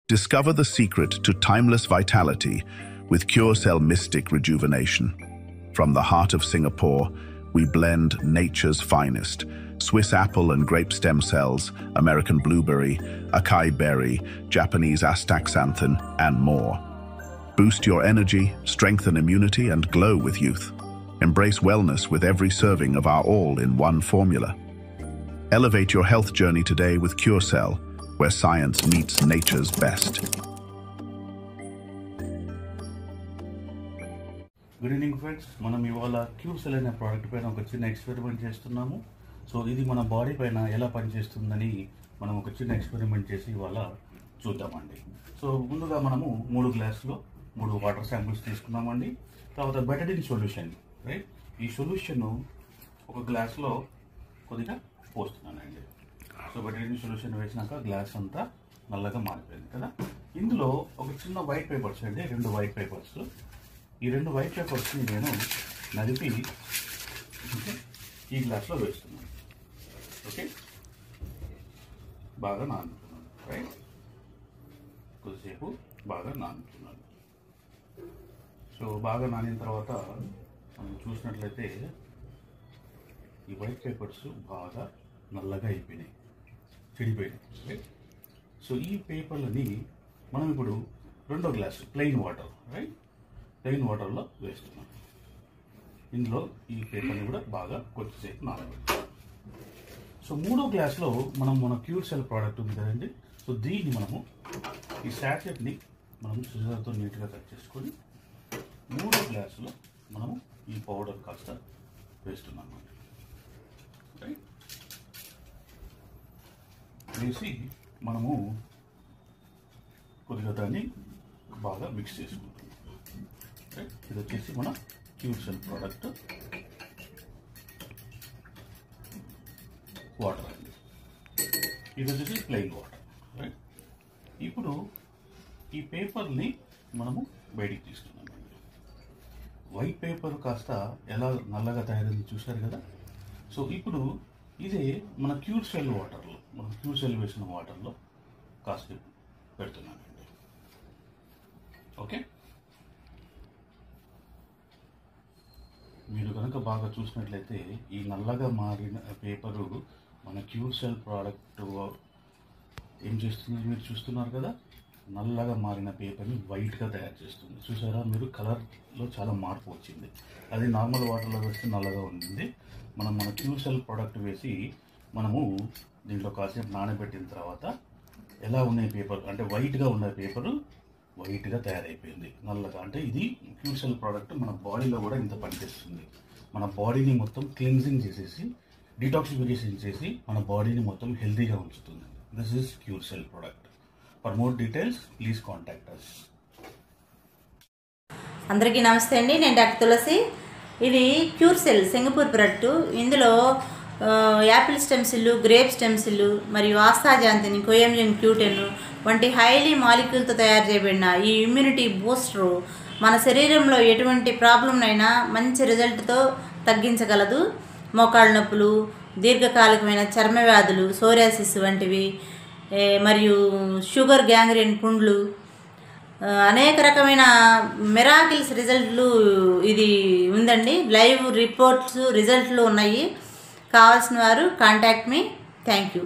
Discover the secret to timeless vitality with CureCell Mystic Rejuvenation. From the heart of Singapore, we blend nature's finest: Swiss apple and grape stem cells, American blueberry, acai berry, Japanese astaxanthin, and more. Boost your energy, strengthen immunity, and glow with youth. Embrace wellness with every serving of our all-in-one formula. Elevate your health journey today with CureCell, where science meets nature's best. Good evening friends, మనం ఇవాళ క్యూర్సెల్ అనే product పైన ఒక చిన్న experiment చేస్తున్నాము. So ఇది మన body పైన ఎలా పనిచేస్తుందని మనం ఒక చిన్న ఎక్స్పెరిమెంట్ చేసి ఇవాళ చూద్దామండి. సో ముందుగా మనము 3 గ్లాసులో 3 వాటర్ శాంపిల్స్ తీసుకున్నామండి. తర్వాత బెటడిన్ సొల్యూషన్, రైట్, ఈ సొల్యూషన్ ఒక గ్లాస్లో కొద్దిగా పోస్తున్నానండి. సో బెటడిన్ సొల్యూషన్ వేసినాక గ్లాస్ అంతా నల్లగా మారిపోయింది కదా. ఇందులో ఒక చిన్న వైట్ పేపర్స్ అండి, 2 వైట్ పేపర్స్. ఈ 2 వైట్ పేపర్స్ని నేను నలిపి ఈ గ్లాస్లో వేస్తున్నాను. ఓకే, బాగా నానుతున్నాను, రైట్, కొద్దిసేపు బాగా నానుతున్నాను. సో బాగా నానిన తర్వాత మనం చూసినట్లయితే ఈ వైట్ పేపర్స్ బాగా నల్లగా అయిపోయినాయి, చెడిపోయినాయి, రైట్. సో ఈ పేపర్లని మనం ఇప్పుడు 2వ glass plain water, right, plain వాటర్లో వేస్తున్నాం. ఇందులో ఈ పేపర్ని కూడా బాగా కొద్దిసేపు నానబెట్టాం. సో 3వ గ్లాస్లో మనం మన క్యూర్సెల్ ప్రోడక్ట్ ఉంది కదండి. సో దీన్ని మనము ఈ శాచెట్ని మనం సిజర్తో నీట్గా కట్ చేసుకొని 3వ గ్లాసులో మనము ఈ పౌడర్ కాస్త వేస్తున్నాం అన్నమాట. రైట్, వేసి మనము కొద్దిగా దాన్ని బాగా మిక్స్ చేసుకుంటాం. ఇది వచ్చేసి మన క్యూర్సెల్ ప్రోడక్ట్ వాటర్ అండి. ఇది వచ్చేసి ప్లెయిన్ వాటర్, రైట్. ఇప్పుడు ఈ పేపర్ని మనము బయటికి తీస్తున్నామండి. వైట్ పేపర్ కాస్త ఎలా నల్లగా తయారైంది చూశారు కదా. సో ఇప్పుడు ఇదే మన క్యూర్సెల్ వాటర్లో, మనం క్యూర్సెల్ వేసిన వాటర్లో కాస్త పెడుతున్నానండి. ఓకే, మీరు కనుక బాగా చూసినట్లయితే ఈ నల్లగా మారిన పేపరు మన క్యూర్సెల్ ప్రోడక్ట్ ఏం చేస్తుంది మీరు చూస్తున్నారు కదా. నల్లగా మారిన పేపర్ని వైట్గా తయారు చేస్తుంది. చూసారా మీరు, కలర్లో చాలా మార్పు వచ్చింది. అది నార్మల్ వాటర్లో వేస్తే నల్లగా ఉంటుంది. మనం మన క్యూర్సెల్ ప్రోడక్ట్ వేసి మనము దీంట్లో కాసేపు నానబెట్టిన తర్వాత ఎలా ఉన్నాయి పేపర్ అంటే వైట్గా ఉన్న పేపరు వైట్గా తయారైపోయింది, నల్లగా. అంటే ఇది క్యూర్సెల్ ప్రోడక్ట్ మన బాడీలో కూడా ఇంత పనిచేస్తుంది. మన బాడీని మొత్తం క్లీన్జింగ్ చేసేసి డిటాక్సిఫికేషన్ చేసి మన బాడీని మొత్తం హెల్తీగా ఉంచుతుంది. This is Curecell product. For more details please contact us. అందరికీ నమస్తే అండి, నేను డాక్టర్ తులసి. ఇది క్యూర్సెల్ సింగపూర్ ప్రొడక్ట్. ఇందులో apple stem cell, grape stem cell మరియు ఆస్తాజాంతిన్, కోయంజిన్ క్యూటెన్ వంటి హైలీ మాలిక్యూల్తో తయారు చేయబడిన ఈ ఇమ్యూనిటీ బూస్టరు మన శరీరంలో ఎటువంటి ప్రాబ్లంనైనా మంచి రిజల్ట్తో తగ్గించగలదు. మోకాళ్ళ నొప్పులు, దీర్ఘకాలికమైన చర్మ వ్యాధులు, సోరియాసిస్ వంటివి, మరియు షుగర్, గ్యాంగ్రీన్, పుండ్లు, అనేక రకమైన మిరాకిల్స్ రిజల్ట్లు ఇది ఉందండి. లైవ్ రిపోర్ట్స్, రిజల్ట్లు ఉన్నాయి. కావాల్సిన వారు contact me. Thank you.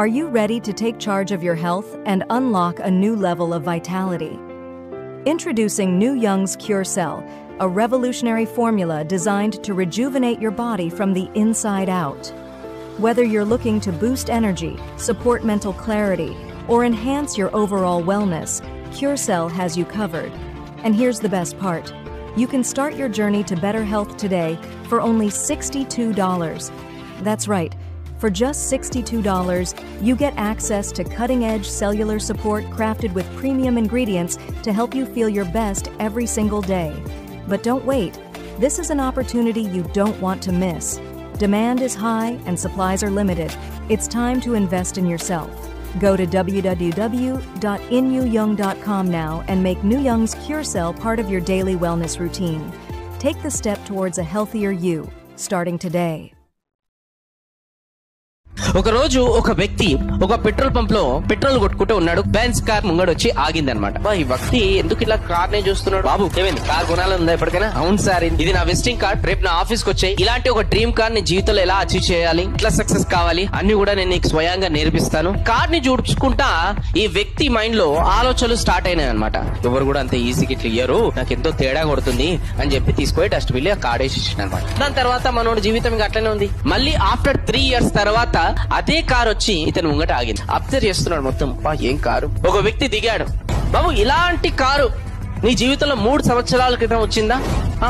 Are you ready to take charge of your health and unlock a new level of vitality? Introducing New Young's Cure Cell, a revolutionary formula designed to rejuvenate your body from the inside out. Whether you're looking to boost energy, support mental clarity, or enhance your overall wellness, Cure Cell has you covered. And here's the best part. You can start your journey to better health today for only $62. That's right. For just $62, you get access to cutting-edge cellular support crafted with premium ingredients to help you feel your best every single day. But don't wait. This is an opportunity you don't want to miss. Demand is high and supplies are limited. It's time to invest in yourself. Go to www.inyoung.com now and make New Young's Cure Cell part of your daily wellness routine. Take the step towards a healthier you, starting today. ఒక రోజు ఒక వ్యక్తి ఒక petrol pump లో petrol కొట్టుకుంటూ ఉన్నాడు. Benz car ముంగడొచ్చి ఆగిందనమాట. ఈ వ్యక్తి ఎందుకు ఇలా కార్ నే చూస్తున్నాడు? బాబు ఏమైంది? కార్ కొనాలని ఉందా ఎప్పటికైనా? అవును సార్, ఇది నా విజిటింగ్ కార్డ్. రేపు నా ఆఫీస్ కి వచ్చాయి. ఇలాంటి ఒక డ్రీమ్ కార్ ని జీవితంలో ఎలా అచీవ్ చేయాలి, ఎట్లా సక్సెస్ కావాలి అన్ని కూడా నేను నీకు స్వయంగా నేర్పిస్తాను. కార్ ని చూడుచుకుంటా ఈ వ్యక్తి మైండ్ లో ఆలోచనలు స్టార్ట్ అయినాయి అనమాట. ఎవరు కూడా అంత ఈజీగా ఇట్లా ఇయ్యరు, నాకు ఎంతో తేడా కొడుతుంది అని చెప్పి తీసుకొని డస్ట్ బిల్ కార్ వేసేసాడు అనమాట. దాని తర్వాత మనోడి జీవితం ఇంకా అట్లనే ఉంది. మళ్ళీ ఆఫ్టర్ 3 years తర్వాత అదే కారు వచ్చి ఇతను ముంగట ఆగింది. అబ్జర్వ్ చేస్తున్నాడు మొత్తం. ఏం కారు? ఒక వ్యక్తి దిగాడు. బాబు ఇలాంటి కారు నీ జీవితంలో 3 సంవత్సరాల క్రితం వచ్చిందా?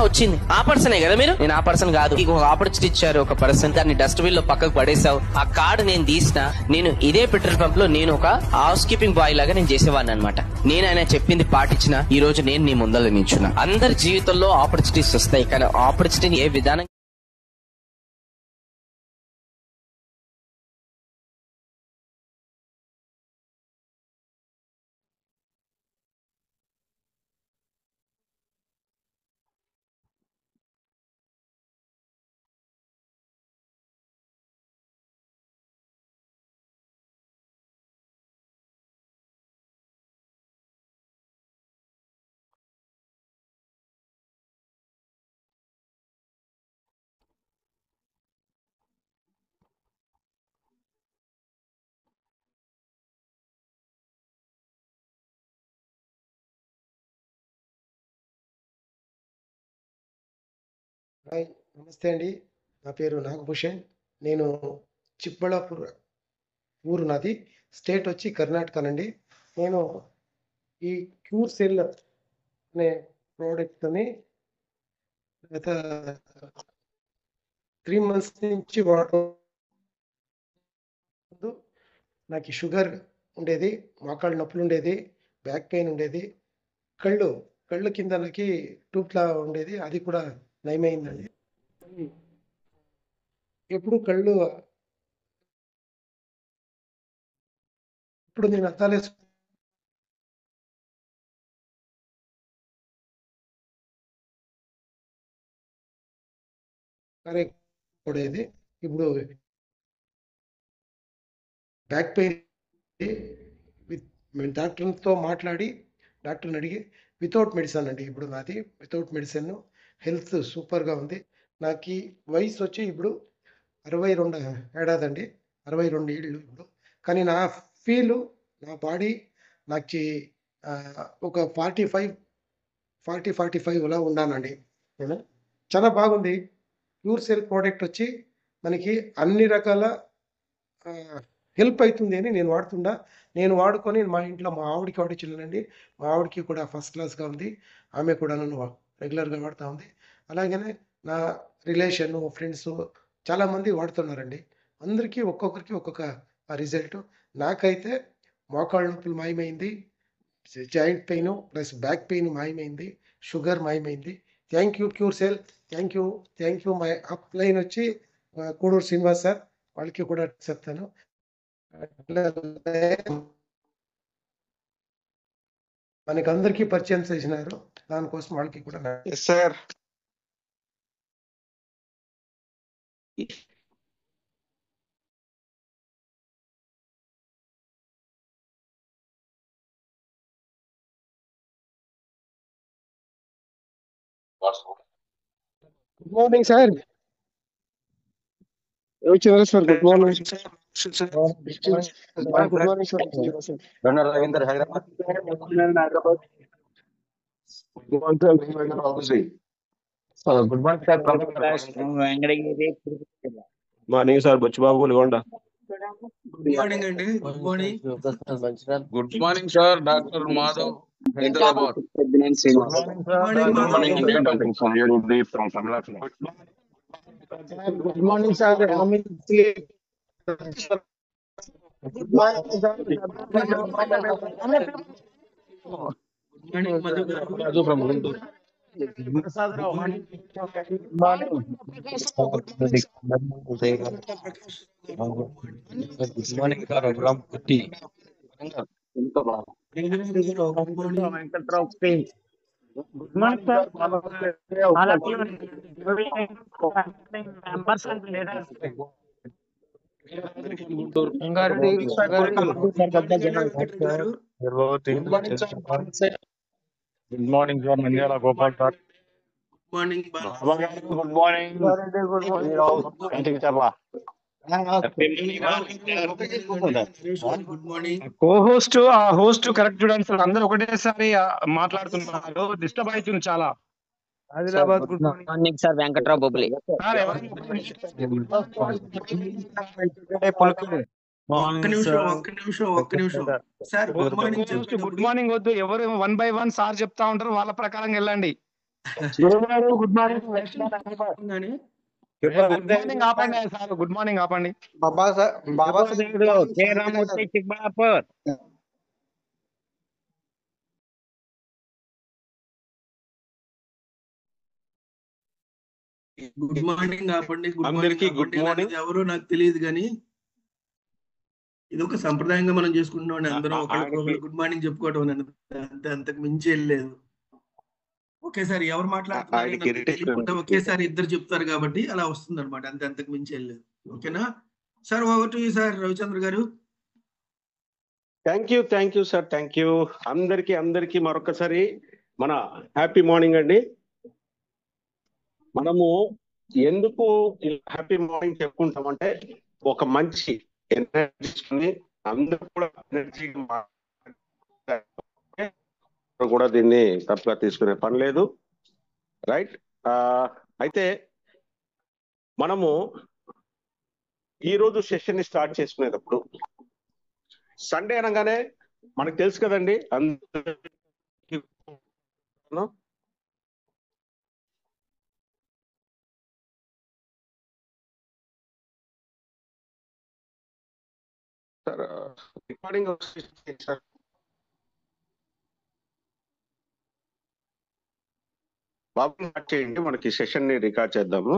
వచ్చింది. ఆ పర్సనే కదా మీరు? నేను ఆ పర్సన్ కాదు. నీకు ఒక ఆపర్చునిటీ ఇచ్చారు ఒక పర్సన్, దాన్ని డస్ట్ బిన్ లో పక్కకు పడేసావు. ఆ కార్డు నేను తీసిన, నేను ఇదే పెట్రోల్ పంప్ లో నేను ఒక హౌస్ కీపింగ్ బాయ్ లాగా నేను చేసేవాడిని అనమాట. నేను ఆయన చెప్పింది పాటించిన ఈ రోజు నేను నీ ముందర నిల్చున్నా. అందరి జీవితంలో ఆపర్చునిటీస్ వస్తాయి, కానీ ఆపర్చునిటీని ఏ విధానం హాయ్, నమస్తే అండి. నా పేరు నాగభూషణ్. నేను చిక్బళ్ళాపూర్ ఊరు నాది. స్టేట్ వచ్చి కర్ణాటకనండి. నేను ఈ క్యూర్ సెల్ అనే ప్రోడక్ట్ని గత 3 months నుంచి వాడుతూ నాకు షుగర్ ఉండేది, మోకాళ్ళ నొప్పులు ఉండేది, బ్యాక్ పెయిన్ ఉండేది, కళ్ళు కింద నాకు టూప్లా ఉండేది, అది కూడా నయమైందండి. ఎప్పుడు ఇప్పుడు నేను అద్దాలు పడేది. ఇప్పుడు బ్యాక్ పెయిన్ డాక్టర్తో మాట్లాడి డాక్టర్ని అడిగి వితౌట్ మెడిసిన్ అండి. ఇప్పుడు నాది వితౌట్ మెడిసిన్, హెల్త్ సూపర్గా ఉంది. నాకు వయసు వచ్చి ఇప్పుడు 62 ఏడాదండి, 62 ఏళ్ళు ఇప్పుడు. కానీ నా ఫీలు, నా బాడీ నాకు ఒక 45 అలా ఉన్నానండి. నేను చాలా బాగుంది. ప్యూర్ సెల్ ప్రోడక్ట్ వచ్చి మనకి అన్ని రకాల హెల్ప్ అవుతుంది అని నేను వాడుతుండా. నేను వాడుకొని మా ఇంట్లో మా ఆవిడకి వాడించానండి. మా ఆవిడకి కూడా ఫస్ట్ క్లాస్గా ఉంది. ఆమె కూడా నన్ను రెగ్యులర్గా వాడుతూ ఉంది. అలాగనే నా రిలేషన్, ఫ్రెండ్స్ చాలామంది వాడుతున్నారండి. అందరికీ ఒక్కొక్కరికి ఒక్కొక్క రిజల్ట్. నాకైతే మోకాళ్ళ నొప్పులు మాయమైంది, joint pain plus back pain మాయమైంది, షుగర్ మాయమైంది. Thank you cure cell. Thank you. My upline వచ్చి కోడూరు శ్రీనివాస్ సార్, వాళ్ళకి కూడా చెప్తాను. మనకి అందరికీ పరిచయం చేసినారు, దానికోసం వాళ్ళకి కూడా sir. Good morning sir. Sir good morning. Good morning sir. Ravinder Hyderabad. Good morning sir. Morning sir. Buchibabu Nalgonda. Good morning అండి. Good morning. Good morning sir. Doctor Madhav Hyderabad. Good morning sir. Good morning sir. Raju from Guntur. Good morning sir. Abram Kutty. Venkatrao Spain. Good morning sir. Good morning sir. Nandyala Gopal sir. Morning. Good morning. Good morning. Host ఆ host correct చూడండి sir. అందరూ ఒకటేసారి మాట్లాడుతున్నారు. Disturb అవుతుంది చాలా. Hyderabad. Good morning sir. Venkatrao Bobbili. ఒక్క నిమిషం sir. Good morning. Good morning వద్దు. ఎవరు 1 by 1 సార్ చెప్తా ఉంటారు. వాళ్ళ ప్రకారం వెళ్ళండి. Good morning. గుడ్ మార్నింగ్ ఆపండి సార్. గుడ్ మార్నింగ్ ఆపండి. బాబా సార్. బాబా చిక్బళ్ళాపూర్. గుడ్ మార్నింగ్ ఆపండి. అందరికీ గుడ్ మార్నింగ్. ఎవరో నాకు తెలియదు కానీ ఇది ఒక సంప్రదాయంగా మనం చేసుకుంటున్నాం. అందరం ఒకరికి గుడ్ మార్నింగ్ చెప్పుకోవడం అంతే. అంతకు మించి వెళ్ళలేదు. ఒకేసారి ఎవరు మాట్లాడుతున్నారు ఒకేసారి ఇద్దరు చెప్తారు కాబట్టి అలా వస్తుంది అనమాట. అంతకు మించి వెళ్ళలేదు. ఓకేనా sir? Over to you sir Ravichandra గారు. Thank you sir. Thank you అందరికి మరొకసారి మన హ్యాపీ మార్నింగ్ అండి. మనము ఎందుకు హ్యాపీ మార్నింగ్ చెప్పుకుంటామంటే ఒక మంచి ఎనర్జీ అందరూ కూడా ఎనర్జీ కూడా దీన్ని తప్పుగా తీసుకునే పని లేదు. రైట్. అయితే మనము ఈరోజు సెషన్ ని స్టార్ట్ చేసుకునేటప్పుడు సండే అనగానే మనకు తెలుసు కదండి. Sir recording sir. బాబు స్టార్ట్ చేయండి. మనకి సెషన్ ని రికార్డ్ చేద్దాము.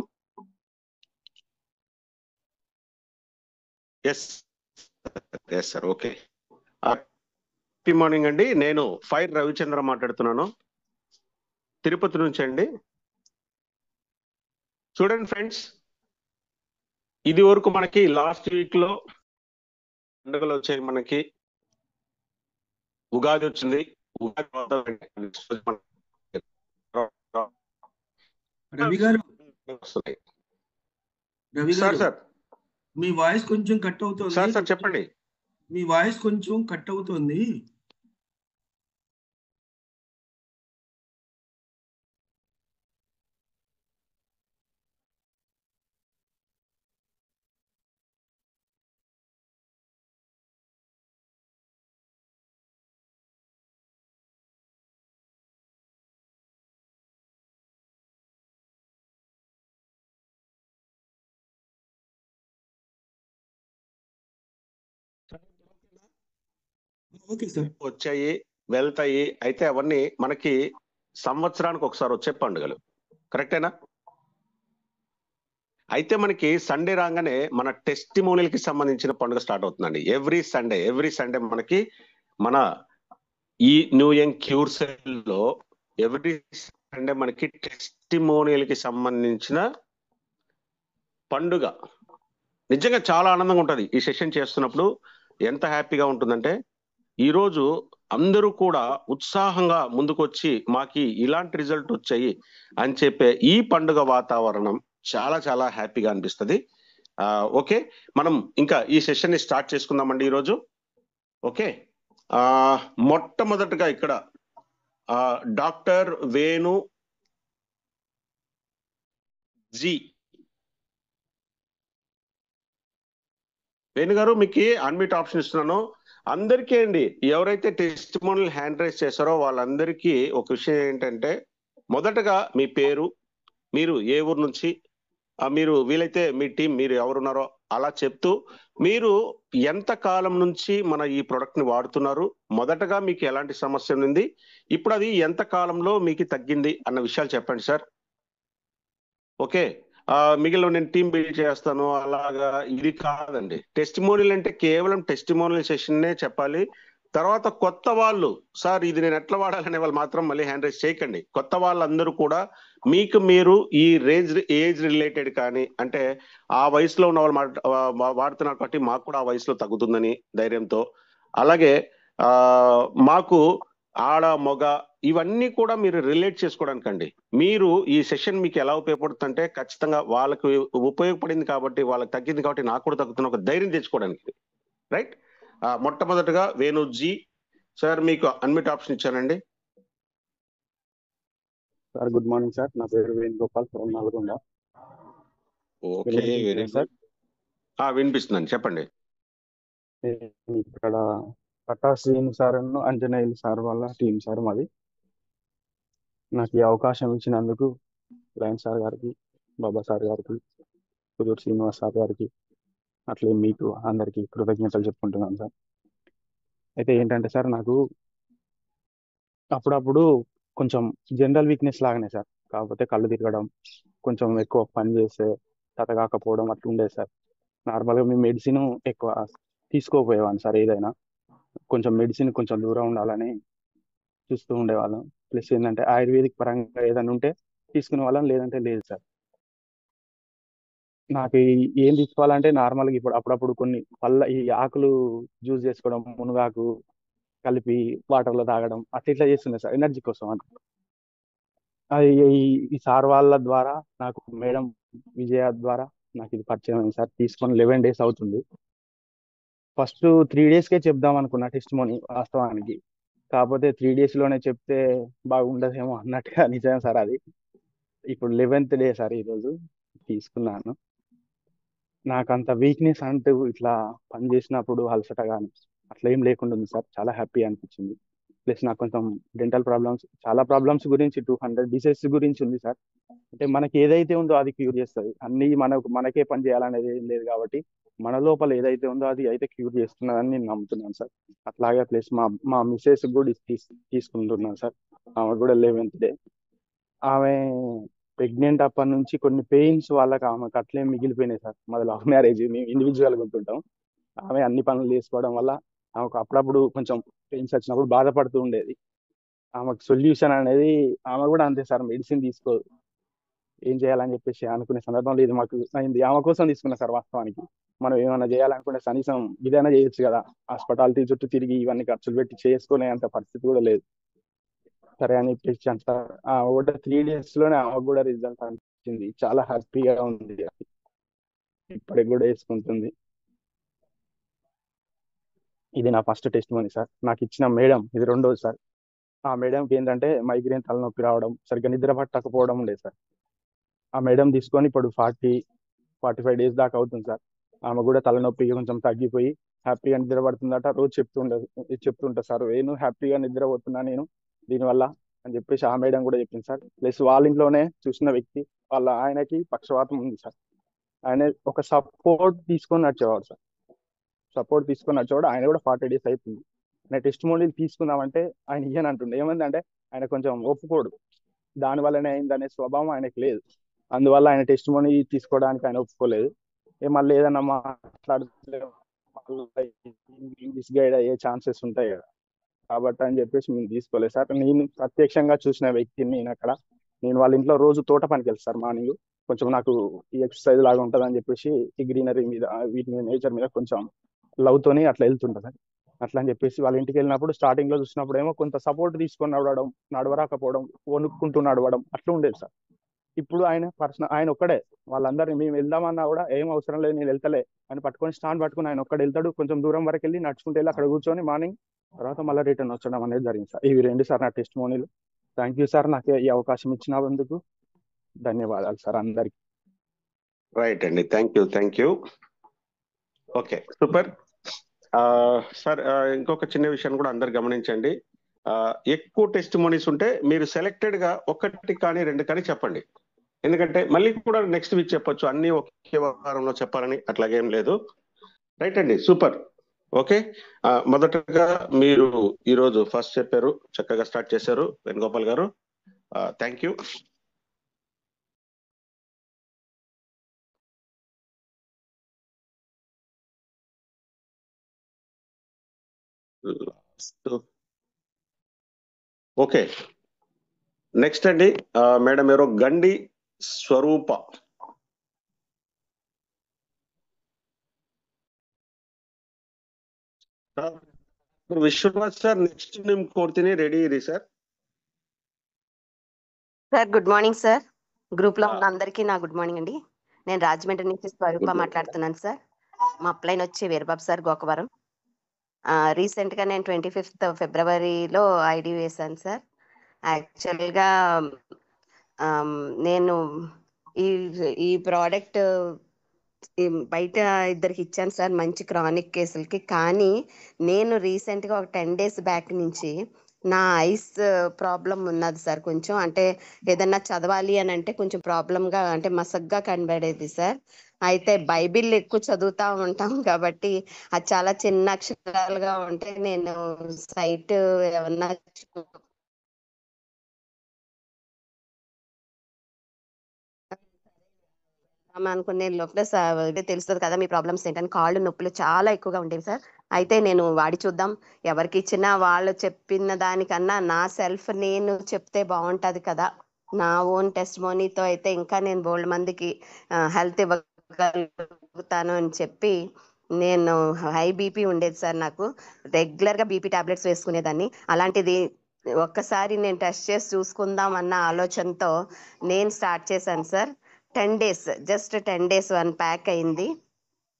Yes sir. Okay. Happy morning అండి. నేను ఫైర్ రవిచంద్ర మాట్లాడుతున్నాను, తిరుపతి నుంచి అండి. చూడండి ఫ్రెండ్స్, ఇది వరకు మనకి లాస్ట్ వీక్ లో పండుగలు వచ్చాయి. మనకి ఉగాది వచ్చింది. రవి గారు సార్ మీ వాయిస్ కొంచెం కట్ అవుతుంది. సార్ చెప్పండి. మీ వాయిస్ కొంచెం కట్ అవుతుంది. Okay sir. వచ్చాయి, వెళ్తాయి. అయితే అవన్నీ మనకి సంవత్సరానికి ఒకసారి వచ్చే పండుగలు. కరెక్టేనా? అయితే మనకి సండే రాగానే మన టెస్టిమోనియల్ కి సంబంధించిన పండుగ స్టార్ట్ అవుతుందండి. ఎవ్రీ సండే మనకి మన ఈ న్యూ యంగ్ క్యూర్ సెల్ లో ఎవ్రీ సండే మనకి టెస్టిమోనియల్ కి సంబంధించిన పండుగ. నిజంగా చాలా ఆనందంగా ఉంటుంది ఈ సెషన్ చేస్తున్నప్పుడు. ఎంత హ్యాపీగా ఉంటుందంటే, ఈరోజు అందరూ కూడా ఉత్సాహంగా ముందుకొచ్చి మాకి ఇలాంటి రిజల్ట్ వచ్చాయి అని చెప్పే ఈ పండుగ వాతావరణం చాలా చాలా హ్యాపీగా అనిపిస్తుంది. ఓకే, మనం ఇంకా ఈ సెషన్ ని స్టార్ట్ చేసుకుందామండి ఈరోజు. ఓకే, మొట్టమొదటిగా ఇక్కడ డాక్టర్ వేణు జీ. వేణు గారు, మీకు అన్మ్యూట్ ఆప్షన్ ఇస్తున్నాను. అందరికీ అండి, ఎవరైతే టెస్టిమోనియల్ హ్యాండ్ రైజ్ చేశారో వాళ్ళందరికీ ఒక విషయం ఏంటంటే, మొదటగా మీ పేరు, మీరు ఏ ఊరు నుంచి, మీరు వీలైతే మీ టీం మీరు ఎవరున్నారో అలా చెప్తూ, మీరు ఎంత కాలం నుంచి మన ఈ ప్రొడక్ట్ ని వాడుతున్నారు, మొదటగా మీకు ఎలాంటి సమస్య ఉంది, ఇప్పుడు అది ఎంత కాలంలో మీకు తగ్గింది అన్న విషయాలు చెప్పండి సార్. ఓకే, మిగిలిన నేను టీం బిల్డ్ చేస్తాను అలాగా ఇది కాదండి. టెస్టిమోనియల్ అంటే కేవలం టెస్టిమోనియల్ సెషన్నే చెప్పాలి. తర్వాత కొత్త వాళ్ళు, సార్ ఇది నేను ఎట్లా వాడాలనే వాళ్ళు మాత్రం మళ్ళీ హ్యాండ్ రైజ్ చేయకండి. కొత్త వాళ్ళందరూ కూడా మీకు మీరు ఈ ఏజ్ రిలేటెడ్ కానీ, అంటే ఆ వయసులో ఉన్న వాళ్ళు వాడుతున్నారు కాబట్టి మాకు కూడా ఆ వయసులో తగ్గుతుందని ధైర్యంతో, అలాగే మాకు ఆడ మగ ఇవన్నీ కూడా మీరు రిలేట్ చేసుకోవడానికండి. మీరు ఈ సెషన్ మీకు ఎలా ఉపయోగపడుతుందంటే, ఖచ్చితంగా వాళ్ళకు ఉపయోగపడింది కాబట్టి, వాళ్ళకి తగ్గింది కాబట్టి నాకు కూడా తగ్గుతున్న ఒక ధైర్యం తెచ్చుకోవడానికి. రైట్, మొట్టమొదటిగా వేణుజీ సార్, మీకు అన్మిట్ ఆప్షన్ ఇచ్చానండి. సార్ గుడ్ మార్నింగ్ సార్, నా పేరు Venugopal from Nalgonda. Okay, very good. వినిపిస్తుందండి, చెప్పండి. ఇక్కడ పట్టా శ్రీను సార్ అంజనేయులు సార్ వాళ్ళ టీం సార్ మాది. నాకు ఈ అవకాశం ఇచ్చినందుకు లయన్ సార్ గారికి, బాబా సార్ గారికి, కుదూరు శ్రీనివాస్ సార్ గారికి, అట్లే మీకు అందరికీ కృతజ్ఞతలు చెప్పుకుంటున్నాను సార్. అయితే ఏంటంటే సార్, నాకు అప్పుడప్పుడు కొంచెం జనరల్ వీక్నెస్ లాగానే సార్, కాకపోతే కళ్ళు తిరగడం, కొంచెం ఎక్కువ పని చేస్తే తతగాకపోవడం అట్లా ఉండేది సార్. నార్మల్గా మేము మెడిసిన్ ఎక్కువ తీసుకోపోయేవాడిని సార్. ఏదైనా కొంచెం మెడిసిన్ కొంచెం దూరం ఉండాలని చూస్తూ ఉండేవాళ్ళం. ప్లస్ ఏంటంటే ఆయుర్వేదిక్ పరంగా ఏదైనా ఉంటే తీసుకునే వాళ్ళం, లేదంటే లేదు సార్. నాకు ఏం తీసుకోవాలంటే నార్మల్గా ఇప్పుడు అప్పుడప్పుడు కొన్ని ఈ ఆకులు జ్యూస్ చేసుకోవడం, మునగాకు కలిపి వాటర్లో తాగడం అట్లా ఇట్లా చేస్తుండే సార్, ఎనర్జీ కోసం. అది ఈ సార్ వాళ్ళ ద్వారా, నాకు మేడం విజయ ద్వారా నాకు ఇది పరిచయం అయింది సార్. తీసుకొని 11 days అవుతుంది. ఫస్ట్ 3 daysకే చెప్దాం అనుకున్నా టెస్టిమోనీ వాస్తవానికి, కాకపోతే 3 days లోనే చెప్తే బాగుండదేమో అన్నట్టుగా నిజం సార్ అది. ఇప్పుడు 11th day సార్ ఈరోజు తీసుకున్నాను. నాకు అంత వీక్నెస్ అంటూ ఇట్లా పని చేసినప్పుడు అలసట కానీ అట్లా ఏం లేకుండా ఉంది సార్. చాలా హ్యాపీ అనిపించింది. ప్లస్ నాకు కొంచెం డెంటల్ ప్రాబ్లమ్స్, చాలా ప్రాబ్లమ్స్ గురించి 200 డిసీజెస్ గురించి ఉంది సార్. అంటే మనకి ఏదైతే ఉందో అది క్యూర్ చేస్తుంది. అన్ని మనకే పని చేయాలనేది ఏం లేదు కాబట్టి, మన లోపల ఏదైతే ఉందో అది అయితే క్యూర్ చేస్తున్నదని నేను నమ్ముతున్నాను సార్. అట్లాగే ప్లస్ మా మిస్సెస్ కూడా తీసుకుంటున్నాను సార్. ఆమె కూడా 11th day. ఆమె ప్రెగ్నెంట్ అప్పటి నుంచి కొన్ని పెయిన్స్ వాళ్ళకి ఆమెకు అట్లే మిగిలిపోయినాయి సార్. మాది లవ్ మ్యారేజ్, మేము ఇండివిజువల్గా ఉంటుంటాం. ఆమె అన్ని పనులు చేసుకోవడం వల్ల ఆమెకు అప్పుడప్పుడు కొంచెం పెయిన్స్ వచ్చినప్పుడు బాధపడుతూ ఉండేది. ఆమెకు సొల్యూషన్ అనేది, ఆమె కూడా అంతే సార్, మెడిసిన్ తీసుకోదు. ఏం చేయాలని చెప్పేసి అనుకునే సందర్భంలో ఇది మాకు అయింది. ఆమె కోసం తీసుకున్నా సార్. వాస్తవానికి మనం ఏమైనా చేయాలనుకుంటే కనీసం ఇదైనా చేయొచ్చు కదా, హాస్పిటాలిటీ చుట్టూ తిరిగి ఇవన్నీ ఖర్చులు పెట్టి చేసుకునే అంత పరిస్థితి కూడా లేదు. సరే అని చెప్పేసి అంత ఒక 3 days లోనే ఆమెకు కూడా రిజల్ట్ అనిపించింది. చాలా హ్యాపీగా ఉంది, ఇప్పటికి కూడా వేసుకుంటుంది. ఇది నా ఫస్ట్ టెస్టిమోనీ సార్. నాకు ఇచ్చిన మేడం ఇది 2వ సార్. ఆ మేడంకి ఏంటంటే మైగ్రేన్, తలనొప్పి రావడం, సరిగ్గా నిద్ర పట్టకపోవడం ఉండేది సార్. ఆ మేడం తీసుకొని ఇప్పుడు 40-45 days దాకా అవుతుంది సార్. ఆమె కూడా తలనొప్పి కొంచెం తగ్గిపోయి హ్యాపీగా నిద్ర పడుతుందట. రోజు చెప్తుంటా సార్, నేను హ్యాపీగా నిద్రపోతున్నా నేను దీనివల్ల అని చెప్పేసి ఆ మేడం కూడా చెప్పింది సార్. ప్లస్ వాళ్ళ ఇంట్లోనే చూసిన వ్యక్తి, ఆయనకి పక్షవాతం ఉంది సార్. ఆయన ఒక సపోర్ట్ తీసుకొని నడిచేవాడు సార్. ఆయన కూడా 40 days అవుతుంది. ఆయన టెస్టిమోనియల్ తీసుకుందామంటే ఆయన ఇయ్యని అంటుండే. ఏమైందంటే ఆయన కొంచెం ఒప్పుకోడు, దానివల్లనే అయిందనే స్వభావం ఆయనకు లేదు. అందువల్ల ఆయన టెస్టిమోనీ తీసుకోవడానికి ఆయన ఒప్పుకోలేదు. మళ్ళీ ఏదన్నా మాట్లాడితే మిస్గైడ్ అయ్యే ఛాన్సెస్ ఉంటాయి కదా, కాబట్టి అని చెప్పేసి మేము తీసుకోలేదు సార్. నేను ప్రత్యక్షంగా చూసిన వ్యక్తిని నేను అక్కడ. నేను వాళ్ళ ఇంట్లో రోజు తోట పనికి వెళ్తాను సార్. మార్నింగ్ కొంచెం నాకు ఈ ఎక్సర్సైజ్ లాగా ఉంటుంది అని చెప్పేసి ఈ గ్రీనరీ మీద, వీటి మీద, నేచర్ మీద కొంచెం లవ్తోని అట్లా వెళ్తుంటా సార్. అట్లా అని చెప్పేసి వాళ్ళ ఇంటికి వెళ్ళినప్పుడు స్టార్టింగ్ లో చూసినప్పుడు ఏమో కొంత సపోర్ట్ తీసుకొని నడవడం, నడవరాకపోవడం, వణుక్కుంటూ నడవడం అట్లా ఉండేది సార్. ఇప్పుడు ఆయన ఒక్కడే, వాళ్ళందరినీ మేము వెళ్దామన్నా కూడా ఏం అవసరం లేదు నేను వెళ్తలే అని పట్టుకొని స్టాండ్ పట్టుకొని ఆయన ఒక్కడే వెళ్తాడు. కొంచెం దూరం వరకు వెళ్ళి నడుచుకుంటూ వెళ్ళి అక్కడ కూర్చొని మార్నింగ్ తర్వాత మళ్ళీ రిటర్న్ వచ్చడం అనేది జరిగింది సార్. ఇవి 2 సార్ నా టెస్ట్ మోనీలు. థ్యాంక్ యూ సార్, నాకు ఈ అవకాశం ఇచ్చినందుకు ధన్యవాదాలు సార్ అందరికి. రైట్ అండి, thank you. Okay, super. Sir ఇంకొక చిన్న విషయాన్ని కూడా అందరు గమనించండి. ఎక్కువ టెస్ట్ మోనీస్ ఉంటే మీరు సెలెక్టెడ్ గా 1 కానీ 2 కానీ చెప్పండి. ఎందుకంటే మళ్ళీ కూడా నెక్స్ట్ వీక్ చెప్పొచ్చు, అన్ని ఒకే వారంలో చెప్పాలని అట్లాగేం లేదు. రైట్ అండి, సూపర్. ఓకే, మొదటగా మీరు ఈరోజు ఫస్ట్ చెప్పారు, చక్కగా స్టార్ట్ చేశారు వేణుగోపాల్ గారు. Thank you. ఓకే, నెక్స్ట్ అండి మేడం ఎవరో గండి స్వరూప. ವಿಶ್ವನಾಥ್ ಸರ್ ನೆಕ್ಸ್ಟ್ ನಿಮ್ ಕೊಡ್ತೀನಿ, ರೆಡಿ ಇರಿ sir. Sir good morning sir. Group లో ఉన్న అందరికీ నా గుడ్ మార్నింగ్ అండి. నేను రాజమండ్రి నుంచి స్వరూప మాట్లాడుతున్నాను సార్. మా అప్లైన్ వచ్చి వీరబాబు సార్, గోకవరం. రీసెంట్ గా నేను 25th ఫిబ్రవరిలో ఐడి వేశాను సార్. యాక్చువల్ గా నేను ఈ ప్రోడక్ట్ బయట ఇద్దరికి ఇచ్చాను సార్, మంచి క్రానిక్ కేసులకి. కానీ నేను రీసెంట్ గా ఒక 10 days బ్యాక్ నుంచి నా ఐస్ ప్రాబ్లం ఉన్నది సార్. కొంచెం అంటే ఏదన్నా చదవాలి అని అంటే కొంచెం ప్రాబ్లంగా, అంటే మసగ్గా కనబడేది సార్. అయితే బైబిల్ ఎక్కువ చదువుతా ఉంటాం కాబట్టి అది చాలా చిన్న అక్షరాలుగా ఉంటే నేను సైట్ ఏమన్నా అనుకునే లోపల తెలుస్తుంది కదా మీ ప్రాబ్లమ్స్ ఏంటని. కాళ్ళు నొప్పులు చాలా ఎక్కువగా ఉండేవి సార్. అయితే నేను వాడి చూద్దాం, ఎవరికి ఇచ్చినా వాళ్ళు చెప్పిన దానికన్నా నా సెల్ఫ్ నేను చెప్తే బాగుంటది కదా, నా ఓన్ టెస్ట్ మోనీతో అయితే ఇంకా నేను బోల్డ్ మందికి హెల్త్ ఇవ్వగలుగుతాను అని చెప్పి, నేను హై బీపీ ఉండేది సార్. నాకు రెగ్యులర్ గా బీపీ టాబ్లెట్స్ వేసుకునేదాన్ని. అలాంటిది ఒక్కసారి నేను టెస్ట్ చేసి చూసుకుందాం అన్న ఆలోచనతో నేను స్టార్ట్ చేశాను sir. 10 days, just 10 days 1 pack అయింది.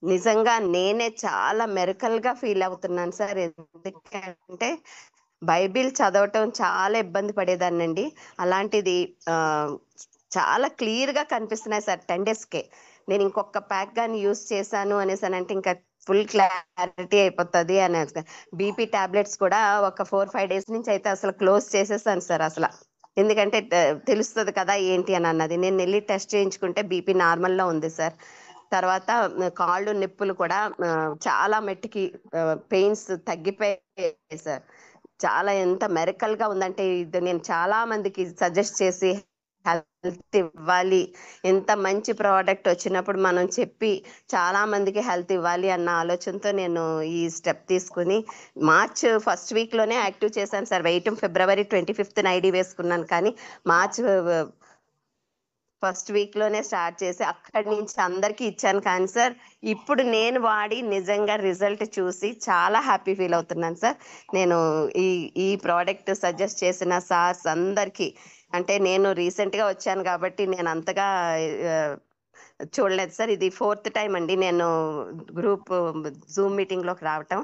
నిజంగా నేనే చాలా మెరకల్ గా ఫీల్ అవుతున్నాను సార్. ఎందుకంటే బైబిల్ చదవటం చాలా ఇబ్బంది పడేదాన్నండి. అలాంటిది చాలా క్లియర్ గా కనిపిస్తున్నాయి సార్ 10 daysకే. నేను ఇంకొక ప్యాక్ కానీ యూజ్ చేశాను అనేసానంటే ఇంకా ఫుల్ క్లారిటీ అయిపోతుంది అని. బీపీ టాబ్లెట్స్ కూడా ఒక 4-5 days నుంచి అయితే అసలు క్లోజ్ చేసేసాను సార్ అసలు. ఎందుకంటే తెలుస్తుంది కదా ఏంటి అని అన్నది. నేను వెళ్ళి టెస్ట్ చేయించుకుంటే బీపీ నార్మల్లో ఉంది సార్. తర్వాత కాళ్ళు నొప్పులు కూడా చాలా మట్టికి పెయిన్స్ తగ్గిపోయాయి సార్. చాలా ఎంత మెరికల్ గా ఉందంటే ఇది నేను చాలా మందికి సజెస్ట్ చేసి హెల్త్ ఇవ్వాలి, ఎంత మంచి ప్రోడక్ట్ వచ్చినప్పుడు మనం చెప్పి చాలా మందికి హెల్త్ ఇవ్వాలి అన్న ఆలోచనతో నేను ఈ స్టెప్ తీసుకుని మార్చ్ 1st week లోనే యాక్టివ్ చేశాను సార్. ఫిబ్రవరి 25th ఐడి వేసుకున్నాను, కానీ మార్చ్ 1st week లోనే స్టార్ట్ చేసి అక్కడి నుంచి అందరికీ ఇచ్చాను. కానీ సార్ ఇప్పుడు నేను వాడి నిజంగా రిజల్ట్ చూసి చాలా హ్యాపీ ఫీల్ అవుతున్నాను సార్. నేను ఈ ప్రోడక్ట్ సజెస్ట్ చేసిన సార్స్ అందరికీ, అంటే నేను రీసెంట్ గా వచ్చాను కాబట్టి నేను అంతగా చూడలేదు సార్. ఇది 4th time అండి నేను గ్రూప్ జూమ్ మీటింగ్ లోకి రావటం.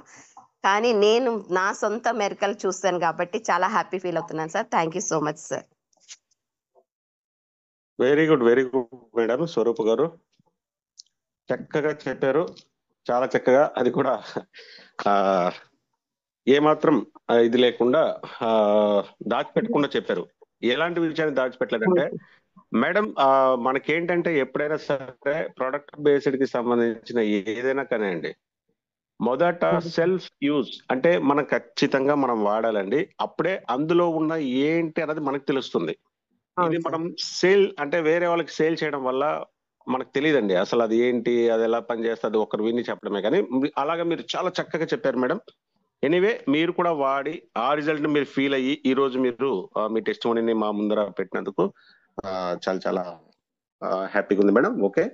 కానీ నేను నా సొంత మెరికల్ చూస్తాను కాబట్టి చాలా హ్యాపీ ఫీల్ అవుతున్నాను sir. Thank you so much sir. Very good madam Swaroop గారు, చక్కగా చెప్పారు, చాలా చక్కగా. అది కూడా ఏమాత్రం ఇది లేకుండా దాచిపెట్టకుండా చెప్పారు. ఎలాంటి విషయాన్ని దాచిపెట్టలేదంటే మేడం, మనకేంటంటే ఎప్పుడైనా సరే ప్రొడక్ట్ బేస్డ్ కి సంబంధించిన ఏదైనా కానివ్వండి, మొదట సెల్ఫ్ యూజ్ అంటే మనం ఖచ్చితంగా మనం వాడాలండి. అప్పుడే అందులో ఉన్న ఏంటి అన్నది మనకు తెలుస్తుంది. ఇది మనం సేల్ అంటే వేరే వాళ్ళకి సేల్ చేయడం వల్ల మనకు తెలియదండి అసలు అది ఏంటి, అది ఎలా పనిచేస్తుంది, ఒకరు విని చెప్పడమే. కానీ అలాగా మీరు చాలా చక్కగా చెప్పారు మేడం. ఎనీవే, మీరు కూడా వాడి ఆ రిజల్ట్ మీరు ఫీల్ అయ్యి ఈ రోజు మీరు మీ టెస్ట్ మోనీని మా ముందర పెట్టినందుకు చాలా చాలా హ్యాపీగా ఉంది మేడం. ఓకే,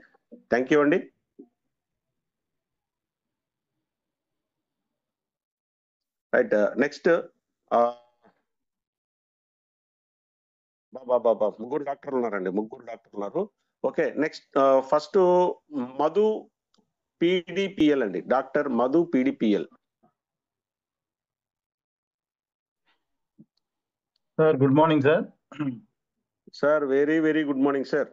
థ్యాంక్ యూ అండి. రైట్, నెక్స్ట్ బాబా ముగ్గురు డాక్టర్లు ఉన్నారండి, ముగ్గురు డాక్టర్లు ఉన్నారు. Okay, next first Madhu PDPL అండి, doctor Madhu PDPL. Sir good morning sir. Sir very very good morning sir.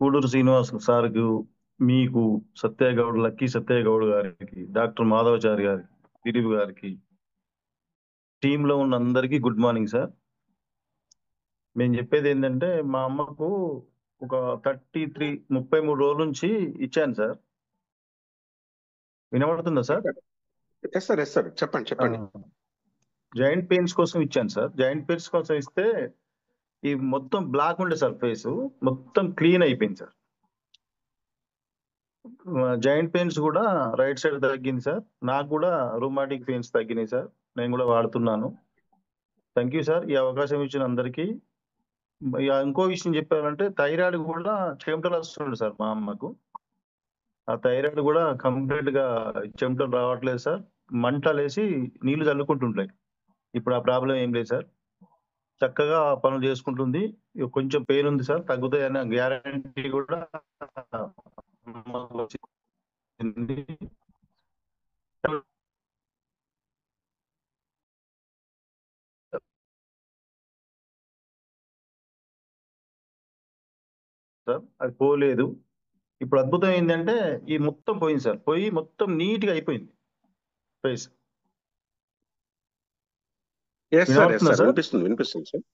Koduru Srinivas సార్కు, మీకు సత్యగౌడ్, లక్కీ సత్యగౌడ్ గారికి, డాక్టర్ మాధవచారి గారికి, దిలీప్ గారికి, టీంలో ఉన్న అందరికీ గుడ్ మార్నింగ్ సార్. నేను చెప్పేది ఏంటంటే మా అమ్మకు ఒక 33 రోజుల నుంచి ఇచ్చాను సార్. వినబడుతుందా sir? Yes sir, yes sir, చెప్పండి చెప్పండి. జాయింట్ పెయిన్స్ కోసం ఇచ్చాను సార్. జాయింట్ పెయిన్స్ కోసం ఇస్తే ఈ మొత్తం బ్లాక్ ఉండే సార్, ఫేస్ మొత్తం క్లీన్ అయిపోయింది సార్. జాయింట్ పెయిన్స్ కూడా రైట్ సైడ్ తగ్గింది సార్. నాకు కూడా రూమాటిక్ పెయిన్స్ తగ్గినాయి సార్. నేను కూడా వాడుతున్నాను. థ్యాంక్ యూ సార్, ఈ అవకాశం ఇచ్చిన అందరికీ. ఇంకో విషయం చెప్పాలంటే థైరాయిడ్ కూడా చెమటలు వస్తుంది సార్ మా అమ్మకు. ఆ థైరాయిడ్ కూడా కంప్లీట్ గా చెమటలు రావట్లేదు సార్. మంటలేసి నీళ్లు చల్లుకుంటుంటాయి. ఇప్పుడు ఆ ప్రాబ్లం ఏం లేదు సార్. చక్కగా పనులు చేసుకుంటుంది. కొంచెం పెయిన్ ఉంది సార్, తగ్గుతాయనే గ్యారంటీ కూడా సార్. అది పోలేదు. ఇప్పుడు అద్భుతం ఏంటంటే ఈ మొత్తం పోయింది సార్. పోయి మొత్తం నీట్ గా అయిపోయింది ఫేస్. వినపడుతుందా సార్? వినిపిస్తుంది సార్.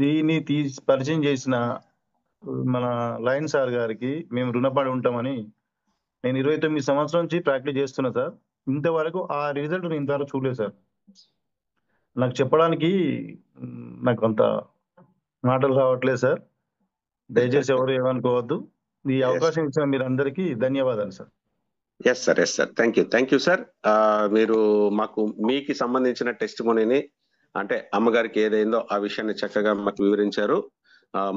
దీన్ని పరిచయం చేసిన మన లయన్ సార్ గారికి మేము రుణపడి ఉంటామని. నేను 29 సంవత్సరాల నుంచి ప్రాక్టీస్ చేస్తున్నా సార్. ఇంతవరకు ఆ రిజల్ట్ నేను ఇంతవరకు చూడలేదు సార్. నాకు చెప్పడానికి నాకు అంత మాటలు రావట్లేదు సార్. దయచేసి ఎవరు ఏమనుకోవద్దు. ఈ అవకాశం ఇచ్చిన మీరందరికీ ధన్యవాదాలు sir. Yes sir, yes sir, thank you sir. మీరు మీకు సంబంధించిన టెస్టిమోనీని, అంటే అమ్మగారికి ఏదైందో ఆ విషయాన్ని చక్కగా మాకు వివరించారు.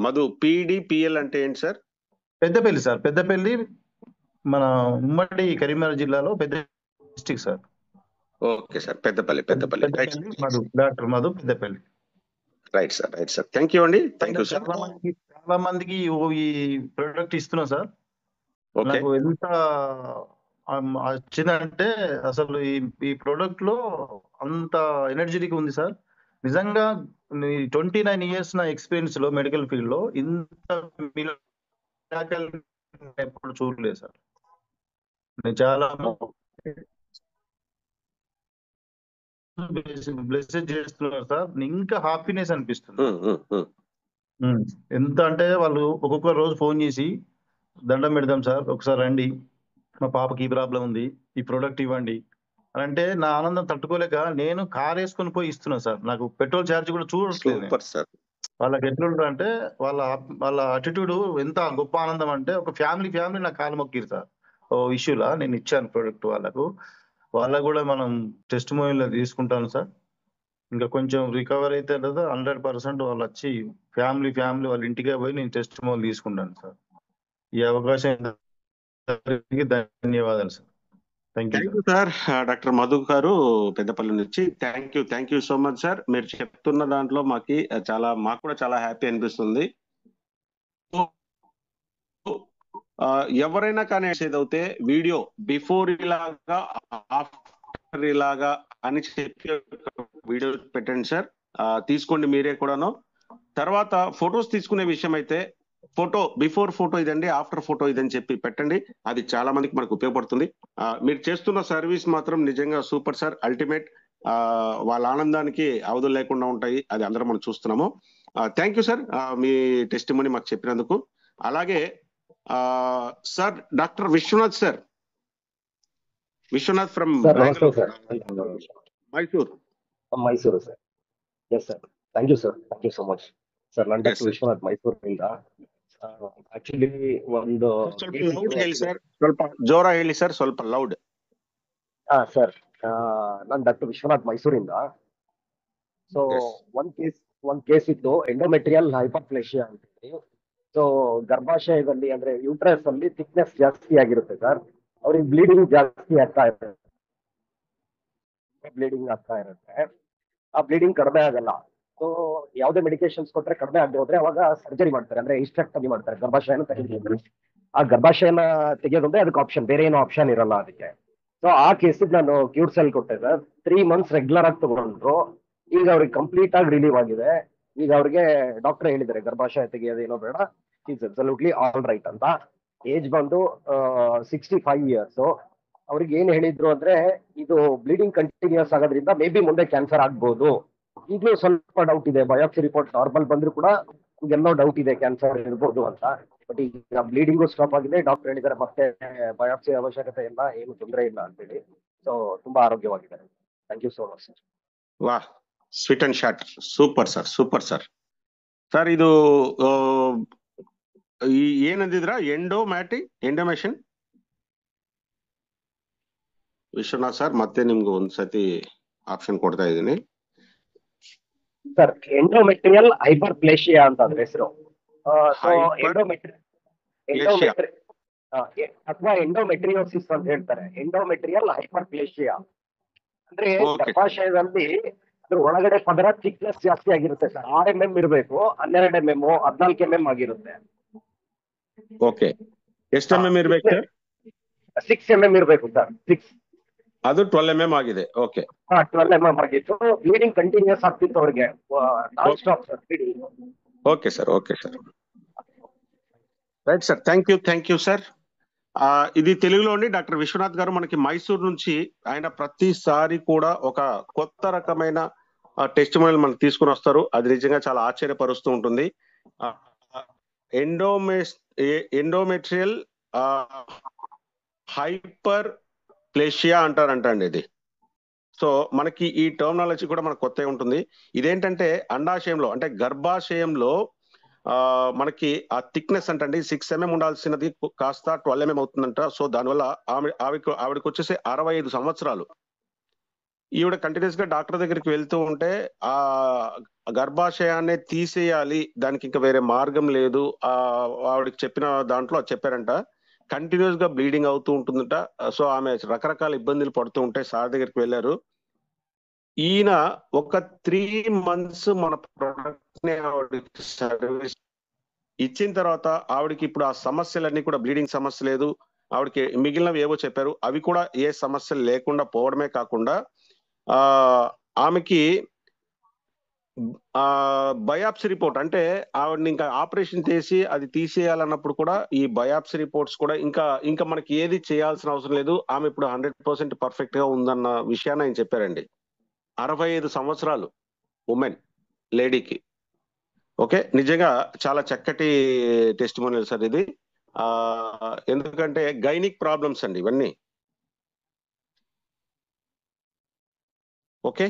మధు పీడిపిఎల్ అంటే ఏంటి సార్? పెద్దపల్లి సార్. పెద్దపల్లి మన ఉమ్మడి కరీంనగర్ జిల్లాలో పెద్ద district sir. Okay sir, Peddapalli. Madhu, doctor Madhu, Peddapalli. Right sir, right sir, thank you అండి, థ్యాంక్ యూ సార్. చాలా మందికి ఈ ప్రొడక్ట్ ఇస్తున్నా సార్. నాకు ఎంత వచ్చిందంటే అసలు ఈ ప్రోడక్ట్ లో అంత ఎనర్జెటిక్ ఉంది సార్. నిజంగా 29 years నా ఎక్స్పీరియన్స్ లో మెడికల్ ఫీల్డ్ లో ఇంత ఎప్పుడు చూడలేదు సార్. నేను చాలా బ్లెస్సెస్ చేస్తున్నారు సార్. ఇంకా హ్యాపీనెస్ అనిపిస్తుంది. ఎంత అంటే వాళ్ళు ఒక్కొక్క రోజు ఫోన్ చేసి దండం పెడదాం సార్, ఒకసారి రండి, మా పాపకి ఈ ప్రాబ్లం ఉంది, ఈ ప్రోడక్ట్ ఇవ్వండి అని అంటే నా ఆనందం తట్టుకోలేక నేను కార్ వేసుకొని పోయి ఇస్తున్నా సార్. నాకు పెట్రోల్ ఛార్జ్ కూడా చూడట్లేదు. వాళ్ళకి ఎట్లుంటారు అంటే వాళ్ళ అటిట్యూడ్ ఎంత గొప్ప ఆనందం అంటే ఒక ఫ్యామిలీ నా కాలు మొక్కిరు సార్. ఓ ఇష్యూలా నేను ఇచ్చాను ప్రోడక్ట్ వాళ్ళకు కూడా మనం టెస్టిమోనియల్ తీసుకుంటాను సార్. ఇంకా కొంచెం రికవర్ అయితే 100% వాళ్ళు వచ్చి ఫ్యామిలీ వాళ్ళ ఇంటికే పోయి నేను టెస్టిమోనియల్ తీసుకుంటాను సార్. ఈ అవకాశం ధన్యవాదాలు sir. Thank you sir. Doctor Madhu గారు పెద్దపల్లి నుంచి. Thank you so much sir. మీరు చెప్తున్న దాంట్లో మాకు కూడా చాలా హ్యాపీ అనిపిస్తుంది. ఎవరైనా కానీ ఏదైతే వీడియో బిఫోర్ ఇలాగా ఆఫ్టర్ ఇలాగా అని చెప్పి వీడియో పెట్టండి సార్. తీసుకోండి మీరే కూడాను. తర్వాత ఫొటోస్ తీసుకునే విషయం అయితే బిఫోర్ ఫోటో ఇదండి, ఆఫ్టర్ ఫోటో ఇదని చెప్పి పెట్టండి. అది చాలా మందికి మనకు ఉపయోగపడుతుంది. మీరు చేస్తున్న సర్వీస్ మాత్రం నిజంగా సూపర్ సార్, అల్టిమేట్. వాళ్ళ ఆనందానికి అవధులు లేకుండా ఉంటాయి. అది అందరం మనం చూస్తున్నాము. థ్యాంక్ యూ సార్, మీ టెస్టిమోనీ మాకు చెప్పినందుకు. అలాగే sir doctor Vishwanath sir, Vishwanath from Mysuru sir. Yes sir, thank you so much sir. ನಾನು ಡಾಕ್ಟರ್ ವಿಶ್ವನಾಥ್ ಮೈಸೂರಿನಿಂದ. ಆಕ್ಚುಲಿ ಒಂದು ಸ್ವಲ್ಪ ಜೋರ ಹೇಳಿ ಸರ್, ಸ್ವಲ್ಪ ಲೌಡ್. ಸರ್, ನಾನು ಡಾಕ್ಟರ್ ವಿಶ್ವನಾಥ್ ಮೈಸೂರಿಂದ. ಸೊ ಒಂದ್ ಕೇಸ್ ಇತ್ತು, ಎಂಡೋಮೆಟ್ರಿಯಲ್ ಹೈಪರ್ಪ್ಲೇಷಿಯಾ ಅಂತ ಹೇಳಿ. ಸೊ ಗರ್ಭಾಶಯದಲ್ಲಿ ಅಂದ್ರೆ ಯೂಟ್ರಸ್ ಅಲ್ಲಿ ಥಿಕ್ನೆಸ್ ಜಾಸ್ತಿ ಆಗಿರುತ್ತೆ ಸರ್. ಅವ್ರಿಗೆ ಬ್ಲೀಡಿಂಗ್ ಜಾಸ್ತಿ ಆಗ್ತಾ ಇರುತ್ತೆ. ಆ ಬ್ಲೀಡಿಂಗ್ ಕಡಿಮೆ ಆಗಲ್ಲ. ಸೊ ಯಾವುದೇ ಮೆಡಿಕೇಶನ್ಸ್ ಕೊಟ್ಟರೆ ಕಡಿಮೆ ಆಗದೆ ಹೋದ್ರೆ ಅವಾಗ ಸರ್ಜರಿ ಮಾಡ್ತಾರೆ, ಅಂದ್ರೆ ಹಿಸ್ಟೆಕ್ಟಮಿ ಮಾಡ್ತಾರೆ, ಗರ್ಭಾಶಯನ ತೆಗೆದು. ಆ ಗರ್ಭಾಶಯನ ತೆಗೆಯೋದಂದ್ರೆ ಅದಕ್ಕೆ ಆಪ್ಷನ್, ಬೇರೆ ಏನೋ ಆಪ್ಷನ್ ಇರಲ್ಲ ಅದಕ್ಕೆ. ಸೊ ಆ ಕೇಸಿಗೆ ನಾನು ಕ್ಯೂರ್ಸೆಲ್ ಕೊಟ್ಟೆ ಸರ್. 3 months ರೆಗ್ಯುಲರ್ ಆಗಿ ತಗೊಂಡ್ರು. ಈಗ ಅವ್ರಿಗೆ ಕಂಪ್ಲೀಟ್ ಆಗಿ ರಿಲೀವ್ ಆಗಿದೆ. ಈಗ ಅವ್ರಿಗೆ ಡಾಕ್ಟರ್ ಹೇಳಿದ್ದಾರೆ ಗರ್ಭಾಶಯ ತೆಗೆಯೋದೇನೋ ಬೇಡ, ಈಸ್ ಅಬ್ಸಲ್ಯೂಟ್ಲಿ ಆಲ್ ರೈಟ್ ಅಂತ. ಏಜ್ ಬಂದು 65 years. ಅವ್ರಿಗೆ ಏನ್ ಹೇಳಿದ್ರು ಅಂದ್ರೆ ಇದು ಬ್ಲೀಡಿಂಗ್ ಕಂಟಿನ್ಯೂಸ್ ಆಗೋದ್ರಿಂದ ಮೇ ಬಿ ಮುಂದೆ ಕ್ಯಾನ್ಸರ್ ಆಗ್ಬೋದು. ಈಗಲೂ ಸ್ವಲ್ಪ ಡೌಟ್ ಇದೆ, ಬಯಾಪ್ಸಿ ರಿಪೋರ್ಟ್ ನಾರ್ಮಲ್ ಬಂದ್ರು ಕೂಡ ಎಲ್ಲೋ ಡೌಟ್ ಇದೆ ಕ್ಯಾನ್ಸರ್ ಇರ್ಬೋದು ಅಂತ. ಬಟ್ ಈಗ ಬ್ಲೀಡಿಂಗು ಸ್ಟಾಪ್ ಆಗಿದೆ, ಡಾಕ್ಟರ್ ಹೇಳಿದ್ದಾರೆ ಮತ್ತೆ ಬಯಾಪ್ಸಿ ಅವಶ್ಯಕತೆ ಇಲ್ಲ, ಏನು ತೊಂದರೆ ಇಲ್ಲ ಅಂತೇಳಿ. ಸೊ ತುಂಬಾ ಆರೋಗ್ಯವಾಗಿದ್ದಾರೆ. Thank you so much sir. ವಾ, sweet and short, super sir, super sir. Sir ಇದು ಏನಂದಿದ್ರ ಎಂಡೋಮೇಷನ್ ವಿಶ್ವನಾಥ್ ಸರ್, ಮತ್ತೆ ನಿಮ್ಗೆ ಒಂದ್ಸತಿ ಆಪ್ಷನ್ ಕೊಡ್ತಾ ಇದ್ದೀನಿ ಸರ್. ಎಂಡೋಮೆಟ್ರಿಯಲ್ ಹೈಪರ್ಪ್ಲೇಷಿಯಾ ಅಂತ ಅದ್ರ ಹೆಸರು. ಅಥವಾ ಎಂಡೋಮೆಟ್ರಿಯೋಸಿಸ್ ಅಂತ ಹೇಳ್ತಾರೆ. ಎಂಡೋಮೆಟ್ರಿಯಲ್ ಹೈಪರ್ಪ್ಲೇಷಿಯಾ ಅಂದ್ರೆ ಗರ್ಭಾಶಯದಲ್ಲಿ ಅದ್ರ ಒಳಗಡೆ ಪದರ ಥಿಕ್ನೆಸ್ ಜಾಸ್ತಿ ಆಗಿರುತ್ತೆ ಸರ್. 6 mm ಇರಬೇಕು, 12 mm 14 mm ಆಗಿರುತ್ತೆ. ಓಕೆ, ಎಷ್ಟು mm ಇರ್ಬೇಕು ಸರ್? 6 mm ಇರಬೇಕು ಸರ್. 6 ಅದು 12 mm ಆಗಿದೆ. ಓಕೆ, 12 mm ಆಗಿತ್ತು. ಬ್ಲೀಡಿಂಗ್ ಕಂಟಿನ್ಯೂಸ್ ಆಗ್ತಿತ್ತು ಅವ್ರಿಗೆ, non stop sir bleeding. Okay sir, okay sir, right sir. Thank you sir. ఇది తెలుగులో అండి. డాక్టర్ విశ్వనాథ్ గారు మనకి మైసూర్ నుంచి ఆయన ప్రతిసారి కూడా ఒక కొత్త రకమైన టెస్టిమోనియల్ మనకు తీసుకుని వస్తారు. అది నిజంగా చాలా ఆశ్చర్యపరుస్తూ ఉంటుంది. ఎండోమెట్రియల్ హైపర్ ప్లేషియా అంటారంటండి ఇది. సో మనకి ఈ టర్మినాలజీ కూడా మనకు కొత్తగా ఉంటుంది. ఇదేంటంటే అండాశయంలో అంటే గర్భాశయంలో మనకి ఆ థిక్నెస్ అంటే 6 mm ఉండాల్సినది కాస్త 12 mm అవుతుందంట. సో దానివల్ల ఆవిడకి వచ్చేసి 65 సంవత్సరాలు. ఈవిడ కంటిన్యూస్ గా డాక్టర్ దగ్గరికి వెళ్తూ ఉంటే ఆ గర్భాశయాన్ని తీసేయాలి, దానికి ఇంకా వేరే మార్గం లేదు. ఆవిడకి చెప్పిన దాంట్లో చెప్పారంట కంటిన్యూస్ గా బ్లీడింగ్ అవుతూ ఉంటుందంట. సో ఆమె రకరకాల ఇబ్బందులు పడుతూ ఉంటే సార్ దగ్గరికి వెళ్ళారు. ఈయన ఒక 3 months మన ప్రొడక్ట్ ని ఆవిడకి సర్వీస్ ఇచ్చిన తర్వాత ఆవిడకి ఇప్పుడు ఆ సమస్యలన్నీ కూడా, బ్లీడింగ్ సమస్య లేదు, ఆవిడకి మిగిలినవి ఏవో చెప్పారు, అవి కూడా ఏ సమస్యలు లేకుండా పోవడమే కాకుండా ఆమెకి బయాప్సీ రిపోర్ట్ అంటే ఆవిడని ఇంకా ఆపరేషన్ చేసి అది తీసేయాలన్నప్పుడు కూడా ఈ బయాప్సీ రిపోర్ట్స్ కూడా ఇంకా మనకి ఏది చేయాల్సిన అవసరం లేదు, ఆమె ఇప్పుడు 100% పర్ఫెక్ట్ గా ఉందన్న విషయాన్ని ఆయన చెప్పారండి. 65 సంవత్సరాలు ఉమెన్, లేడీకి. ఓకే, నిజంగా చాలా చక్కటి టెస్టిమోనియల్ సార్ ఇది. ఎందుకంటే గైనిక్ ప్రాబ్లమ్స్ అండి ఇవన్నీ. Okay,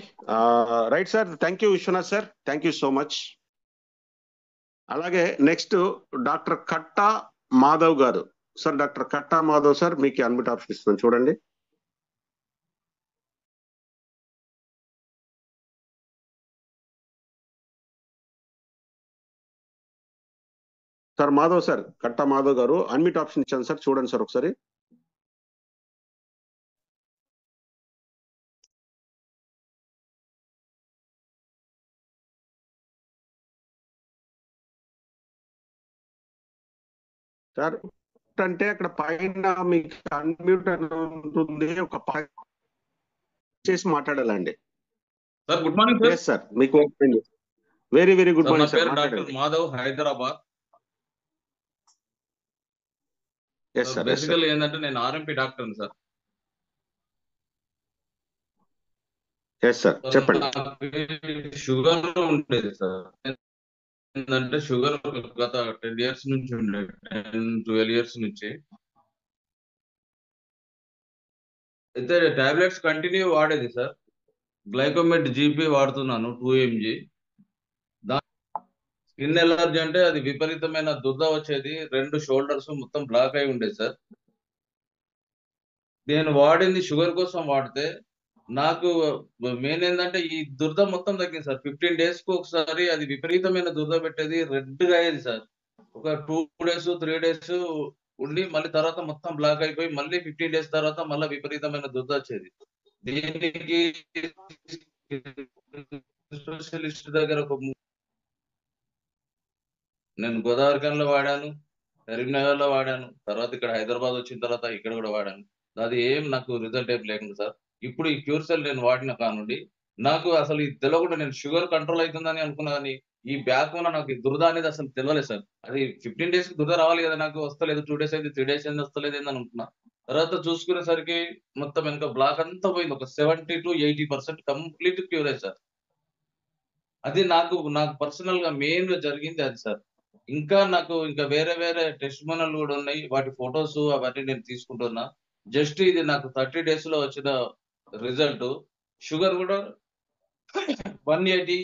right sir. Thank you Vishwanath sir, thank you so much. అలాగే నెక్స్ట్ డాక్టర్ కట్టా మాధవ్ గారు. Sir doctor Katta Madhav sir, మీకు అన్మిట్ ఆప్షన్ ఇస్తున్నాను చూడండి. సార్ మాధవ్ సార్, కట్టా మాధవ్ గారు అన్మిట్ ఆప్షన్ ఇచ్చాను సార్, చూడండి సార్ ఒకసారి. సార్ అంటే అక్కడ పైన మీకు అన్మ్యూట్ అని ఉంటుంది, ఒక చేసి మాట్లాడాలండి. Sir good morning sir. Sir మీకు very very good morning sir. Doctor Madhav, Hyderabad. బేసికల్ ఏంటంటే నేను ఆర్ఎంపీ డాక్టర్ సార్. సార్ చెప్పండి. షుగర్ ఉండేది సార్. ఏంటంటే షుగర్ గత 10 years నుంచి ఉండేది, 10-12 years నుంచి. అయితే టాబ్లెట్స్ కంటిన్యూ వాడేది సార్. గ్లైకోమెట్ జీపీ వాడుతున్నాను 2 mg. స్కిన్ ఎలర్జీ అంటే అది విపరీతమైన దురద వచ్చేది, 2 shoulders మొత్తం బ్లాక్ అయి ఉండేది సార్. నేను వాడింది షుగర్ కోసం వాడితే నాకు మెయిన్ ఏంటంటే ఈ దురద మొత్తం తగ్గింది సార్. 15 days కు ఒకసారి అది విపరీతమైన దురద పెట్టేది, రెడ్ గా అయ్యేది సార్. ఒక 2 days 3 days ఉండి మళ్ళీ తర్వాత మొత్తం బ్లాక్ అయిపోయి మళ్ళీ 15 days తర్వాత మళ్ళీ విపరీతమైన దురద వచ్చేది. దీనికి స్పెషలిస్ట్ దగ్గర నేను గోదావరిఖనిలో వాడాను, కరీంనగర్లో వాడాను, తర్వాత ఇక్కడ హైదరాబాద్ వచ్చిన తర్వాత ఇక్కడ కూడా వాడాను. అది ఏం నాకు రిజల్ట్ ఏం లేకుండా సార్. ఇప్పుడు ఈ క్యూర్ సెల్ నేను వాడిన కానుండి నాకు అసలు ఇది తెలియకుండా నేను షుగర్ కంట్రోల్ అవుతుందని అనుకున్నా, కానీ ఈ బ్యాక్ వల్ల నాకు ఈ దురద అనేది అసలు తెలియలేదు సార్. అది 15 days కి దురద రావాలి కదా, నాకు వస్తలేదు. 2 days అయితే 3 days అయింది, వస్తలేదు ఏందని అనుకున్నా. తర్వాత చూసుకునేసరికి మొత్తం వెనక బ్లాక్ అంతా పోయింది. ఒక 70 to 80% కంప్లీట్ క్యూర్ అయ్యి సార్. అది నాకు పర్సనల్ గా మెయిన్ గా జరిగింది అది సార్. ఇంకా నాకు ఇంకా వేరే టెస్టిమోనియల్ కూడా ఉన్నాయి. వాటి ఫొటోస్ అవన్నీ నేను తీసుకుంటున్నా. జస్ట్ ఇది నాకు 30 days లో వచ్చిన రిజల్ట్. షుగర్ కూడా 180,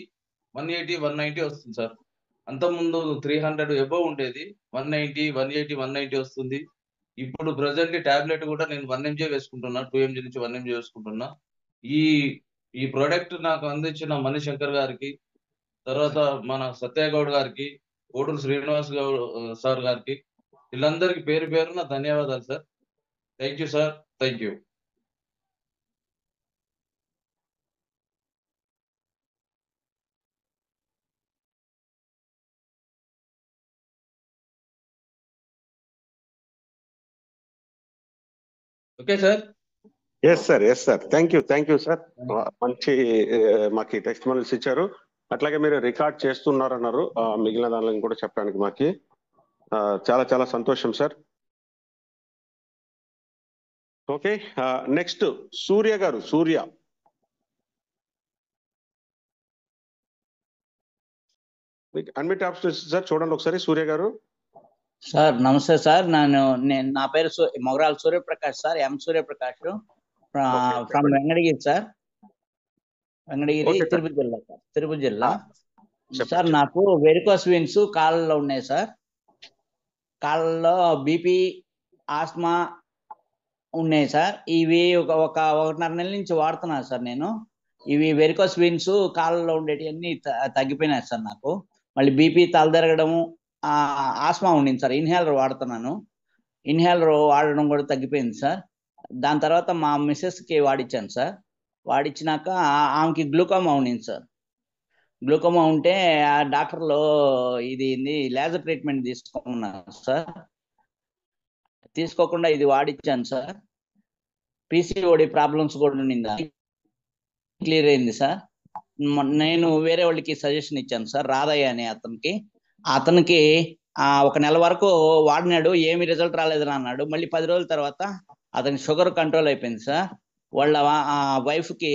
190 వస్తుంది సార్. అంతకుముందు 300 అబోవ్ ఉండేది. 190, 180, 190 వస్తుంది. ఇప్పుడు ప్రెసెంట్లీ టాబ్లెట్ కూడా నేను 1 mg వేసుకుంటున్నా. 2 mg నుంచి 1 mg వేసుకుంటున్నా. ఈ ప్రోడక్ట్ నాకు అందించిన మణిశంకర్ గారికి, తర్వాత మన సత్యగౌడ్ గారికి, కోటూరు శ్రీనివాస్ గౌడ్ సార్ గారికి, వీళ్ళందరికీ పేరు పేరున ధన్యవాదాలు sir. Thank you sir. Thank you. Okay sir. Yes sir. Thank you sir. మంచి మాకు టెస్టిమోనియల్స్ ఇచ్చారు. అట్లాగే మీరు రికార్డ్ చేస్తున్నారన్నారు. మిగిలిన దానిలో కూడా చెప్పడానికి మాకు చాలా సంతోషం సార్. ఓకే, నెక్స్ట్ సూర్య గారు. సూర్య అడ్మిట్ ఆప్షన్ సార్, చూడండి ఒకసారి. సూర్య గారు సార్ నమస్తే సార్. నా పేరు Mogarala Suryaprakash sir, M Suryaprakash, from Venkatagiri sir. Venkatagiri, Tirupati జిల్లా సార్. నాకు వెరికోస్ వెయిన్స్ కాళ్ళలో ఉన్నాయి సార్. కాళ్ళలో బీపీ, ఆస్మా ఉన్నాయి సార్. ఇవి ఒక 1.5 నెలల నుంచి వాడుతున్నాను సార్ నేను. ఇవి వెరికోస్ వెయిన్స్ కాళ్ళలో ఉండేటివన్నీ తగ్గిపోయినాయి సార్. నాకు మళ్ళీ బీపీ, తలదరగడము, ఆస్మా ఉండింది సార్. ఇన్హేలర్ వాడుతున్నాను. ఇన్హేలర్ వాడడం కూడా తగ్గిపోయింది సార్. దాని తర్వాత మా మిస్సెస్కి వాడిచ్చాను సార్. వాడిచ్చినాక ఆమెకి గ్లూకోమా ఉండింది సార్. గ్లూకోమా ఉంటే ఆ డాక్టర్లో ఇది లేజర్ ట్రీట్మెంట్ తీసుకున్నాను సార్. తీసుకోకుండా ఇది వాడిచ్చాను సార్. పీసీఓడి ప్రాబ్లమ్స్ కూడా ఉండిందా, క్లియర్ అయింది సార్. నేను వేరే వాళ్ళకి సజెషన్ ఇచ్చాను సార్, రాధయ్య అనే అతనికి 1 నెల వరకు వాడినాడు, ఏమి రిజల్ట్ రాలేదని అన్నాడు. మళ్ళీ 10 రోజుల తర్వాత అతని షుగర్ కంట్రోల్ అయిపోయింది సార్. వాళ్ళ వైఫ్కి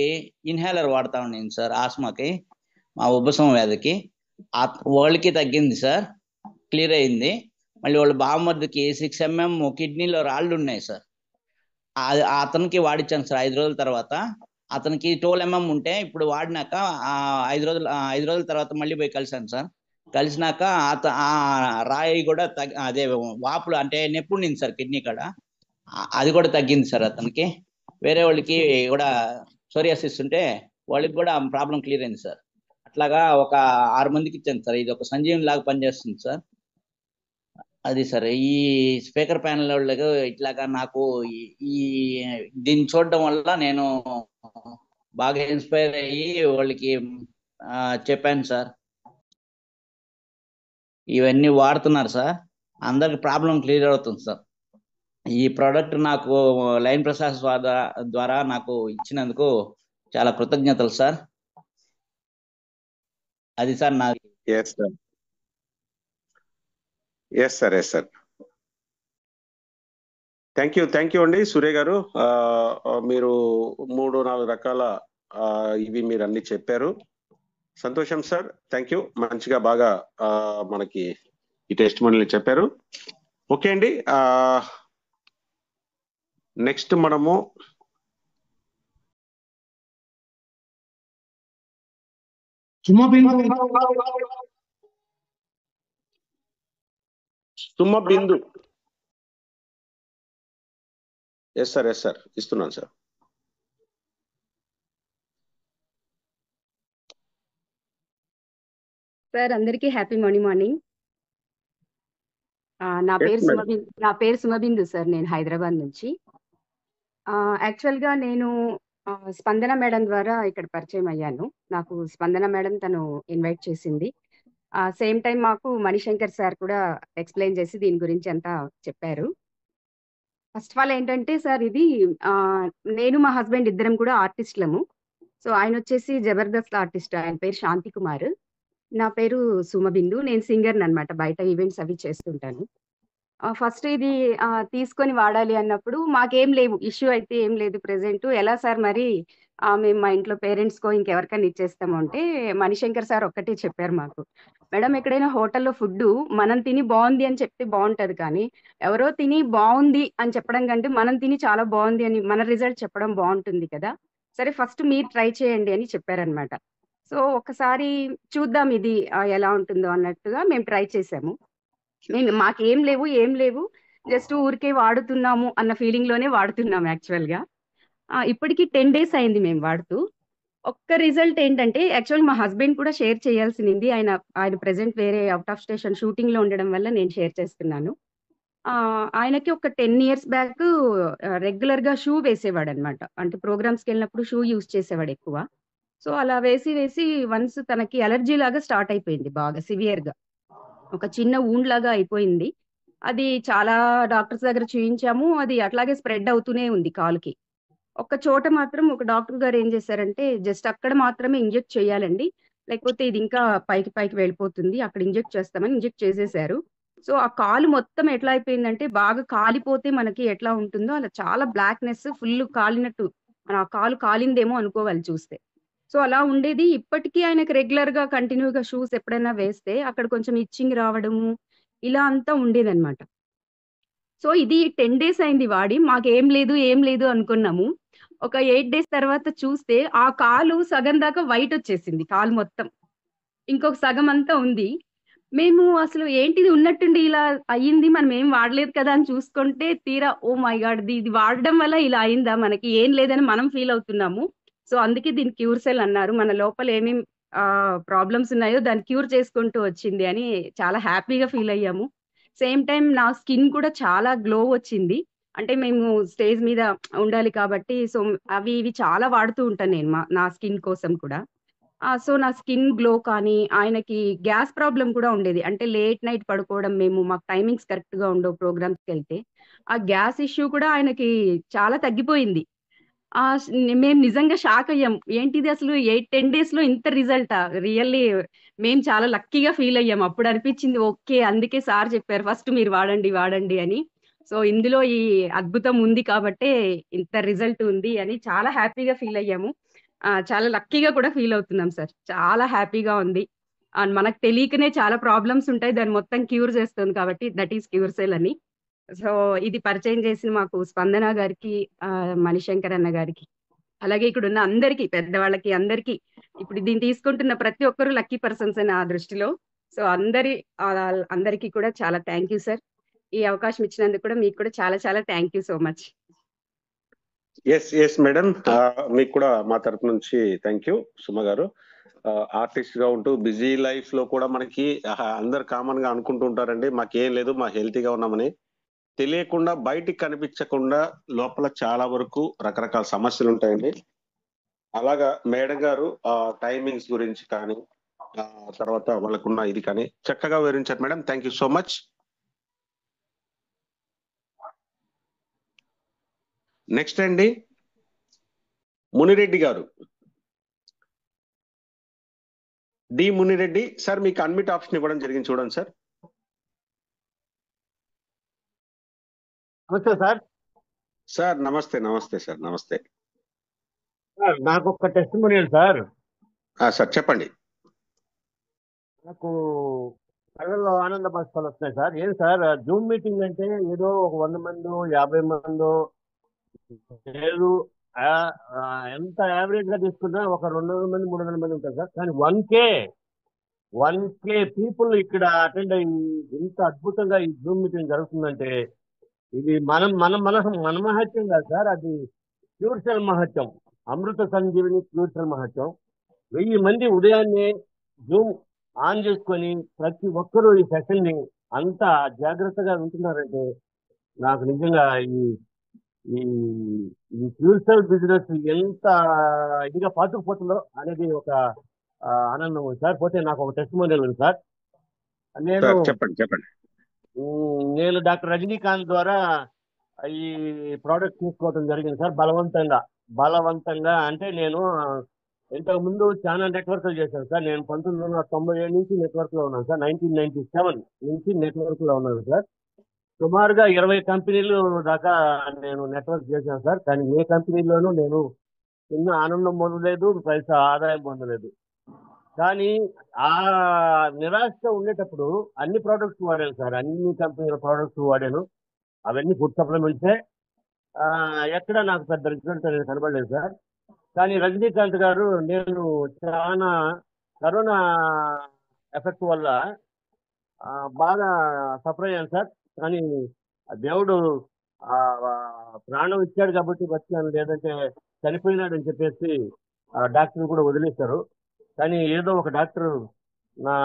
ఇన్హేలర్ వాడుతూ ఉండింది సార్, ఆస్మాకి, మా ఉబ్బసం వ్యాధికి. వాళ్ళకి తగ్గింది సార్, క్లియర్ అయింది. మళ్ళీ వాళ్ళ బావమర్దికి 6 mm కిడ్నీలో రాళ్ళు ఉన్నాయి సార్. అతనికి వాడిచ్చాను సార్ 5 రోజుల తర్వాత. అతనికి 12 mm ఉంటే ఇప్పుడు వాడినాక 5 రోజుల తర్వాత మళ్ళీ పోయి కలిసాను సార్. కలిసినాక రాయి కూడా అదే వాపులు అంటే నొప్పి ఉండింది సార్ కిడ్నీ కాడ, అది కూడా తగ్గింది సార్ అతనికి. వేరే వాళ్ళకి కూడా సోరియాసిస్ ఉంటే వాళ్ళకి కూడా ప్రాబ్లం క్లియర్ అయింది సార్. అట్లాగా ఒక 6 మందికి ఇచ్చాను సార్. ఇది ఒక సంజీవని లాగా పనిచేస్తుంది సార్. అది సార్. ఈ స్పీకర్ ప్యానెల్ వాళ్ళకి ఇట్లాగా నాకు దీన్ని చూడడం వల్ల నేను బాగా ఇన్స్పైర్ అయ్యి వాళ్ళకి చెప్పాను సార్. ఇవన్నీ వాడుతున్నారు సార్, అందరికి ప్రాబ్లం క్లియర్ అవుతుంది సార్. ఈ ప్రోడక్ట్ నాకు లైన్ ప్రసాద్ ద్వారా నాకు ఇచ్చినందుకు చాలా కృతజ్ఞతలు సార్. అది సార్ నా. Yes sir. థ్యాంక్ యూ అండి సూర్య గారు. మీరు 3-4 రకాల ఇవి మీరు అన్ని చెప్పారు. సంతోషం సార్. Thank you. మంచిగా బాగా మనకి ఈ టెస్టిమోనియల్ చెప్పారు. ఓకే అండి, నెక్స్ట్ మనము సుమబిందు. ఎస్ సార్ ఇస్తున్నాను సార్. సార్ అందరికీ హ్యాపీ మార్నింగ్. నా పేరు సుమబిందు సార్. నేను హైదరాబాద్ నుంచి. యాక్చువల్గా నేను స్పందన మేడం ద్వారా ఇక్కడ పరిచయం అయ్యాను. నాకు స్పందన మేడం తను ఇన్వైట్ చేసింది. సేమ్ టైం మాకు మణిశంకర్ సార్ కూడా ఎక్స్‌ప్లెయిన్ చేసి దీని గురించి అంతా చెప్పారు. ఫస్ట్ ఆఫ్ ఆల్ ఏంటంటే సార్ ఇది నేను మా హస్బెండ్ ఇద్దరం కూడా ఆర్టిస్ట్‌లము. సో, ఆయనొచ్చేసి జబర్దస్త్ ఆర్టిస్ట్. ఆయన పేరు శాంతి కుమార్. నా పేరు సుమబిందు. నేను సింగర్‌ననమాట. బయట ఈవెంట్స్ అవి చేస్తుంటాను. ఫస్ట్ ఇది తీసుకొని వాడాలి అన్నప్పుడు మాకేం లేవు. ఇష్యూ అయితే ఏం లేదు ప్రెజెంటు. ఎలా సార్ మరి మేము మా ఇంట్లో పేరెంట్స్‌కో ఇంకెవరికైనా ఇచ్చేస్తాము అంటే, మణిశంకర్ సార్ ఒక్కటే చెప్పారు మాకు. మేడం ఎక్కడైనా హోటల్‌లో ఫుడ్డు మనం తిని బావుంది అని చెప్తే బావుంటది కానీ, ఎవరో తిని బావుంది అని చెప్పడం కంటే, మనం తిని చాలా బావుంది అని మన రిజల్ట్ చెప్పడం బావుంటుంది కదా! సరే ఫస్ట్ మీరు ట్రై చేయండి అని చెప్పారనమాట. సో, ఒకసారి చూద్దాం ఇది ఎలా ఉంటుందో అన్నట్టుగా మేము ట్రై చేసాము. మాకేం లేవు, ఏం లేవు. జస్ట్ ఊరికే వాడుతున్నాము అన్న ఫీలింగ్‌లోనే వాడుతున్నాం యాక్చువల్‌గా. ఇప్పటికి 10 డేస్ అయింది మేము వాడుతూ. ఒక్క రిజల్ట్ ఏంటంటే యాక్చువల్ మా హస్బెండ్ కూడా షేర్ చేయాల్సినింది. ఆయన ఆయన ప్రెజెంట్ వేరే ఔట్ ఆఫ్ స్టేషన్ షూటింగ్‌లో ఉండడం వల్ల నేను షేర్ చేస్తున్నాను. ఆయనకి ఒక 10 ఇయర్స్ బ్యాక్ రెగ్యులర్‌గా షూ వేసేవాడనమాట. అంటే ప్రోగ్రామ్స్‌కెళ్ళినప్పుడు షూ యూజ్ చేసేవాడెక్కువ. సో, అలా వేసి వేసి వన్స్ తనకి అలర్జీ లాగా స్టార్ట్ అయిపోయింది బాగా సివియర్‌గా. ఒక చిన్న వూండ్ లాగా అయిపోయింది. అది చాలా డాక్టర్స్ దగ్గర చూయించాము. అది అట్లాగే స్ప్రెడ్ అవుతూనే ఉంది కాలుకి. ఒక్క చోట మాత్రం ఒక డాక్టర్ గారు ఏం చేశారంటే, జస్ట్ అక్కడ మాత్రమే ఇంజెక్ట్ చేయాలండి. లేకపోతే ఇది ఇంకా పైకి పైకి వెళ్ళిపోతుంది. అక్కడ ఇంజెక్ట్ చేస్తామని ఇంజెక్ట్ చేసేశారు. సో, ఆ కాలు మొత్తం ఎట్లా అయిపోయిందంటే, బాగా కాలిపోతే మనకి ఎట్లా ఉంటుందో అలా చాలా బ్లాక్‌నెస్ ఫుల్ కాలినట్టు. ఆ కాలు కాలిందేమో అనుకోవాలి చూస్తే. సో, అలా ఉండేది. ఇప్పటికీ ఆయనకి రెగ్యులర్‌గా కంటిన్యూ‌గా షూస్ ఎప్పుడైనా వేస్తే అక్కడ కొంచెం ఇచ్చింగ్ రావడము, ఇలా అంతా ఉండేదనమాట. సో, ఇది 10 డేస్ అయింది వాడి. మాకేం లేదు, ఏం లేదు అనుకున్నాము. ఒక 8 డేస్ తర్వాత చూస్తే ఆ కాలు సగం దాకా వైటొచ్చేసింది కాలు మొత్తం. ఇంకొక సగం అంతా ఉంది. మేము అసలు ఏంటిది ఉన్నట్టుండి ఇలా అయ్యింది. మనమేం వాడలేదు కదా! అని చూసుకుంటే తీరా ఓహ్ మై గాడ్! ఇది వాడడం వల్ల ఇలా అయిందా? మనకి ఏం లేదని మనం ఫీల్ అవుతున్నాము. సో, అందుకే దీన్ని క్యూర్ సెల్ అన్నారు. మన లోపల ఏమేం ప్రాబ్లమ్స్ ఉన్నాయో దాన్ని క్యూర్ చేసుకుంటూ వచ్చింది అని చాలా హ్యాపీగా ఫీల్ అయ్యాము. సేమ్ టైమ్ నా స్కిన్ కూడా చాలా గ్లో వచ్చింది. అంటే మేము స్టేజ్ మీద ఉండాలి కాబట్టి సో, అవి ఇవి చాలా వాడుతూ ఉంటాను నేను నా స్కిన్ కోసం కూడా. సో, నా స్కిన్ గ్లో కానీ, ఆయనకి గ్యాస్ ప్రాబ్లమ్ కూడా ఉండేది. అంటే లేట్ నైట్ పడుకోవడం మాకు టైమింగ్స్ కరెక్ట్‌గా ఉండవు ప్రోగ్రామ్స్‌కెళ్తే. ఆ గ్యాస్ ఇష్యూ కూడా ఆయనకి చాలా తగ్గిపోయింది. మేము నిజంగా షాక్ అయ్యాం. ఏంటిది అసలు 10 డేస్‌లో ఇంత రిజల్టా? రియల్లీ మేము చాలా లక్కీగా ఫీల్ అయ్యాం. అప్పుడు అనిపించింది ఓకే. అందుకే సార్ చెప్పారు ఫస్ట్ మీరు వాడండి, వాడండి అని. సో, ఇందులో ఈ అద్భుతం ఉంది కాబట్టే ఇంత రిజల్ట్ ఉంది అని చాలా హ్యాపీగా ఫీల్ అయ్యాము. చాలా లక్కీగా కూడా ఫీల్ అవుతున్నాం సార్. చాలా హ్యాపీగా ఉంది. అండ్ మనకు తెలియకనే చాలా ప్రాబ్లమ్స్ ఉంటాయి. దాన్ని మొత్తం క్యూర్ చేస్తుంది కాబట్టి దట్ ఈస్ క్యూర్ సెల్ అని. సో, ఇది పరిచయం చేసిన మాకు స్పందన గారికి, మణిశంకర్ అన్న గారికి, అలాగే ఇక్కడున్న అందరికి, పెద్దవాళ్ళకి అందరికి, ఇప్పుడు దీన్ని తీసుకుంటున్న ప్రతి ఒక్కరు లక్కీ పర్సన్సే నా దృష్టిలో. సో, అందరికి కూడా చాలా థ్యాంక్ యూ సార్. ఈ అవకాశం ఇచ్చినందుకు కూడా మీకు కూడా చాలా చాలా thank you so much. Yes madam, మీకు కూడా మా తరపు నుంచి థ్యాంక్ యూ సుమ గారు. ఆర్టిస్ట్ గా ఉంటూ బిజీ లైఫ్ లో కూడా మనకి అందరు కామన్ గా అనుకుంటూ ఉంటారండి, మాకేం లేదు, మా హెల్తీగా ఉన్నామని. తెలియకుండా బయటికి కనిపించకుండా లోపల చాలా వరకు రకరకాల సమస్యలు ఉంటాయండి. అలాగా మేడం గారు టైమింగ్స్ గురించి కానీ తర్వాత వాళ్ళకున్న ఇది కానీ చక్కగా వివరించారు madam. Thank you so much. Next అండి మునిరెడ్డి గారు, డి మునిరెడ్డి సార్, మీకు అన్మిట్ ఆప్షన్ ఇవ్వడం జరిగింది, చూడండి సార్. నమస్తే సార్. సార్ నమస్తే. నమస్తే సార్, నమస్తే సార్. నాకు ఒక టెస్టిమోనియల్ సార్. సార్ చెప్పండి. నాకు కళ్ళల్లో ఆనంద బాష్పాలు వస్తున్నాయి సార్. ఏం సార్ జూమ్ మీటింగ్ అంటే ఏదో ఒక 100 మందో 50 మందో లేదు, ఎంత యావరేజ్ గా తీసుకున్నా ఒక 200 మంది 300 మంది ఉంటారు సార్. కానీ 1K పీపుల్ ఇక్కడ అటెండ్ అయ్యి ఇంత అద్భుతంగా ఈ జూమ్ మీటింగ్ జరుగుతుందంటే ఇది మన మహత్యం కాదు సార్, అది క్యూర్ సెల్ మహత్యం, అమృత సంజీవిని క్యూర్ సెల్ మహత్యం. 1000 మంది ఉదయాన్నే జూమ్ ఆన్ చేసుకొని ప్రతి ఒక్కరూ ఈ సెషన్ ని అంత జాగ్రత్తగా వింటున్నారంటే నాకు నిజంగా ఈ ఈ ఫ్యూల్ సెల్ బిజినెస్ ఎంత ఇదిగా పాతుకుపోతుందో అనేది ఒక ఆనందం ఉంది సార్. పోతే నాకు ఒక టెస్టిమోనియల్ ఉంది సార్. నేను చెప్పండి. నేను డాక్టర్ రజనీకాంత్ ద్వారా ఈ ప్రోడక్ట్ తీసుకోవడం జరిగింది సార్. బలవంతంగా అంటే నేను ఇంతకు ముందు చాలా నెట్వర్క్లు చేశాను సార్. నేను 1997 నుంచి నెట్వర్క్ లో ఉన్నాను సార్. 1997 నుంచి నెట్వర్క్ లో ఉన్నాను సార్. సుమారుగా 20 కంపెనీలు దాకా నేను నెట్వర్క్ చేశాను సార్. కానీ ఏ కంపెనీలోనూ నేను చిన్న ఆనందం పొందలేదు, పైసా ఆదాయం పొందలేదు. కానీ ఆ నిరాశ ఉండేటప్పుడు అన్ని ప్రోడక్ట్స్ వాడాను సార్. అన్ని కంపెనీల ప్రోడక్ట్స్ వాడాను. అవన్నీ ఫుడ్ సప్లిమెంట్సే. ఎక్కడ నాకు పెద్ద రిజల్ట్ అనేది కనబడలేదు సార్. కానీ రజనీకాంత్ గారు నేను చాలా కరోనా ఎఫెక్ట్ వల్ల బాగా సఫర్ అయ్యాను సార్. కానీ దేవుడు ప్రాణం ఇచ్చాడు కాబట్టి బతికాను, లేదంటే చనిపోయినాడని చెప్పేసి డాక్టర్ కూడా వదిలేశారు. కానీ ఏదో ఒక డాక్టర్ నా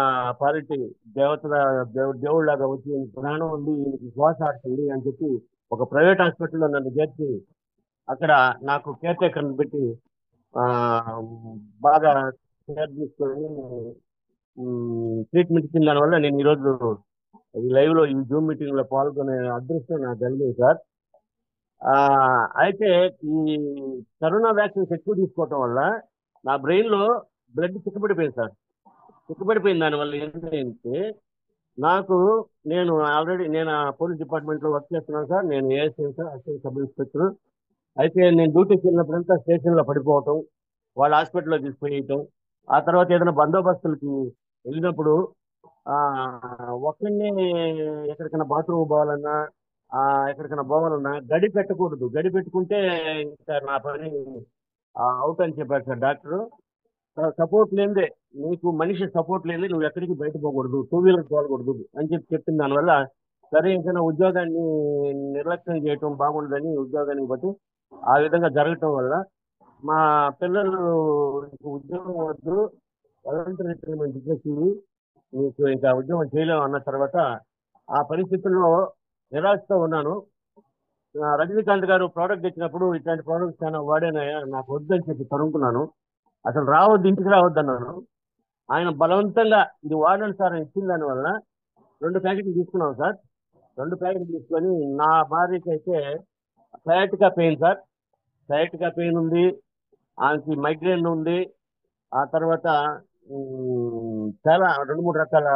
పాలిటీ దేవుళ్ళలాగా వచ్చి ప్రాణం ఉంది, శ్వాస ఆడుతుంది అని చెప్పి ఒక ప్రైవేట్ హాస్పిటల్లో నన్ను చేర్చి అక్కడ నాకు కేర్ టేకర్ని పెట్టి బాగా కేర్ తీసుకొని ట్రీట్మెంట్ ఇచ్చిన దానివల్ల నేను ఈరోజు ఈ లైవ్ లో ఈ జూమ్ మీటింగ్ లో పాల్గొనే అదృష్టం నాకు కలిగింది సార్. అయితే ఈ కరోనా వ్యాక్సిన్స్ ఎక్కువ తీసుకోవటం వల్ల నా బ్రెయిన్ లో బ్లడ్ చిక్కబడిపోయింది సార్. చిక్కబడిపోయిన దానివల్ల ఏంటంటే నేను ఆల్రెడీ పోలీస్ డిపార్ట్మెంట్ లో వర్క్ చేస్తున్నాను సార్. నేను ASI sir, assistant sub inspector. అయితే నేను డ్యూటీకి వెళ్ళినప్పుడంతా స్టేషన్ లో పడిపోవటం, వాళ్ళ హాస్పిటల్లో తీసుకుపోయటం, ఆ తర్వాత ఏదైనా బందోబస్తులకి వెళ్ళినప్పుడు ఒక్కడినే ఎక్కడికైనా బాత్రూమ్ పోవాలన్నా ఎక్కడికైనా పోవాలన్నా గడి పెట్టకూడదు. గడి పెట్టుకుంటే ఇంకా నా పని అవుట్ అని చెప్పారు సార్ డాక్టర్. సపోర్ట్ లేనిదే, నీకు మనిషి సపోర్ట్ లేనిదే నువ్వు ఎక్కడికి బయట పోకూడదు, 2 వీలర్ పోకూడదు అని చెప్పిన దానివల్ల సరే ఇంకా ఉద్యోగాన్ని నిర్లక్ష్యం చేయటం బాగుండదని ఉద్యోగానికి బట్టి ఆ విధంగా జరగటం వల్ల మా పిల్లలు ఉద్యోగం వద్దు, వాలంటీర్ రిటైర్మెంట్ ఇచ్చేసి నీకు ఇంకా ఉద్యోగం చేయలేము అన్న తర్వాత ఆ పరిస్థితుల్లో నిరాశతో ఉన్నాను. రజనీకాంత్ గారు ప్రోడక్ట్ ఇచ్చినప్పుడు ఇట్లాంటి ప్రోడక్ట్స్ చాలా వాడానయ్యా, నాకు వద్దని చెప్పి తరుముకున్నాను. అసలు రావద్దు, ఇంటికి రావద్దు అన్నాను. ఆయన బలవంతంగా ఇది వాడండి సార్ అని ఇచ్చిన దానివల్ల 2 ప్యాకెట్లు తీసుకున్నాం సార్. 2 ప్యాకెట్లు తీసుకొని నా భార్యకి అయితే sciatica pain sir, sciatica pain ఉంది, ఆమెకి మైగ్రేన్ ఉంది, ఆ తర్వాత చాలా 2-3 రకాల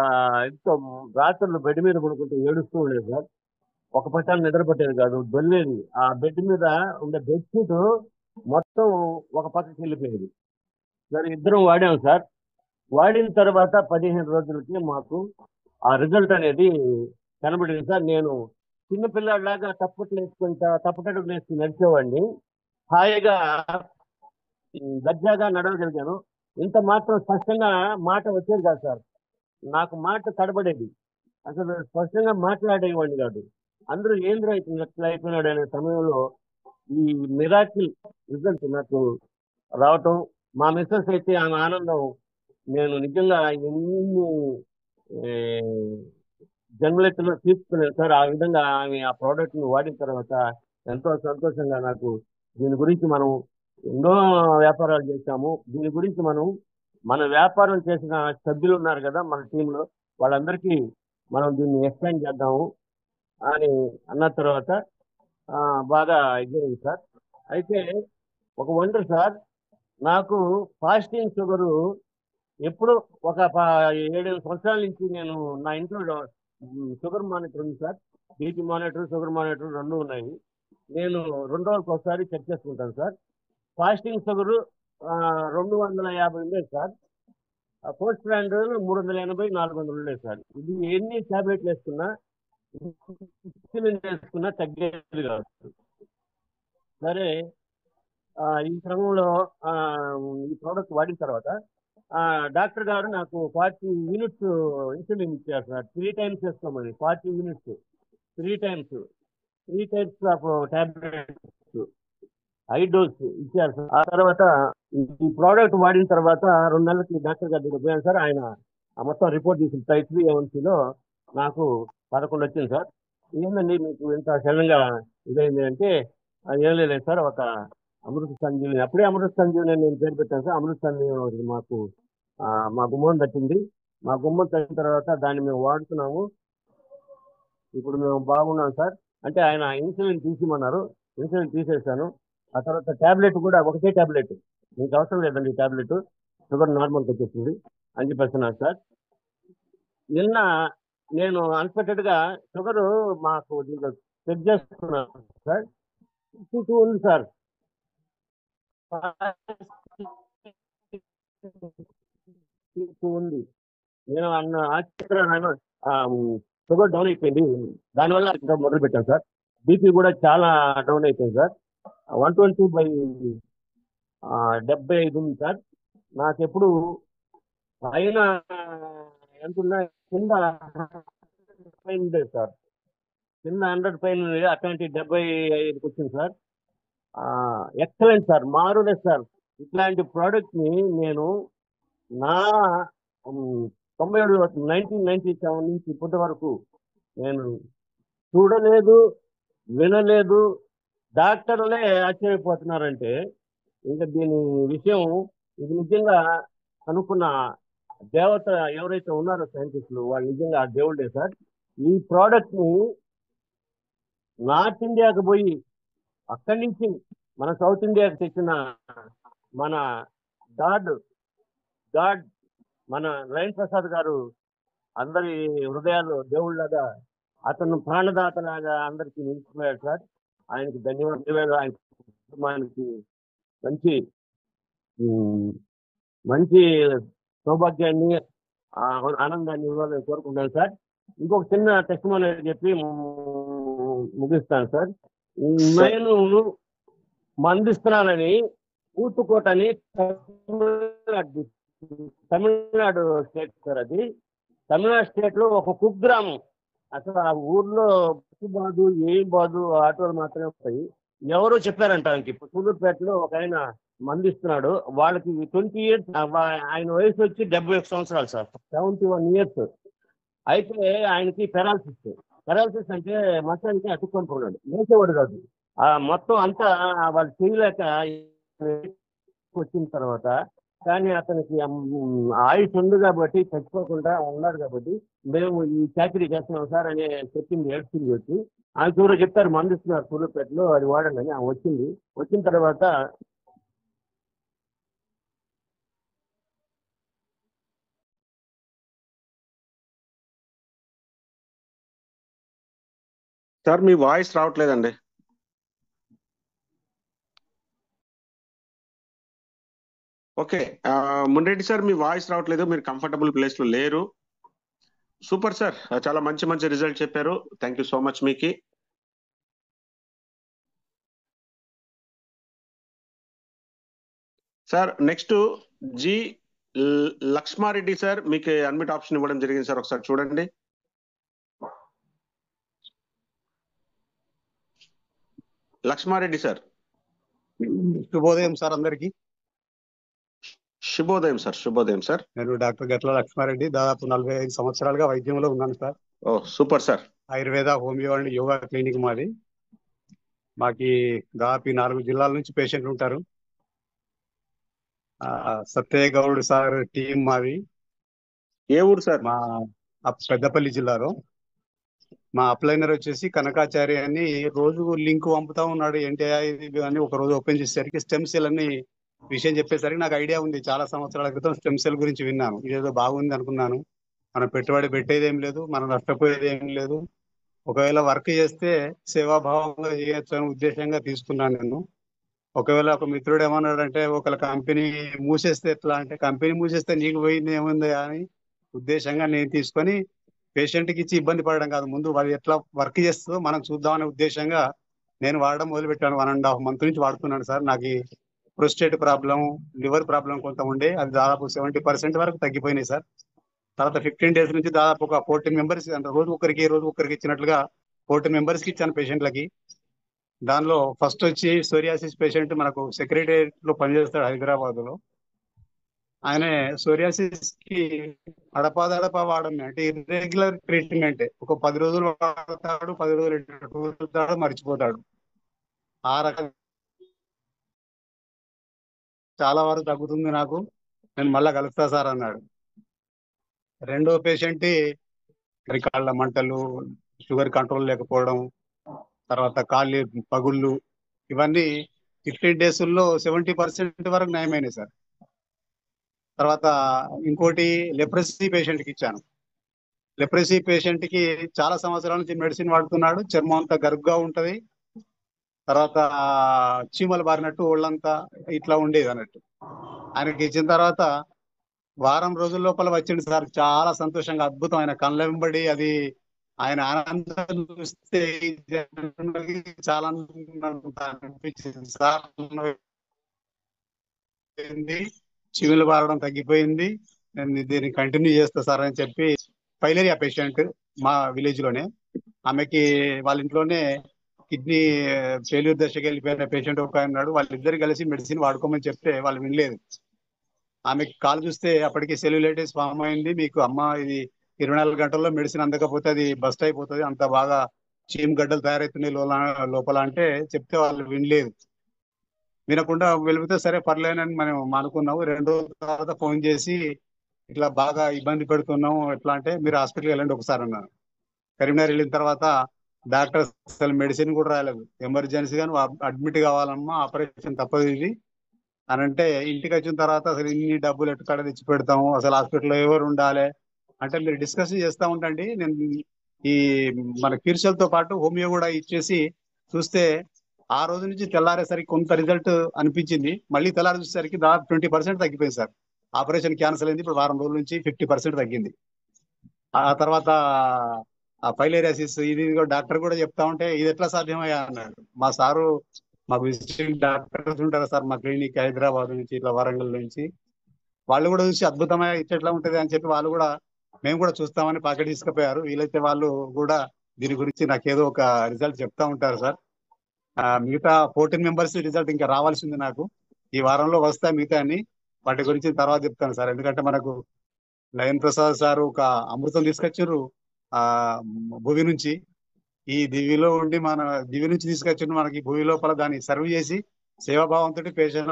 ఎంతో రాత్రులు బెడ్ మీద పడుకుంటూ ఏడుస్తూ ఉండేది సార్. ఒక పట్టాలు నిద్ర పట్టేది కాదు, దొల్లేది. ఆ బెడ్ మీద ఉండే బెడ్షీట్ మొత్తం ఒక పక్కకి వెళ్ళిపోయేది. సరే ఇద్దరం వాడాము సార్. వాడిన తర్వాత 15 రోజులకి మాకు ఆ రిజల్ట్ అనేది కనబడింది సార్. నేను చిన్నపిల్లలాగా తప్పటడుగులు వేసుకుని నడిచేవాడిని, హాయిగా దర్జాగా నడవగలిగాను. ఇంత మాత్రం స్పష్టంగా మాట వచ్చేది కాదు సార్. నాకు మాట తడబడేది, అసలు స్పష్టంగా మాట్లాడేవాడిని కాదు. అందరూ ఏంద్ర ఇట్లా అయిపోయినాడు అనే సమయంలో ఈ మిరాకిల్ రిజల్ట్ నాకు రావటం, మా మిస్సెస్ అయితే ఆమె ఆనందం నేను నిజంగా ఎన్ని జన్మలెత్తులో తీసుకున్నాను సార్. ఆ విధంగా ఆమె ఆ ప్రోడక్ట్ ని వాడిన తర్వాత ఎంతో సంతోషంగా నాకు దీని గురించి మనం ఎన్నో వ్యాపారాలు చేశాము, దీని గురించి మన వ్యాపారం చేసిన సభ్యులు ఉన్నారు కదా మన టీంలో, వాళ్ళందరికీ మనం దీన్ని ఎక్స్ప్లెయిన్ చేద్దాము అని అన్న తర్వాత బాగా ఇదైంది సార్. అయితే ఒక వండర్ సార్, నాకు ఫాస్టింగ్ షుగరు ఎప్పుడు ఒక 7 సంవత్సరాల నుంచి నేను నా ఇంట్లో షుగర్ మానిటర్ ఉంది sir. BP monitor, sugar monitor 2 ఉన్నాయి. నేను 2 రోజులకు ఒకసారి చెక్ చేసుకుంటాను సార్. ఫాస్టింగ్ షుగర్ 250 ఉండేది సార్. పోస్ట్ బ్రాండ్ 380, 400 ఉండేది సార్. ఇది ఎన్ని టాబ్లెట్లు వేసుకున్నా వేసుకున్నా తగ్గేది కాదు. సరే ఈ క్రమంలో ఈ ప్రోడక్ట్ వాడిన తర్వాత డాక్టర్ గారు నాకు 40 యూనిట్స్ ఇన్సులిన్ ఇచ్చారు సార్. 3 టైమ్స్ వేసుకోమని 40 units 3 types of tablets 5 dose ఇచ్చారు సార్. ఆ తర్వాత ఈ ప్రోడక్ట్ వాడిన తర్వాత 2 నెలలకి డాక్టర్ గారి దగ్గర పోయాను సార్. ఆయన మొత్తం రిపోర్ట్ తీసిన టైప్ 3 A1Cలో నాకు 11 వచ్చింది సార్. ఏంటండి మీకు ఇంత సడన్గా ఇదైంది అంటే ఏం లేదు సార్, ఒక అమృత సంజీవిని, అప్పుడే అమృత సంజీవిని అని నేను పేరు పెట్టాను సార్. అమృత సంజీవిని ఒకటి మాకు మా గుమ్మం తట్టింది. మా గుమ్మం తట్టిన తర్వాత దాన్ని మేము వాడుతున్నాము. ఇప్పుడు మేము బాగున్నాం సార్. అంటే ఆయన ఇన్సులిన్ తీసిమన్నారు, ఇన్సులిన్ తీసేసాను. ఆ తర్వాత టాబ్లెట్ కూడా ఒకటే టాబ్లెట్, మీకు అవసరం లేదండి ఈ టాబ్లెట్, షుగర్ నార్మల్కి వచ్చేసింది అని చెప్పేస్తున్నారు సార్. నిన్న నేను అన్ఎక్స్పెక్టెడ్ గా షుగర్ మాకు చెక్ చేసుకున్నాను సార్, 52 ఉంది సార్. ఉంది. నేను ఆశ్చర్య షుగర్ డౌన్ అయిపోయింది, దానివల్ల మొదలు పెట్టాను సార్. బీపీ కూడా చాలా డౌన్ అయిపోయింది సార్. 120/75 ఉంది సార్. నాకు ఎప్పుడు పైన ఎంత ఉన్నా కింద 100 పైన ఉండేది సార్, కింద 100 పైన ఉండేది, అట్లాంటి 75కి వచ్చింది సార్. ఎక్సలెంట్ సార్, మారులేదు సార్. ఇట్లాంటి ప్రోడక్ట్ ని నేను నా 1997 నుంచి ఇప్పటి వరకు నేను చూడలేదు, వినలేదు. డాక్టర్లే ఆశ్చర్యపోతున్నారంటే ఇంకా దీని విషయం, ఇది నిజంగా కనుక్కున్న దేవత ఎవరైతే ఉన్నారో సైంటిస్టులు, వాళ్ళు నిజంగా ఆ దేవుళ్ళే సార్. ఈ ప్రోడక్ట్ ని నార్త్ ఇండియాకి పోయి అక్కడి నుంచి మన సౌత్ ఇండియాకి తెచ్చిన మన గాడ్ మన లయన్ ప్రసాద్ గారు అందరి హృదయాలు దేవుళ్ళగా, అతను ప్రాణదాతలాగా అందరికి నిలిచిపోయాడు సార్. ఆయనకి ధన్యవాదాలు. ఆయన కుటుంబానికి మంచి మంచి సౌభాగ్యాన్ని ఆనందాన్ని ఇవ్వాలని కోరుకుంటాను సార్. ఇంకొక చిన్న టెస్టిమోనీ చెప్పి ముగిస్తాను సార్. నేను మందిస్తున్నానని ఊతుకోటని తమిళనాడు స్టేట్ సార్. అది తమిళనాడు స్టేట్ లో ఒక కుగ్రామం. అసలు ఆ ఊర్లో బస్సు బాదు, ఏం బాదు, ఆటోలు మాత్రమే వస్తాయి. ఎవరో చెప్పారంట ఆయనకి, సూళ్ళూరుపేటలో ఒక ఆయన మందిస్తున్నాడు, వాళ్ళకి 20 years, ఆయన వయసు వచ్చి 71 సంవత్సరాలు సార్, 71 years. అయితే ఆయనకి పెరాలసిస్ అంటే మొత్తానికి అతుక్కొని పోయాడు, లేచేవాడు కాదు. మొత్తం అంతా వాళ్ళు చేయలేక వచ్చిన తర్వాత, కానీ అతనికి ఆయుష్ ఉంది కాబట్టి చచ్చిపోకుండా ఉన్నాడు కాబట్టి మేము ఈ చాకరీ చేస్తున్నాం సార్ అని చెప్పింది ఏడ్చింది వచ్చి. ఆయన చూడ చెప్తారు మందిస్తున్నారు సూళ్ళూరుపేటలో, అది వాడండి అని. వచ్చింది. వచ్చిన తర్వాత సార్ మీ వాయిస్ రావట్లేదండి. ఓకే, మున్రెడ్డి సార్ మీ వాయిస్ రావట్లేదు, మీరు కంఫర్టబుల్ ప్లేస్ లో లేరు. సూపర్ సార్, చాలా మంచి మంచి రిజల్ట్ చెప్పారు. థ్యాంక్ యూ సో మచ్ మీకు. Sir next G Lakshmareddy sir, మీకు అడ్మిట్ ఆప్షన్ ఇవ్వడం జరిగింది సార్, ఒకసారి చూడండి. లక్ష్మారెడ్డి సార్. శుభోదయం సార్ అందరికి. శుభోదయం సార్. శుభోదయం సార్. నేను డాక్టర్ గట్ల లక్ష్మారెడ్డి, దాదాపు 45 సంవత్సరాలుగా వైద్యంలో ఉన్నాను sir. Oh super sir. Ayurveda, homeo and yoga clinic మాది. మాకి దాదాపు 4 జిల్లాల నుంచి పేషెంట్లు ఉంటారు. సత్యయ్య గౌడ్ సార్ టీం మాది. ఏ ఊరు సార్? మా పెద్దపల్లి జిల్లాలో. మా అప్లైనర్ వచ్చేసి కనకాచారి అని, రోజు లింక్ పంపుతా ఉన్నాడు ఎన్టీఐ అని. ఒక రోజు ఓపెన్ చేసేసరికి స్టెమ్ సెల్ అని విషయం చెప్పేసరికి నాకు ఐడియా ఉంది. చాలా సంవత్సరాల క్రితం స్టెమ్ సెల్ గురించి విన్నాను. ఇదేదో బాగుంది అనుకున్నాను. మనం పెట్టుబడి పెట్టేది ఏం లేదు, మనం నష్టపోయేది ఏం లేదు. ఒకవేళ వర్క్ చేస్తే సేవాభావంగా చేయొచ్చు అనే ఉద్దేశంగా తీసుకున్నాను నేను. ఒకవేళ ఒక మిత్రుడు ఏమన్నాడంటే, ఒకవేళ కంపెనీ మూసేస్తే ఎట్లా అంటే, కంపెనీ మూసేస్తే నీకు పోయింది ఏముంది అని ఉద్దేశంగా నేను తీసుకొని పేషెంట్కి ఇచ్చి ఇబ్బంది పడడం కాదు, ముందు వాళ్ళు ఎట్లా వర్క్ చేస్తుందో మనం చూద్దామనే ఉద్దేశంగా నేను వాడడం మొదలుపెట్టాను. 1.5 month నుంచి వాడుతున్నాను సార్. నాకు ప్రోస్టేట్ ప్రాబ్లం, లివర్ ప్రాబ్లం కొంత ఉండే, అది దాదాపు 70% వరకు తగ్గిపోయినాయి సార్. తర్వాత 15 days నుంచి దాదాపు ఒక 14 members, అంటే రోజు ఒకరికి ఇచ్చినట్లుగా 14 members కి ఇచ్చాను పేషెంట్లకి. దానిలో ఫస్ట్ వచ్చి సోరియాసిస్ పేషెంట్ మనకు సెక్రటేరియట్ లో పనిచేస్తాడు హైదరాబాద్ లో. ఆయన సోరియాసిస్ కి అడపాదడపా వాడమే, అంటే ఇర్రెగ్యులర్ ట్రీట్మెంట్. ఒక 10 రోజులు వాడతాడు, 10 రోజులు మర్చిపోతాడు. ఆ రకం చాలా వరకు తగ్గుతుంది నాకు, నేను మళ్ళా కలుస్తా సార్ అన్నాడు. రెండో పేషెంట్ కాళ్ళ మంటలు, షుగర్ కంట్రోల్ లేకపోవడం, తర్వాత కాళ్ళు పగుళ్ళు, ఇవన్నీ 15 డేస్లో 70% వరకు నయమైనాయి సార్. తర్వాత ఇంకోటి లెప్రసీ పేషెంట్కి ఇచ్చాను. లెప్రసీ పేషెంట్కి చాలా సంవత్సరాల నుంచి మెడిసిన్ వాడుతున్నాడు, చర్మం అంతా గరుగ్గా ఉంటది, తర్వాత చీమలు బారినట్టు ఒళ్ళంతా ఇట్లా ఉండేది అన్నట్టు. ఆయనకి ఇచ్చిన తర్వాత వారం రోజుల లోపల వచ్చింది సార్. చాలా సంతోషంగా, అద్భుతం. ఆయన కళ్ళ వెంబడి అది ఆయన ఆనందం చూస్తే చాలా అనిపించింది సార్. చిగులు బారడం తగ్గిపోయింది, నేను దీన్ని కంటిన్యూ చేస్తా సార్ అని చెప్పి. ఫైలేరియా పేషెంట్ మా విలేజ్ లోనే, ఆమెకి వాళ్ళ ఇంట్లోనే కిడ్నీ ఫెయిల్యూర్ దశకి వెళ్ళిపోయిన పేషెంట్ ఒక ఉన్నాడు. వాళ్ళిద్దరు కలిసి మెడిసిన్ వాడుకోమని చెప్తే వాళ్ళు వినలేదు. ఆమెకి కాలు చూస్తే అప్పటికి సెల్యులైటిస్ ఫామ్ అయింది. మీకు అమ్మ ఇది 24 గంటల్లో మెడిసిన్ అందకపోతే అది బస్ట్ అయిపోతుంది, అంత బాగా చీమ్ గడ్డలు తయారవుతున్నాయి లోపల అంటే చెప్తే వాళ్ళు వినలేదు. వినకుండా వెళితే సరే పర్లేనని మనం అనుకున్నాము. 2 రోజుల తర్వాత ఫోన్ చేసి ఇట్లా బాగా ఇబ్బంది పెడుతున్నాము, ఎట్లా అంటే మీరు హాస్పిటల్కి వెళ్ళండి ఒకసారి అన్నారు. కరీంనగర్ వెళ్ళిన తర్వాత డాక్టర్ అసలు మెడిసిన్ కూడా రాలేదు, ఎమర్జెన్సీగా నువ్వు అడ్మిట్ కావాలమ్మా, ఆపరేషన్ తప్పదు ఇది అని అంటే, ఇంటికి వచ్చిన తర్వాత అసలు ఇన్ని డబ్బులు ఎట్టుకాడ తెచ్చి పెడతాము, అసలు హాస్పిటల్లో ఎవరు ఉండాలి అంటే మీరు డిస్కస్ చేస్తూ ఉండండి, నేను ఈ మన కీర్షల్తో పాటు హోమియో కూడా ఇచ్చేసి చూస్తే ఆ రోజు నుంచి తెల్లారేసరికి కొంత రిజల్ట్ అనిపించింది. మళ్ళీ తెల్లారి చూసేసరికి దాదాపు 20% తగ్గిపోయింది సార్. ఆపరేషన్ క్యాన్సిల్ అయింది, ఇప్పుడు వారం రోజుల నుంచి 50% తగ్గింది. ఆ తర్వాత ఆ ఫైలేరియాసిస్ ఇది డాక్టర్ కూడా చెప్తా ఉంటే ఇది ఎట్లా సాధ్యమయ్యా అన్నాడు. మా సారు మాకు విజిటింగ్ డాక్టర్స్ ఉంటారు సార్ మా క్లినిక్ హైదరాబాద్ నుంచి ఇట్లా వరంగల్ నుంచి, వాళ్ళు కూడా చూసి అద్భుతమైన ఇట్లా ఉంటది అని చెప్పి వాళ్ళు కూడా మేము కూడా చూస్తామని పాకెట్ తీసుకుపోయారు. వీలైతే వాళ్ళు కూడా దీని గురించి నాకేదో ఒక రిజల్ట్ చెప్తా ఉంటారు సార్. మిగతా 14 మెంబర్స్ రిజల్ట్ ఇంకా రావాల్సింది నాకు, ఈ వారంలో వస్తాయి మిగతా అని, వాటి గురించి తర్వాత చెప్తాను సార్. ఎందుకంటే మనకు లయన్ ప్రసాద్ సార్ ఒక అమృతం తీసుకొచ్చారు ఆ భూమి నుంచి, ఈ దివిలో ఉండి మన దివి నుంచి తీసుకొచ్చిన మనకి భూమి లోపల దాన్ని సర్వ్ చేసి సేవాభావంతో పేషెంట్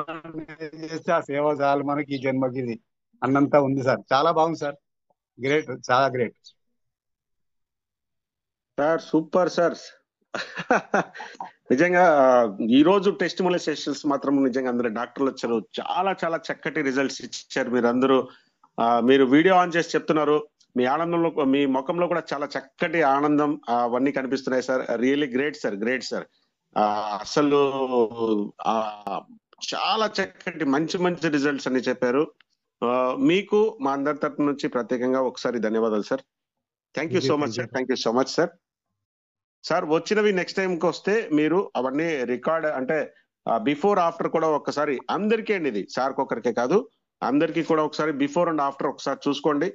చేస్తే ఆ సేవ చాలు మనకి ఈ జన్మకి ఇది అన్నంతా ఉంది సార్. చాలా బాగుంది సార్, గ్రేట్, చాలా గ్రేట్ సార్. Super sir. నిజంగా ఈ రోజు టెస్టిమోనియల్ సెషన్స్ మాత్రం నిజంగా అందరూ డాక్టర్లు వచ్చారు, చాలా చాలా చక్కటి రిజల్ట్స్ ఇచ్చారు. మీరు అందరూ మీరు వీడియో ఆన్ చేసి చెప్తున్నారు, మీ ఆనందంలో మీ ముఖంలో కూడా చాలా చక్కటి ఆనందం అవన్నీ కనిపిస్తున్నాయి sir. Really great sir, great sir. అసలు చాలా చక్కటి మంచి మంచి రిజల్ట్స్ అన్ని చెప్పారు. మీకు మా అందరి తరపు నుంచి ప్రత్యేకంగా ఒకసారి ధన్యవాదాలు sir. Thank you so much sir, thank you so much sir. Sir వచ్చినవి నెక్స్ట్ టైంకి వస్తే మీరు అవన్నీ రికార్డ్ అంటే బిఫోర్ ఆఫ్టర్ కూడా ఒక్కసారి అందరికీ అండి, ఇది సార్కి ఒక్కరికే కాదు అందరికీ కూడా ఒకసారి బిఫోర్ అండ్ ఆఫ్టర్ ఒకసారి చూసుకోండి.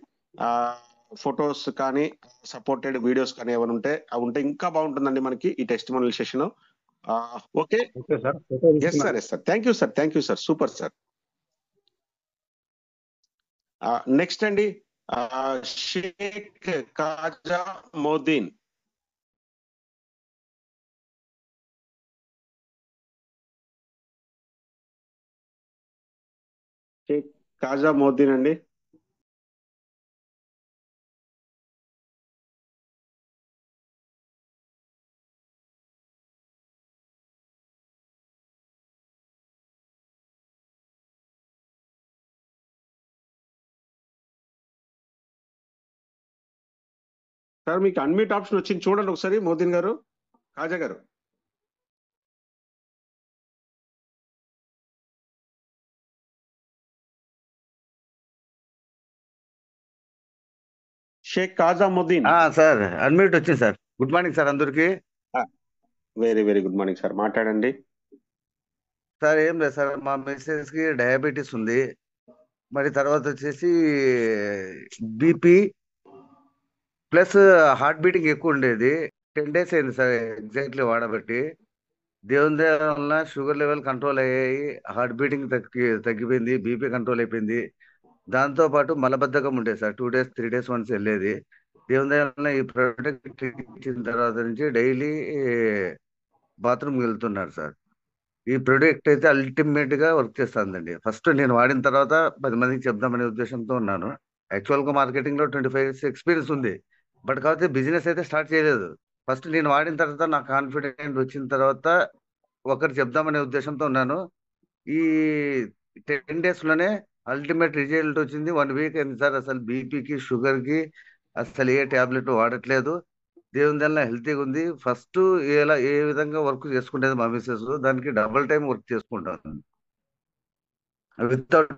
ఫొటోస్ కానీ సపోర్టెడ్ వీడియోస్ కానీ ఏమైనా ఉంటే అవి ఉంటే ఇంకా బాగుంటుందండి మనకి ఈ testimonial session. Okay yes sir, yes sir, thank you sir, thank you sir, super sir. Next అండి షేక్ కాజా మోదీన్. షేక్ కాజా మోదీన్ అండి. సార్ మీకు అన్మ్యూట్ ఆప్షన్ వచ్చింది చూడండి ఒకసారి మోదీన్ గారు, కాజా గారు. షేక్ కాజా మోదీన్. సార్ అన్మ్యూట్ వచ్చింది సార్. గుడ్ మార్నింగ్ సార్ అందరికి. Very very good morning sir, మాట్లాడండి సార్. ఏం లేదు సార్, మా మిస్సెస్ కి డయాబెటీస్ ఉంది, మరి తర్వాత వచ్చేసి బీపీ ప్లస్ హార్ట్ బీటింగ్ ఎక్కువ ఉండేది. 10 days అయింది సార్ ఎగ్జాక్ట్లీ వాడబట్టి. దేవుని దయ వలన షుగర్ లెవెల్ కంట్రోల్ అయ్యాయి, హార్ట్ బీటింగ్ తగ్గిపోయింది, బీపీ కంట్రోల్ అయిపోయింది. దాంతో పాటు మలబద్ధకం ఉండేది సార్, 2 days 3 days వన్స్ వెళ్ళేది. దేవుని దయ వలన ఈ ప్రోడక్ట్ ఇచ్చిన తర్వాత నుంచి డైలీ బాత్రూమ్కి వెళ్తున్నారు సార్. ఈ ప్రోడక్ట్ అయితే అల్టిమేట్ గా వర్క్ చేస్తుందండి. ఫస్ట్ నేను వాడిన తర్వాత 10 మందికి చెప్దామనే ఉద్దేశంతో ఉన్నాను. యాక్చువల్ గా మార్కెటింగ్ లో 25 years ఎక్స్పీరియన్స్ ఉంది. బట్ కాకపోతే బిజినెస్ అయితే స్టార్ట్ చేయలేదు. ఫస్ట్ నేను వాడిన తర్వాత నాకు కాన్ఫిడెంట్ వచ్చిన తర్వాత ఒకరు చెప్దామనే ఉద్దేశంతో ఉన్నాను. ఈ 10 days లోనే అల్టిమేట్ రిజల్ట్ వచ్చింది. 1 week అయింది సార్. అసలు బీపీకి షుగర్ కి అసలు ఏ టాబ్లెట్ వాడట్లేదు. దేవుని వల్ల హెల్తీగా ఉంది. ఫస్ట్ ఏ విధంగా వర్క్ చేసుకుంటేది మా మిస్సెస్, దానికి డబుల్ టైం వర్క్ చేసుకుంటాను వితౌట్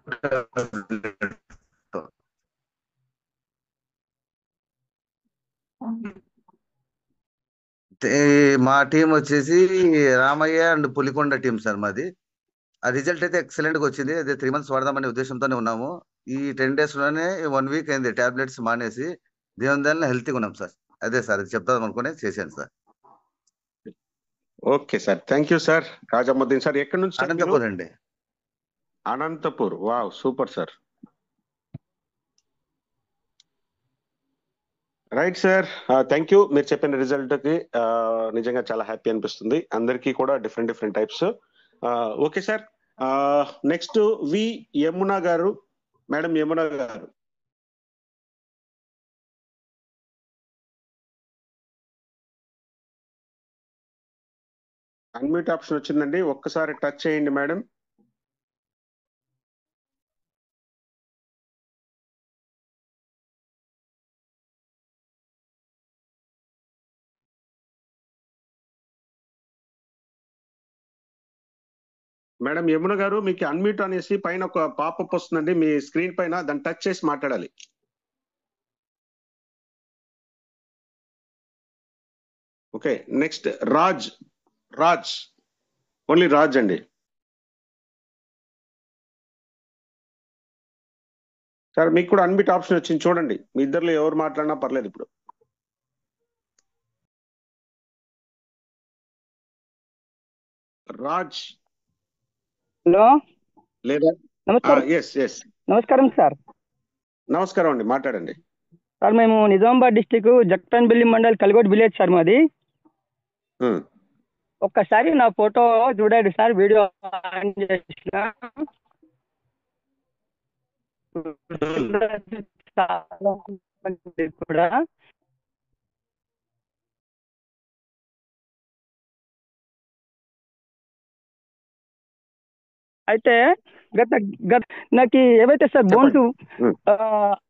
మా టీం వచ్చేసి Ramaiah and Pulikonda team sir మాది. ఆ రిజల్ట్ అయితే ఎక్సలెంట్ గా వచ్చింది. అదే 3 months వాడదామనే ఉద్దేశంతోనే ఉన్నాము. ఈ 10 days లోనే 1 week అయింది టాబ్లెట్స్ మానేసి. దేవుని వల్ల హెల్తీగా ఉన్నాం సార్. అదే సార్ అది చెప్తాం అనుకునే చేశాను sir. Okay sir, thank you sir. Rajamuddin sir ఎక్కడి నుంచి? అనంతపూర్ అండి. Anantapur. Wow, super sir. Right sir, thank you. మీరు చెప్పిన రిజల్ట్ కి నిజంగా చాలా హ్యాపీ అనిపిస్తుంది. అందరికీ కూడా different types. Okay sir, next V Yamuna గారు. మేడం యమున గారు. అన్మ్యూట్ ఆప్షన్ వచ్చిందండి, ఒక్కసారి టచ్ చేయండి మేడం. మేడం యమున గారు, మీకు అన్మ్యూట్ అనేసి పైన ఒక పాపప్ వస్తుందండి మీ స్క్రీన్ పైన, దాన్ని టచ్ చేసి మాట్లాడాలి. Okay, next Raj. Only Raj అండి. సార్ మీకు కూడా అన్మ్యూట్ ఆప్షన్ వచ్చింది చూడండి. మీ ఇద్దరిలో ఎవరు మాట్లాడినా పర్లేదు ఇప్పుడు. రాజ్. హలో, లేదా? నమస్కారం. ఎస్. నమస్కారం సార్. నమస్కారం అండి, మాట్లాడండి. సార్ మేము నిజామాబాద్ డిస్టిక్ జక్తాన్బిల్లి మండల్ కల్గోట్ విలేజ్ సార్ మాది. ఒక్కసారి నా ఫోటో చూడండి సార్, వీడియో ఆన్ చేసిన కూడా అయితే గత నాకు ఏవైతే సార్ బోన్స్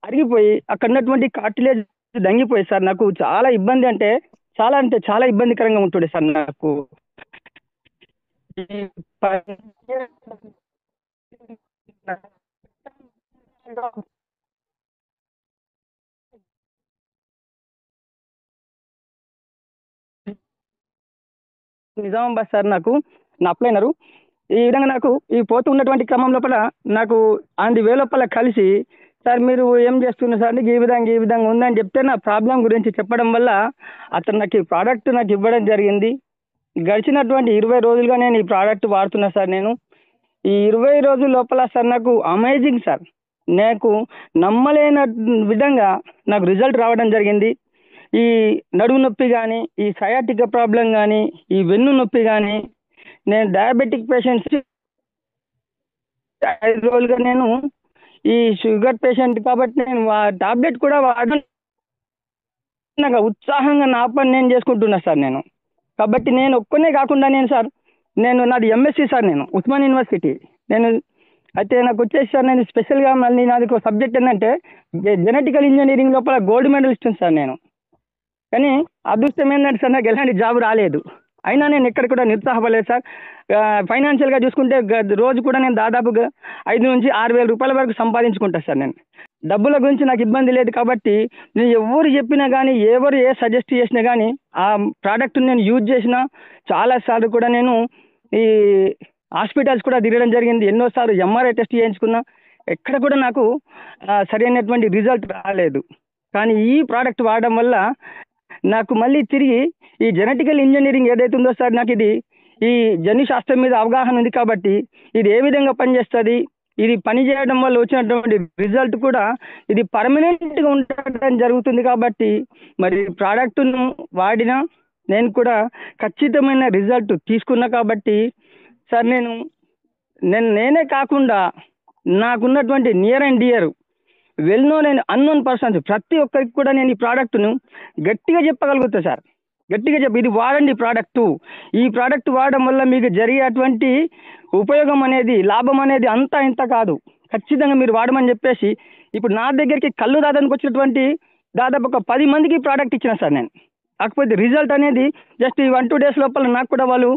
అరిగిపోయి అక్కడ ఉన్నటువంటి కార్టిలేజ్ దంగిపోయి సార్ నాకు చాలా ఇబ్బంది, అంటే చాలా ఇబ్బందికరంగా ఉంటుండే సార్ నాకు. నిజామాబాద్ సార్ నాకు నా అప్లైనరు ఈ విధంగా నాకు ఈ పోతూ ఉన్నటువంటి క్రమం లోపల నాకు అంది లోపల కలిసి, సార్ మీరు ఏం చేస్తున్నారు సార్, ఈ విధంగా ఉందని చెప్తే నా ప్రాబ్లం గురించి చెప్పడం వల్ల అతను నాకు ఈ ప్రోడక్ట్ నాకు ఇవ్వడం జరిగింది. గడిచినటువంటి 20 రోజులుగా నేను ఈ ప్రోడక్ట్ వాడుతున్నా సార్. నేను ఈ 20 రోజుల లోపల సార్ నాకు అమేజింగ్ సార్, నాకు నమ్మలేని విధంగా నాకు రిజల్ట్ రావడం జరిగింది. ఈ నడుము నొప్పి కానీ, ఈ సయాటిక ప్రాబ్లం కానీ, ఈ వెన్ను నొప్పి కానీ, నేను డయాబెటిక్ పేషెంట్స్ 5 రోజులుగా నేను ఈ షుగర్ పేషెంట్ కాబట్టి నేను టాబ్లెట్ కూడా నాకు ఉత్సాహంగా నా పని నేను చేసుకుంటున్నా సార్. నేను కాబట్టి నేను ఒక్కనే కాకుండా నేను నాది ఎంఎస్సి సార్, నేను ఉస్మాన్ యూనివర్సిటీ. నేను అయితే నాకు వచ్చేసి సార్ నేను స్పెషల్గా మళ్ళీ నాది ఒక సబ్జెక్ట్ ఏంటంటే జెనెటికల్ ఇంజనీరింగ్ లోపల గోల్డ్ మెడలిస్ట్ సార్ నేను. కానీ అదృష్టం ఏంటంటే సార్ నాకు ఎలాంటి జాబ్ రాలేదు. అయినా నేను ఎక్కడ కూడా నిరుత్సాహపడలేదు సార్. ఫైనాన్షియల్గా చూసుకుంటే రోజు కూడా నేను దాదాపుగా 5,000 నుంచి 6,000 రూపాయల వరకు సంపాదించుకుంటాను సార్. నేను డబ్బుల గురించి నాకు ఇబ్బంది లేదు కాబట్టి నేను ఎవరు చెప్పినా కానీ, ఎవరు ఏ సజెస్ట్ చేసినా కానీ ఆ ప్రోడక్ట్ని నేను యూజ్ చేసిన చాలాసార్లు కూడా నేను ఈ హాస్పిటల్స్ కూడా తిరగడం జరిగింది. ఎన్నోసార్లు ఎంఆర్ఐ టెస్ట్ చేయించుకున్నా, ఎక్కడ కూడా నాకు సరైనటువంటి రిజల్ట్ రాలేదు. కానీ ఈ ప్రోడక్ట్ వాడడం వల్ల నాకు మళ్ళీ తిరిగి ఈ జెనెటికల్ ఇంజనీరింగ్ ఏదైతే ఉందో సార్, నాకు ఇది ఈ జన్యు శాస్త్రం మీద అవగాహన ఉంది కాబట్టి ఇది ఏ విధంగా పనిచేస్తుంది, ఇది పని చేయడం వల్ల వచ్చినటువంటి రిజల్ట్ కూడా ఇది పర్మనెంట్గా ఉండటం జరుగుతుంది. కాబట్టి మరి ప్రోడక్ట్ను వాడినా నేను కూడా ఖచ్చితమైన రిజల్ట్ తీసుకున్నా కాబట్టి సార్ నేనే కాకుండా నాకున్నటువంటి near and dear well known and unknown persons ప్రతి ఒక్కరికి కూడా నేను ఈ ప్రోడక్ట్ను గట్టిగా చెప్పగలుగుతా సార్. గట్టిగా ఇది వాడండి ప్రోడక్టు. ఈ ప్రోడక్ట్ వాడడం వల్ల మీకు జరిగేటువంటి ఉపయోగం అనేది, లాభం అనేది అంతా ఇంత కాదు. ఖచ్చితంగా మీరు వాడమని చెప్పేసి ఇప్పుడు నా దగ్గరికి కళ్ళు దాదానికి వచ్చినటువంటి దాదాపు ఒక 10 మందికి ప్రోడక్ట్ ఇచ్చిన సార్ నేను. కాకపోతే రిజల్ట్ అనేది జస్ట్ ఈ 1-2 days లోపల నాకు కూడా వాళ్ళు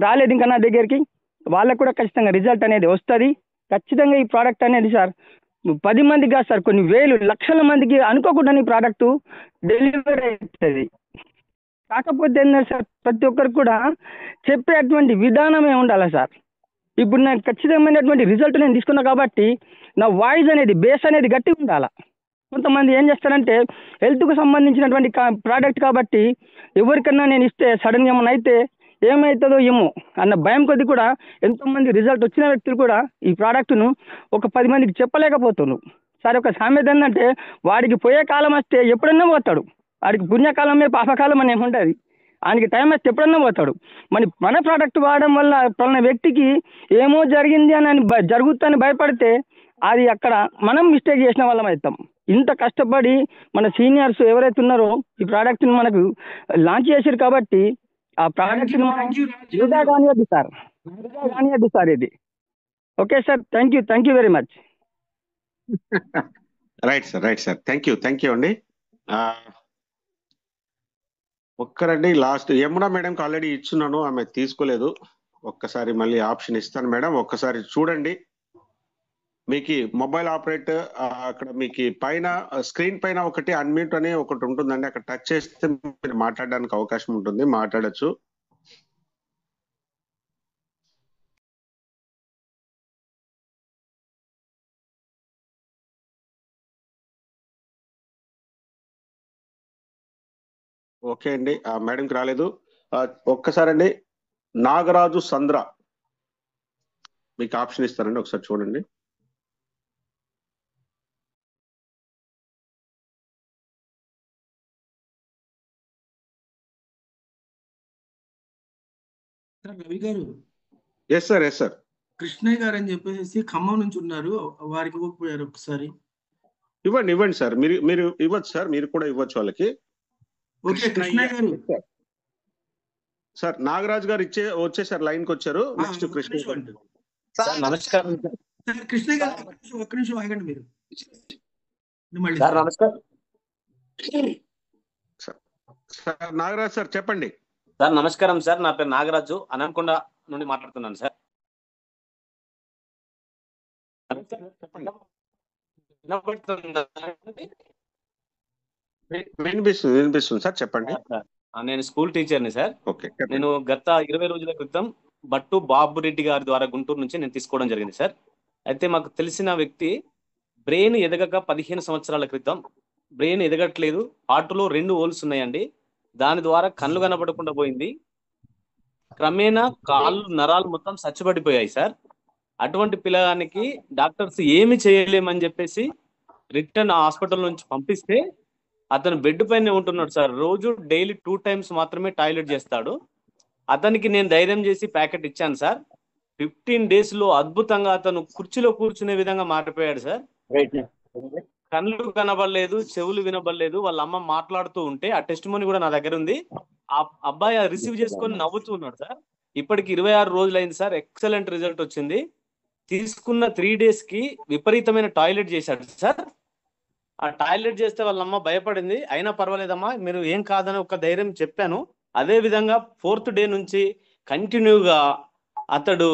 రాలేదు ఇంకా నా దగ్గరికి. వాళ్ళకు కూడా ఖచ్చితంగా రిజల్ట్ అనేది వస్తుంది. ఖచ్చితంగా ఈ ప్రోడక్ట్ అనేది సార్ 10 మందికి కాదు సార్, కొన్ని వేలు లక్షల మందికి అనుకోకుండా ఈ ప్రోడక్ట్ డెలివరీ అవుతుంది. కాకపోతే ఏంటంటే సార్ ప్రతి ఒక్కరికి కూడా చెప్పేటువంటి విధానమే ఉండాలి సార్. ఇప్పుడు నాకు ఖచ్చితమైనటువంటి రిజల్ట్ నేను తీసుకున్నా కాబట్టి నా వాయిస్ అనేది, బేస్ అనేది గట్టిగా ఉండాలి. కొంతమంది ఏం చేస్తారంటే హెల్త్కు సంబంధించినటువంటి ప్రోడక్ట్ కాబట్టి ఎవరికన్నా నేను ఇస్తే సడన్గా ఏమైనా అయితే ఏమవుతుందో ఏమో అన్న భయం కొద్ది కూడా ఎంతోమంది రిజల్ట్ వచ్చిన వ్యక్తులు కూడా ఈ ప్రోడక్ట్ను ఒక 10 మందికి చెప్పలేకపోతున్నారు. సరే ఒక సామెత ఏంటంటే వాడికి పోయే కాలం వస్తే ఎప్పుడన్నా పోతాడు, వాడికి పుణ్యకాలమే పాపకాలం అని ఏముంటుంది, ఆయనకి టైం వస్తే ఎప్పుడన్నా పోతాడు. మన ప్రోడక్ట్ వాడడం వల్ల పలానా వ్యక్తికి ఏమో జరిగింది అని జరుగుతుందని భయపడితే అది అక్కడ మనం మిస్టేక్ చేసిన వాళ్ళం అవుతాం. ఇంత కష్టపడి మన సీనియర్స్ ఎవరైతే ఉన్నారో ఈ ప్రోడక్ట్ని మనకు లాంచ్ చేశారు కాబట్టి ఆ ప్రోడక్ట్ని మనం వృధా కానివద్దు సార్, వృధా కానివద్దు సార్ ఇది. Okay sir, thank you very much. Right sir thank you అండి. ఒక్కరండి లాస్ట్ యమునా మేడంకి ఆల్రెడీ ఇచ్చున్నాను, ఆమె తీసుకోలేదు. ఒక్కసారి మళ్ళీ ఆప్షన్ ఇస్తాను మేడం, ఒక్కసారి చూడండి. మీకు మొబైల్ ఆపరేటర్ అక్కడ మీకు పైన స్క్రీన్ పైన ఒకటి అన్మ్యూట్ అని ఒకటి ఉంటుందండి, అక్కడ టచ్ చేస్తే మీరు మాట్లాడడానికి అవకాశం ఉంటుంది, మాట్లాడచ్చు. ఓకే అండి, మేడంకి రాలేదు. ఒక్కసారి అండి నాగరాజు సంద్ర మీకు ఆప్షన్ ఇస్తారండి, ఒకసారి చూడండి. రవి గారు, ఎస్ సార్. కృష్ణయ్య గారు అని చెప్పేసి ఖమ్మం నుంచి ఉన్నారు, వారికి ఇవ్వకపోయారు ఒకసారి. ఇవ్వండి సార్, మీరు ఇవ్వచ్చు సార్, మీరు కూడా ఇవ్వచ్చు వాళ్ళకి. ఓకే కృష్ణయ్య గారు. సార్ నాగరాజ్ గారు వచ్చేసారు, లైన్ కి వచ్చారు. నెక్స్ట్ కృష్ణ సార్ నమస్కారం. కృష్ణయ్య గారు ఒక్క నిమిషం ఆగండి మీరు. సార్ నమస్కారం. సార్ నాగరాజ్ సార్ చెప్పండి. సార్ నమస్కారం సార్, నా పేరు నాగరాజు, అనంకొండ నుండి మాట్లాడుతున్నాను సార్. వినిపిస్తుంది సార్, చెప్పండి. నేను స్కూల్ టీచర్ని సార్. ఓకే, నేను గత 20 రోజుల క్రితం బట్టు బాబు రెడ్డి గారి ద్వారా గుంటూరు నుంచి నేను తీసుకోవడం జరిగింది సార్. అయితే మాకు తెలిసిన వ్యక్తి బ్రెయిన్ ఎదగక 15 సంవత్సరాల క్రితం బ్రెయిన్ ఎదగట్లేదు, హార్ట్లో 2 హోల్స్ ఉన్నాయండి, దాని ద్వారా కళ్ళు కనపడకుండా పోయింది, క్రమేణా కాళ్ళు నరాలు మొత్తం సచ్చిపడిపోయాయి సార్. అటువంటి పిల్లగానికి డాక్టర్స్ ఏమి చేయలేమని చెప్పేసి రిటర్న్ హాస్పిటల్ నుంచి పంపిస్తే అతను బెడ్ పైన ఉంటున్నాడు సార్. రోజు డైలీ 2 times మాత్రమే టాయిలెట్ చేస్తాడు. అతనికి నేను ధైర్యం చేసి ప్యాకెట్ ఇచ్చాను సార్. 15 days లో అద్భుతంగా అతను కుర్చీలో కూర్చునే విధంగా మారిపోయాడు సార్. కళ్ళు కనబడలేదు, చెవులు వినబడలేదు, వాళ్ళ అమ్మ మాట్లాడుతూ ఉంటే ఆ టెస్టిమోనీ కూడా నా దగ్గర ఉంది. ఆ అబ్బాయి రిసీవ్ చేసుకొని నవ్వుతూ ఉన్నాడు సార్. ఇప్పటికి 26 రోజులు అయింది సార్. ఎక్సలెంట్ రిజల్ట్ వచ్చింది. తీసుకున్న 3 days కి విపరీతమైన టాయిలెట్ చేశాడు సార్. ఆ టాయిలెట్ చేస్తే వాళ్ళ అమ్మ భయపడింది, అయినా పర్వాలేదమ్మా మీరు ఏం కాదని ఒక ధైర్యం చెప్పాను. అదే విధంగా 4th day నుంచి కంటిన్యూగా అతడు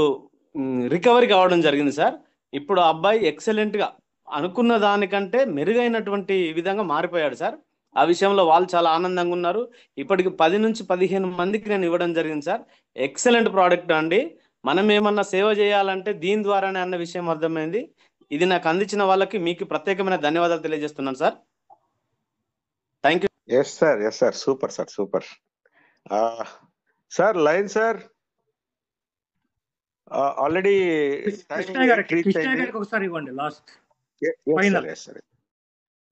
రికవరీ కావడం జరిగింది సార్. ఇప్పుడు ఆ అబ్బాయి ఎక్సలెంట్ గా అనుకున్న దానికంటే మెరుగైనటువంటి విధంగా మారిపోయాడు సార్. ఆ విషయంలో వాళ్ళు చాలా ఆనందంగా ఉన్నారు. ఇప్పటికి 10 నుంచి 15 మందికి నేను ఇవ్వడం జరిగింది సార్. ఎక్సలెంట్ ప్రోడక్ట్ అండి. మనం ఏమన్నా సేవ చేయాలంటే దీని ద్వారానే అన్న విషయం అర్థమైంది. ఇది నాకు అందించిన వాళ్ళకి మీకు ప్రత్యేకమైన ధన్యవాదాలు తెలియజేస్తున్నాను sir. Thank you. Yes sir, super sir, super sir. Line sir already ఒకసారి ఇవ్వండి లాస్ట్.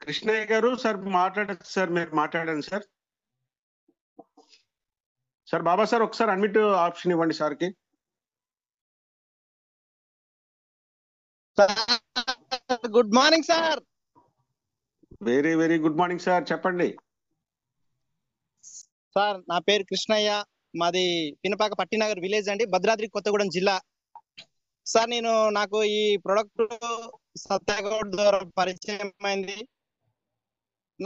కృష్ణయ్య గారు సార్ మాట్లాడచ్చు సార్, మీరు మాట్లాడండి సార్. సార్ బాబా సార్ ఒకసారి అన్మిట్ ఆప్షన్ ఇవ్వండి సార్కి. Good morning sir. Very very good morning sir, చెప్పండి. సార్ నా పేరు కృష్ణయ్య, మాది పినపాక పట్టినగర్ విలేజ్ అండి, భద్రాద్రి కొత్తగూడెం జిల్లా. సార్ నాకు ఈ ప్రొడక్ట్ సత్యగౌడ్ ద్వారా పరిచయం అయింది.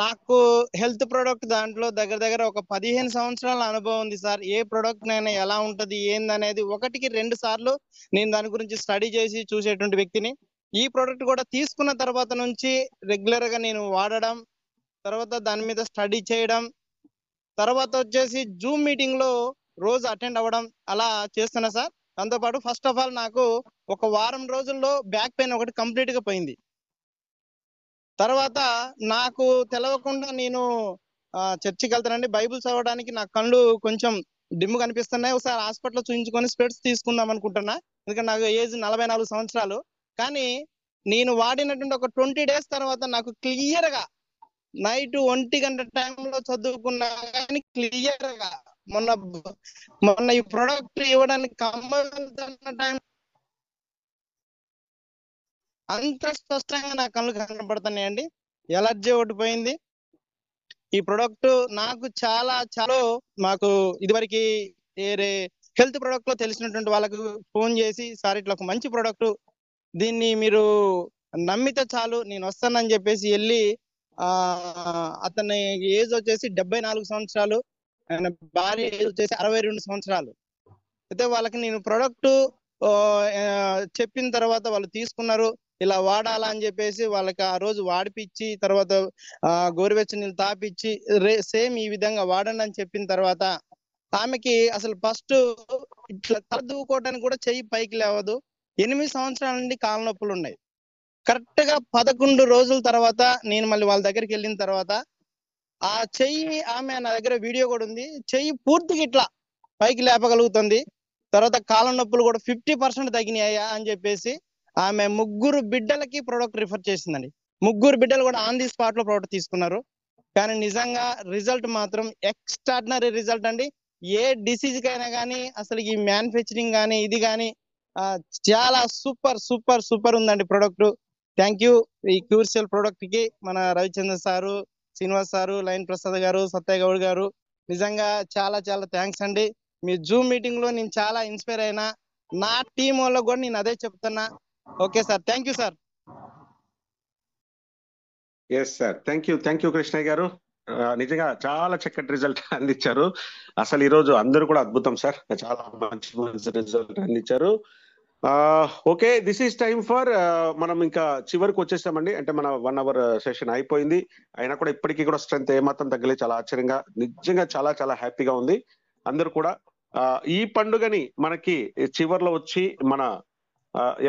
నాకు హెల్త్ ప్రొడక్ట్ దాంట్లో దగ్గర దగ్గర ఒక 15 సంవత్సరాల అనుభవం ఉంది సార్. ఏ ప్రొడక్ట్ నైనా ఎలా ఉంటది ఏందనేది 1-2 సార్లు నేను దాని గురించి స్టడీ చేసి చూసేటువంటి వ్యక్తిని. ఈ ప్రొడక్ట్ కూడా తీసుకున్న తర్వాత నుంచి రెగ్యులర్ గా నేను వాడడం, తర్వాత దాని మీద స్టడీ చేయడం, తర్వాత వచ్చేసి జూమ్ మీటింగ్ లో రోజు అటెండ్ అవ్వడం అలా చేస్తున్నా సార్. దాంతోపాటు ఫస్ట్ ఆఫ్ ఆల్ నాకు ఒక వారం రోజుల్లో బ్యాక్ పెయిన్ ఒకటి కంప్లీట్ గా పోయింది. తర్వాత నాకు తెలవకుండా నేను చర్చికి వెళ్తానండి, బైబుల్ చదవడానికి నా కళ్ళు కొంచెం డిమ్ కనిపిస్తున్నాయి. ఒకసారి హాస్పిటల్లో చూపించుకొని స్పెట్స్ తీసుకుందాం అనుకుంటున్నా, ఎందుకంటే నాకు ఏజ్ 44 సంవత్సరాలు. కానీ నేను వాడినటువంటి ఒక 20 డేస్ తర్వాత నాకు క్లియర్ గా నైట్ 1 గంట టైంలో చదువుకున్నా కానీ క్లియర్ గా మొన్న ఈ ప్రొడక్ట్ ఇవ్వడానికి కంపల్సరీ టైం అంత స్పష్టంగా నా కళ్ళు కనపడుతున్నాయండి. ఎలర్జీ ఒకటి పోయింది. ఈ ప్రొడక్ట్ నాకు చాలా చాలా మాకు ఇదివరకు వేరే హెల్త్ ప్రొడక్ట్ లో తెలిసినటువంటి వాళ్ళకు ఫోన్ చేసి, సార్ ఇట్లా ఒక మంచి ప్రొడక్ట్, దీన్ని మీరు నమ్మితే చాలు నేను వస్తానని చెప్పేసి వెళ్ళి, అతని ఏజ్ వచ్చేసి 74 సంవత్సరాలు, ఆయన భార్య ఏజ్ వచ్చేసి 62 సంవత్సరాలు. అయితే వాళ్ళకి నేను ప్రొడక్ట్ చెప్పిన తర్వాత వాళ్ళు తీసుకున్నారు. ఇలా వాడాలా అని చెప్పేసి వాళ్ళకి ఆ రోజు వాడిపిచ్చి, తర్వాత గోరువెచ్చని నీళ్ళు తాపిచ్చి సేమ్ ఈ విధంగా వాడండి అని చెప్పిన తర్వాత ఆమెకి అసలు ఫస్ట్ ఇట్లా తలదూకోవడానికి కూడా చెయ్యి పైకి లేవదు. 8 సంవత్సరాల నుండి కాళ్ళ నొప్పులు ఉన్నాయి. కరెక్ట్ గా 11 రోజుల తర్వాత నేను మళ్ళీ వాళ్ళ దగ్గరికి వెళ్ళిన తర్వాత ఆ చెయ్యి, ఆమె నా దగ్గర వీడియో కూడా ఉంది, చెయ్యి పూర్తిగా ఇట్లా పైకి లేపగలుగుతుంది. తర్వాత కాళ్ళ నొప్పులు కూడా 50% తగ్గినాయా అని చెప్పేసి ఆమె 3 బిడ్డలకి ప్రొడక్ట్ రిఫర్ చేసిందండి. 3 బిడ్డలు కూడా ఆన్ ది స్పాట్ లో ప్రొడక్ట్ తీసుకున్నారు. కానీ నిజంగా రిజల్ట్ మాత్రం ఎక్స్ట్రాడినరీ రిజల్ట్ అండి. ఏ డిసీజ్ కైనా కానీ అసలు ఈ మ్యానుఫ్యాక్చరింగ్ కానీ ఇది కానీ చాలా సూపర్ సూపర్ సూపర్ ఉందండి ప్రొడక్ట్. థ్యాంక్ యూ ఈ క్యూర్సెల్ ప్రొడక్ట్ కి మన Ravichandra sir, Srinivas sir, line Prasad గారు, సత్యగౌడ్ గారు, నిజంగా చాలా చాలా థ్యాంక్స్ అండి. మీ జూమ్ మీటింగ్ లో నేను చాలా ఇన్స్పైర్ అయినా, నా టీం వాళ్ళకు కూడా నేను అదే చెప్తున్నా. Okay sir, thank you sir. Yes sir, thank you Krishnaiah గారు. నిజంగా చాలా చక్కటి రిజల్ట్ అందించారు. అసలు ఈరోజు అందరూ కూడా అద్భుతం సార్, చాలా మంచి రిజల్ట్ అందించారు. Okay, this is time for మనం ఇంకా చివరికి వచ్చేసామండి. అంటే మన 1 hour సెషన్ అయిపోయింది. అయినా కూడా ఇప్పటికీ కూడా స్ట్రెంత్ ఏమాత్రం తగ్గలేదు. చాలా ఆశ్చర్యంగా, నిజంగా చాలా చాలా హ్యాపీగా ఉంది. అందరూ కూడా ఈ పండుగని మనకి చివర్లో వచ్చి మన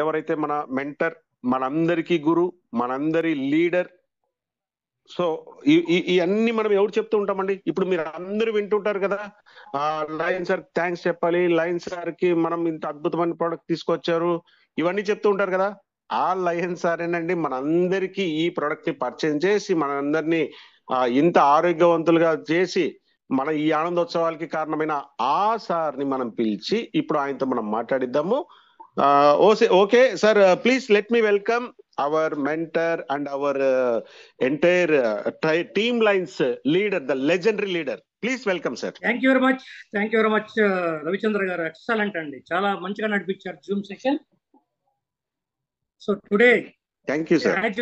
ఎవరైతే మన మెంటర్, మనందరికీ గురు, మనందరి లీడర్, సో ఈ అన్ని మనం ఎవరు చెప్తూ ఉంటామండి. ఇప్పుడు మీరు అందరూ వింటుంటారు కదా, లయన్ సార్ థ్యాంక్స్ చెప్పాలి, లయన్ సార్ కి మనం ఇంత అద్భుతమైన ప్రోడక్ట్ తీసుకొచ్చారు, ఇవన్నీ చెప్తూ ఉంటారు కదా. ఆ లయన్ సారేనండి మనందరికీ ఈ ప్రోడక్ట్ ని పరిచయం చేసి మనందరినీ ఇంత ఆరోగ్యవంతులుగా చేసి మన ఈ ఆనందోత్సవాలకి కారణమైన ఆ సార్ ని మనం పిలిచి ఇప్పుడు ఆయనతో మనం మాట్లాడిద్దాము. Okay sir, please let me welcome our mentor and our entire team lines leader, the legendary leader. Please welcome sir. Thank you very much Ravichandra garu, excellent andi, chaala manchiga nadipicharu zoom session. So today thank you sir. as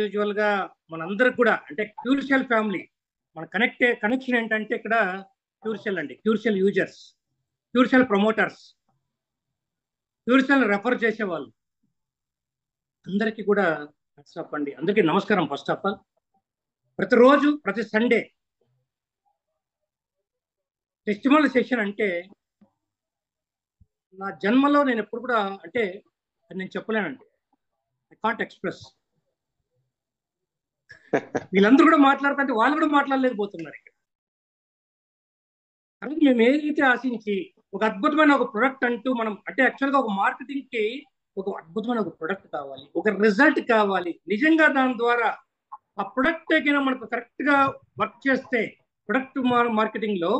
usual ga manandaru kuda ante Curcell family మన connection ఏంటంటే ఇక్కడ Curcell అండి, Curcell users, Curcell promoters, Curcell refer చేసేవాళ్ళు అందరికీ కూడా WhatsApp అండి. అందరికీ నమస్కారం. ఫస్ట్ ఆఫ్ ఆల్ ప్రతిరోజు ప్రతి సండే టెస్టిమోనియల్ సెషన్ అంటే నా జన్మలో నేను ఎప్పుడు కూడా అంటే నేను చెప్పలేనండి, ఐ కాంట్ ఎక్స్ప్రెస్. వీళ్ళందరూ కూడా మాట్లాడుతుంటే వాళ్ళు కూడా మాట్లాడలేకపోతున్నారు. ఇక్కడ అలాగే మేము ఏదైతే ఆశించి ఒక అద్భుతమైన ఒక ప్రొడక్ట్ అంటూ మనం అంటే యాక్చువల్గా ఒక మార్కెటింగ్ కి ఒక అద్భుతమైన ఒక ప్రొడక్ట్ కావాలి, ఒక రిజల్ట్ కావాలి. నిజంగా దాని ద్వారా ఆ ప్రొడక్ట్ అయినా మనకు కరెక్ట్ గా వర్క్ చేస్తే ప్రొడక్ట్ మార్కెటింగ్ లో,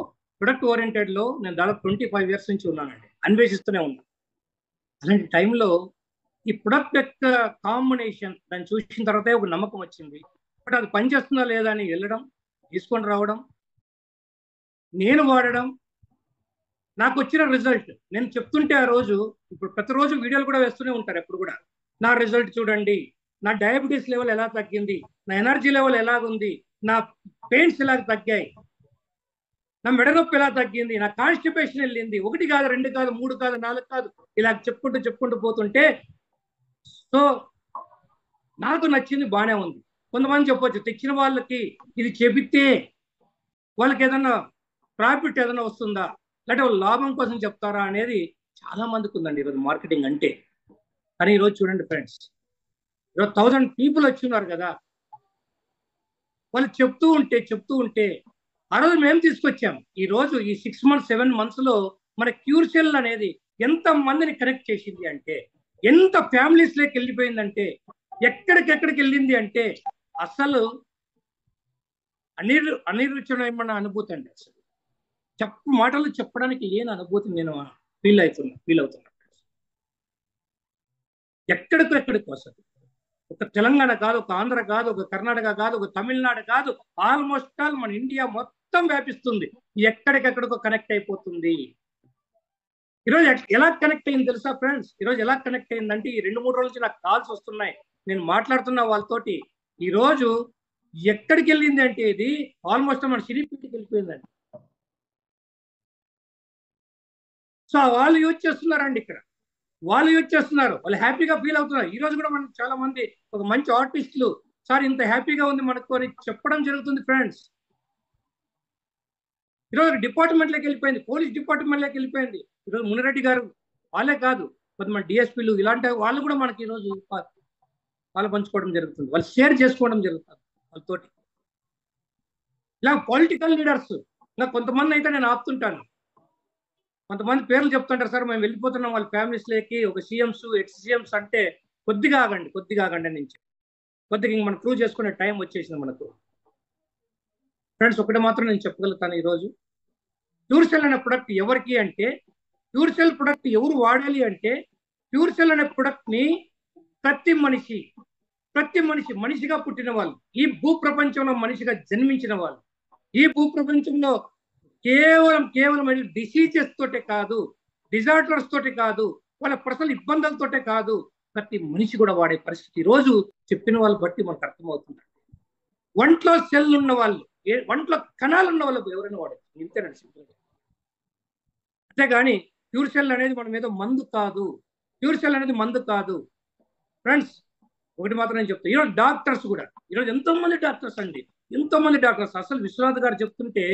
ప్రొడక్ట్ ఓరియంటెడ్ లో నేను దాదాపు 25 years నుంచి ఉన్నానండి, అన్వేషిస్తూనే ఉన్నాను. అలాంటి టైంలో ఈ ప్రొడక్ట్ యొక్క కాంబినేషన్ దాన్ని చూసిన తర్వాతే ఒక నమ్మకం వచ్చింది. బట్ అది పనిచేస్తుందా లేదా అని వెళ్ళడం, తీసుకొని రావడం, నేను వాడడం, నాకు వచ్చిన రిజల్ట్ నేను చెప్తుంటే ఆ రోజు, ఇప్పుడు ప్రతిరోజు వీడియోలు కూడా వేస్తూనే ఉంటారు ఎప్పుడు కూడా, నా రిజల్ట్ చూడండి, నా డయాబెటీస్ లెవెల్ ఎలా తగ్గింది, నా ఎనర్జీ లెవెల్ ఎలాగుంది, నా పెయిన్స్ ఎలా తగ్గాయి, నా మెడ నొప్పి ఎలా తగ్గింది, నా కాన్స్టిపేషన్ వెళ్ళింది, 1 కాదు 2 కాదు 3 కాదు 4 కాదు, ఇలా చెప్పుకుంటూ పోతుంటే, సో నాకు నచ్చింది బాగానే ఉంది. కొంతమంది చెప్పొచ్చు తెచ్చిన వాళ్ళకి ఇది చెబితే వాళ్ళకి ఏదన్నా ప్రాఫిట్ ఏదైనా వస్తుందా, లేకపోతే లాభం కోసం చెప్తారా అనేది చాలా మందికి ఉందండి ఈరోజు మార్కెటింగ్ అంటే. కానీ ఈరోజు చూడండి ఫ్రెండ్స్, ఈరోజు 1000 పీపుల్ వచ్చి ఉన్నారు కదా, వాళ్ళు చెప్తూ ఉంటే ఆ రోజు మేము తీసుకొచ్చాం. ఈ రోజు ఈ 6 months 7 months లో మన క్యూర్సెల్ అనేది ఎంత మందిని కనెక్ట్ చేసింది అంటే, ఎంత ఫ్యామిలీస్ లోకి వెళ్ళిపోయిందంటే, ఎక్కడికెక్కడికి వెళ్ళింది అంటే అసలు అనిరుచమైన అనుభూతి అండి. అసలు మాటలు చెప్పడానికి లేని అనుభూతి నేను ఫీల్ అవుతున్నా. ఎక్కడికో అసలు ఒక తెలంగాణ కాదు, ఒక ఆంధ్ర కాదు, ఒక కర్ణాటక కాదు, ఒక తమిళనాడు కాదు, ఆల్మోస్ట్ ఆల్ మన ఇండియా మొత్తం వ్యాపిస్తుంది. ఎక్కడికెక్కడికో కనెక్ట్ అయిపోతుంది. ఈరోజు ఎలా కనెక్ట్ అయింది తెలుసా ఫ్రెండ్స్? ఈరోజు ఎలా కనెక్ట్ అయిందంటే, ఈ 2-3 రోజుల నుంచి నాకు కాల్స్ వస్తున్నాయి, నేను మాట్లాడుతున్న వాళ్ళతోటి. ఈరోజు ఎక్కడికి వెళ్ళింది అంటే ఇది ఆల్మోస్ట్ మన సిరిపీటికి వెళ్ళిపోయిందండి. సో వాళ్ళు యూజ్ చేస్తున్నారండి, ఇక్కడ వాళ్ళు యూజ్ చేస్తున్నారు, వాళ్ళు హ్యాపీగా ఫీల్ అవుతున్నారు. ఈ రోజు కూడా మనకు చాలా మంది ఒక మంచి ఆర్టిస్టులు సార్ ఇంత హ్యాపీగా ఉంది మనకు అని చెప్పడం జరుగుతుంది ఫ్రెండ్స్. ఈరోజు డిపార్ట్మెంట్లోకి వెళ్ళిపోయింది, పోలీస్ డిపార్ట్మెంట్లోకి వెళ్ళిపోయింది. ఈరోజు మునిరెడ్డి గారు వాళ్ళే కాదు, కొంతమంది డిఎస్పీలు ఇలాంటి వాళ్ళు కూడా మనకి ఈరోజు వాళ్ళు పంచుకోవడం జరుగుతుంది, వాళ్ళు షేర్ చేసుకోవడం జరుగుతుంది వాళ్ళతోటి. ఇలా పొలిటికల్ లీడర్స్, ఇంకా కొంతమంది అయితే నేను ఆపుతుంటాను, కొంతమంది పేర్లు చెప్తుంటారు, సార్ మేము వెళ్ళిపోతున్నాం వాళ్ళ ఫ్యామిలీస్లోకి, ఒక సీఎంస్ ఎక్స్ సీఎంస్ అంటే కొద్దిగా ఆగండి నుంచి కొద్దిగా ఇంక మనం ప్రూవ్ చేసుకునే టైం వచ్చేసింది మనకు. ఫ్రెండ్స్ ఒకటి మాత్రం నేను చెప్పగలుగుతాను, ఈరోజు ప్యూర్సెల్ అనే ప్రొడక్ట్ ఎవరికి అంటే, ప్యూర్సెల్ ప్రొడక్ట్ ఎవరు వాడాలి అంటే, ప్యూర్సెల్ అనే ప్రొడక్ట్ ని ప్రతి మనిషి మనిషిగా పుట్టిన వాళ్ళు, ఈ భూ ప్రపంచంలో మనిషిగా జన్మించిన వాళ్ళు, ఈ భూ ప్రపంచంలో కేవలం డిసీజెస్ తోటే కాదు, డిజార్డర్స్ తోటి కాదు, వాళ్ళ పర్సనల్ ఇబ్బందులతోటే కాదు, ప్రతి మనిషి కూడా వాడే పరిస్థితి ఈరోజు చెప్పిన వాళ్ళు బట్టి మనకు అర్థమవుతుంది. ఒంట్లో సెల్ ఉన్న వాళ్ళు, ఒంట్లో కణాలు ఉన్న వాళ్ళు ఎవరైనా వాడచ్చు, ఇంతేనండి సింపుల్గా. అంతేగాని ప్యూర్సెల్ అనేది మన మీద మందు కాదు, ప్యూర్సెల్ అనేది మందు కాదు ఫ్రెండ్స్. ఒకటి మాత్రం నేను చెప్తాను, ఈరోజు డాక్టర్స్ కూడా, ఈరోజు ఎంతోమంది డాక్టర్స్ అసలు విశ్వనాథ్ గారు చెప్తుంటే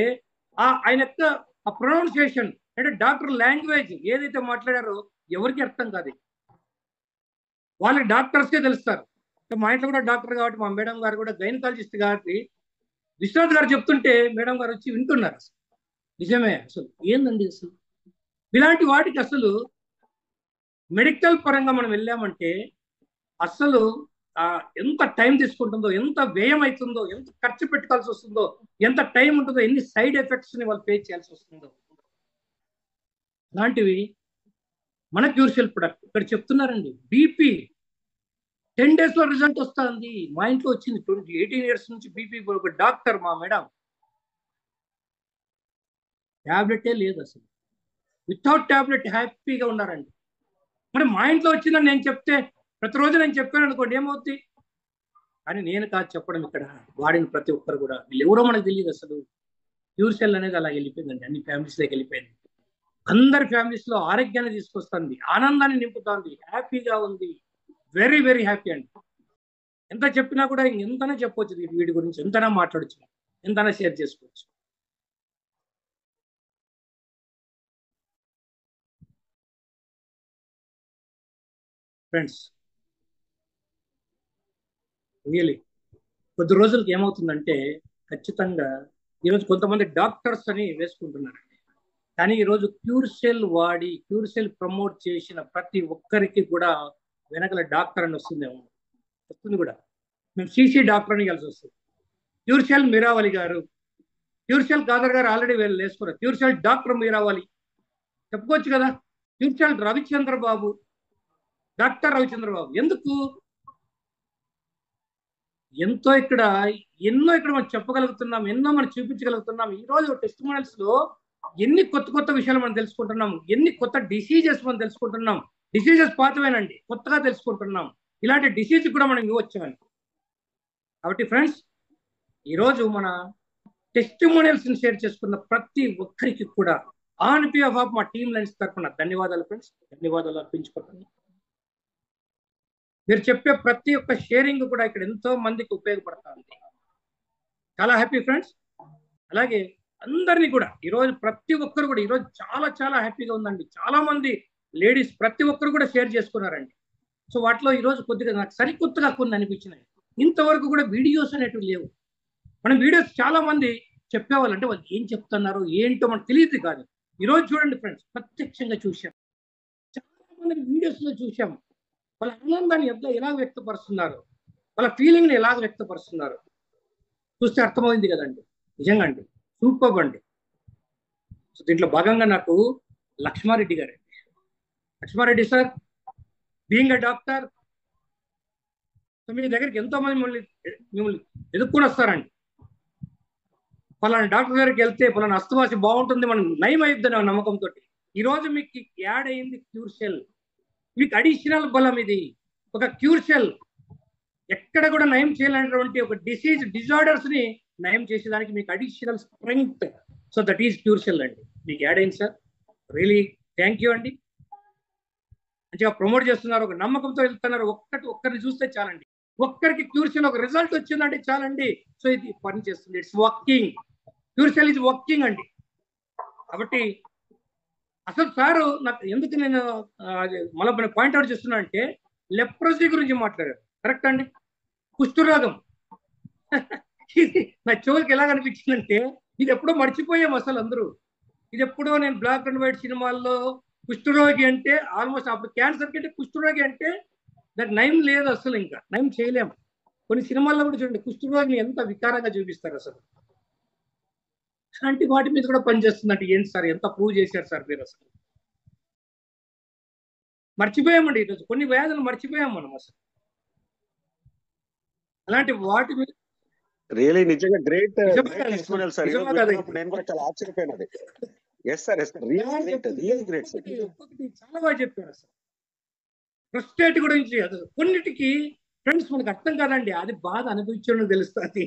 ఆయన యొక్క ఆ ప్రొనౌన్సియేషన్ అంటే డాక్టర్ లాంగ్వేజ్ ఏదైతే మాట్లాడారో ఎవరికి అర్థం కాదు, వాళ్ళకి డాక్టర్స్కే తెలుస్తారు. మా ఇంట్లో కూడా డాక్టర్ కాబట్టి, మా మేడం గారు కూడా గైనకాలజిస్ట్ కాబట్టి, విశ్వనాథ్ గారు చెప్తుంటే మేడం గారు వచ్చి వింటున్నారు. అసలు నిజమే, అసలు ఏందండి అసలు ఇలాంటి వాటికి అసలు మెడికల్ పరంగా మనం వెళ్ళామంటే అసలు ఎంత టైం తీసుకుంటుందో, ఎంత వ్యయం అవుతుందో, ఎంత ఖర్చు పెట్టుకోవాల్సి వస్తుందో, ఎంత టైం ఉంటుందో, ఎన్ని సైడ్ ఎఫెక్ట్స్ ని వాళ్ళు పే చేయాల్సి వస్తుందో, అలాంటివి మన క్యూర్సెల్ ప్రొడక్ట్ ఇక్కడ చెప్తున్నారండి. బీపీ 10 days లో రిజల్ట్ వస్తుంది. మా ఇంట్లో వచ్చింది 18 years నుంచి బీపీ, ఒక డాక్టర్ మా మేడం, ట్యాబ్లెటే లేదు అసలు, వితౌట్ ట్యాబ్లెట్ హ్యాపీగా ఉన్నారండి. మరి మా ఇంట్లో వచ్చిందని నేను చెప్తే, ప్రతిరోజు నేను చెప్పాను అనుకోండి ఏమవుద్ది, కానీ నేను కాదు చెప్పడం, ఇక్కడ వాడిన ప్రతి ఒక్కరు కూడా వీళ్ళు ఎవరో మనకు తెలియదు. అసలు ప్యూర్సెల్ అనేది అలా వెళ్ళిపోయిందండి, అన్ని ఫ్యామిలీస్లోకి వెళ్ళిపోయింది. అందరి ఫ్యామిలీస్ లో ఆరోగ్యాన్ని తీసుకొస్తుంది, ఆనందాన్ని నింపుతుంది, హ్యాపీగా ఉంది, వెరీ వెరీ హ్యాపీ అండి. ఎంత చెప్పినా కూడా ఎంతనే చెప్పవచ్చు వీడి గురించి, ఎంతైనా మాట్లాడచ్చు, ఎంతైనా షేర్ చేసుకోవచ్చు. ఫ్రెండ్స్ రియలీ కొద్ది రోజులకి ఏమవుతుందంటే, ఖచ్చితంగా ఈరోజు కొంతమంది డాక్టర్స్ అని వేసుకుంటున్నారండి, కానీ ఈరోజు క్యూర్సెల్ వాడి క్యూర్సెల్ ప్రమోట్ చేసిన ప్రతి ఒక్కరికి కూడా వెనకల డాక్టర్ అని వస్తుంది కూడా. మేము సిసి డాక్టర్ అని కలిసి వస్తుంది. క్యూర్సెల్ మీరావళి గారు, క్యూర్సెల్ ఖాదర్ గారు ఆల్రెడీ వీళ్ళు వేసుకున్నారు, క్యూర్సెల్ డాక్టర్ మీరావళి చెప్పుకోవచ్చు కదా, క్యూర్సెల్ రవిచంద్ర బాబు, డాక్టర్ రవిచంద్రబాబు. ఎందుకు? ఎంతో ఇక్కడ మనం చెప్పగలుగుతున్నాం, ఎన్నో మనం చూపించగలుగుతున్నాం. ఈ రోజు టెస్టిమోనియల్స్ లో ఎన్ని కొత్త కొత్త విషయాలు మనం తెలుసుకుంటున్నాం, ఎన్ని కొత్త డిసీజెస్ మనం తెలుసుకుంటున్నాం. డిసీజెస్ పాతవేనండి, కొత్తగా తెలుసుకుంటున్నాం. ఇలాంటి డిసీజ్ కూడా మనం ఇవ్వచ్చామండి. కాబట్టి ఫ్రెండ్స్, ఈరోజు మన టెస్టిమోనియల్స్ ని షేర్ చేసుకున్న ప్రతి ఒక్కరికి కూడా ఆన్ బిహాఫ్ ఆఫ్ మా టీమ్ లైన్స్ తరఫున ధన్యవాదాలు ఫ్రెండ్స్, ధన్యవాదాలు అర్పించుకుంటున్నాను. మీరు చెప్పే ప్రతి ఒక్క షేరింగ్ కూడా ఇక్కడ ఎంతో మందికి ఉపయోగపడుతుంది. చాలా హ్యాపీ ఫ్రెండ్స్. అలాగే అందరినీ కూడా ఈరోజు ప్రతి ఒక్కరు కూడా ఈరోజు చాలా చాలా హ్యాపీగా ఉందండి. చాలా మంది లేడీస్ ప్రతి ఒక్కరు కూడా షేర్ చేసుకున్నారండి. సో వాటిలో ఈరోజు కొద్దిగా నాకు సరికొత్తగా కొన్ని అనిపించినాయి. ఇంతవరకు కూడా వీడియోస్ అనేటివి లేవు. మనం వీడియోస్ చాలా మంది చెప్పేవాళ్ళు, అంటే వాళ్ళు ఏం చెప్తున్నారు ఏంటో మనకు తెలియదు. కాదు, ఈరోజు చూడండి ఫ్రెండ్స్, ప్రత్యక్షంగా చూసాం, చాలా మంది వీడియోస్ లో చూసాం. వాళ్ళ ఆనందాన్ని ఎలా వ్యక్తపరుస్తున్నారు, వాళ్ళ ఫీలింగ్ని ఎలా వ్యక్తపరుస్తున్నారు చూస్తే అర్థమైంది కదండి. నిజంగా అండి, సూపర్ అండి. సో దీంట్లో భాగంగా నాకు లక్ష్మారెడ్డి గారండి. Lakshmareddy sir, being a doctor, so మీ దగ్గరికి ఎంతో మంది మిమ్మల్ని ఎదుర్కొని వస్తారండి. పలానా డాక్టర్ దగ్గరికి వెళ్తే పలానా అస్తవాసి బాగుంటుంది, మనం నయం అయిద్దని నమ్మకంతో ఈరోజు మీకు యాడ్ అయింది క్యూర్ సెల్. మీకు అడిషనల్ బలం ఇది, ఒక క్యూర్ సెల్. ఎక్కడ కూడా నయం చేయాలనేటువంటి ఒక డిజార్డర్స్ ని నయం చేసేదానికి మీకు additional strength. So that is cure cell అండి, మీకు యాడ్ అయింది సార్. రియలీ థ్యాంక్ యూ అండి. మంచిగా ప్రమోట్ చేస్తున్నారు, ఒక నమ్మకంతో వెళ్తున్నారు. ఒక్కరిని చూస్తే చాలండి, ఒక్కరికి క్యూర్ సెల్ ఒక రిజల్ట్ వచ్చిందంటే చాలండి. సో ఇది పని చేస్తుంది, it's working. Cure cell is working అండి. కాబట్టి అసలు సారు నాకు ఎందుకు నేను మళ్ళీ పాయింట్ అవుట్ చేస్తున్నా అంటే, లెప్రసీ గురించి మాట్లాడారు. కరెక్ట్ అండి, కుష్ఠరోగం. ఇది నా చెవులకి ఎలా కనిపించిందంటే, ఇది ఎప్పుడో మర్చిపోయాం అసలు అందరూ. ఇది ఎప్పుడో నేను బ్లాక్ అండ్ వైట్ సినిమాల్లో కుష్ఠరోగి అంటే ఆల్మోస్ట్ అప్పుడు క్యాన్సర్ కంటే కుష్ఠరోగి అంటే దానికి నయం లేదు, అసలు ఇంకా నయం చేయలేము. కొన్ని సినిమాల్లో కూడా చూడండి, కుష్ఠరోగిని ఎంత వికారంగా చూపిస్తారు అసలు. అలాంటి వాటి మీద కూడా పనిచేస్తుందంటే ఏంటి సార్, ఎంత ప్రూవ్ చేశారు సార్ మీరు? అసలు మర్చిపోయామండి ఈరోజు, కొన్ని వ్యాధులు మర్చిపోయాం మనం అసలు. అలాంటి వాటి మీద రియలీ నిజంగా గ్రేట్ టెస్టిమోనియల్ సార్. నేను కూడా చాలా ఆశ్చర్యపోయినది. Yes sir, yes sir, real great sir. చాలా బాగా చెప్పారు అసలు. ఫ్రస్ట్రేట్ గురించి అసలు కొన్నిటికి ఫ్రెండ్స్ మనకు అర్థం కాదండి, అది బాధ అనుభవించడం తెలుస్తుంది.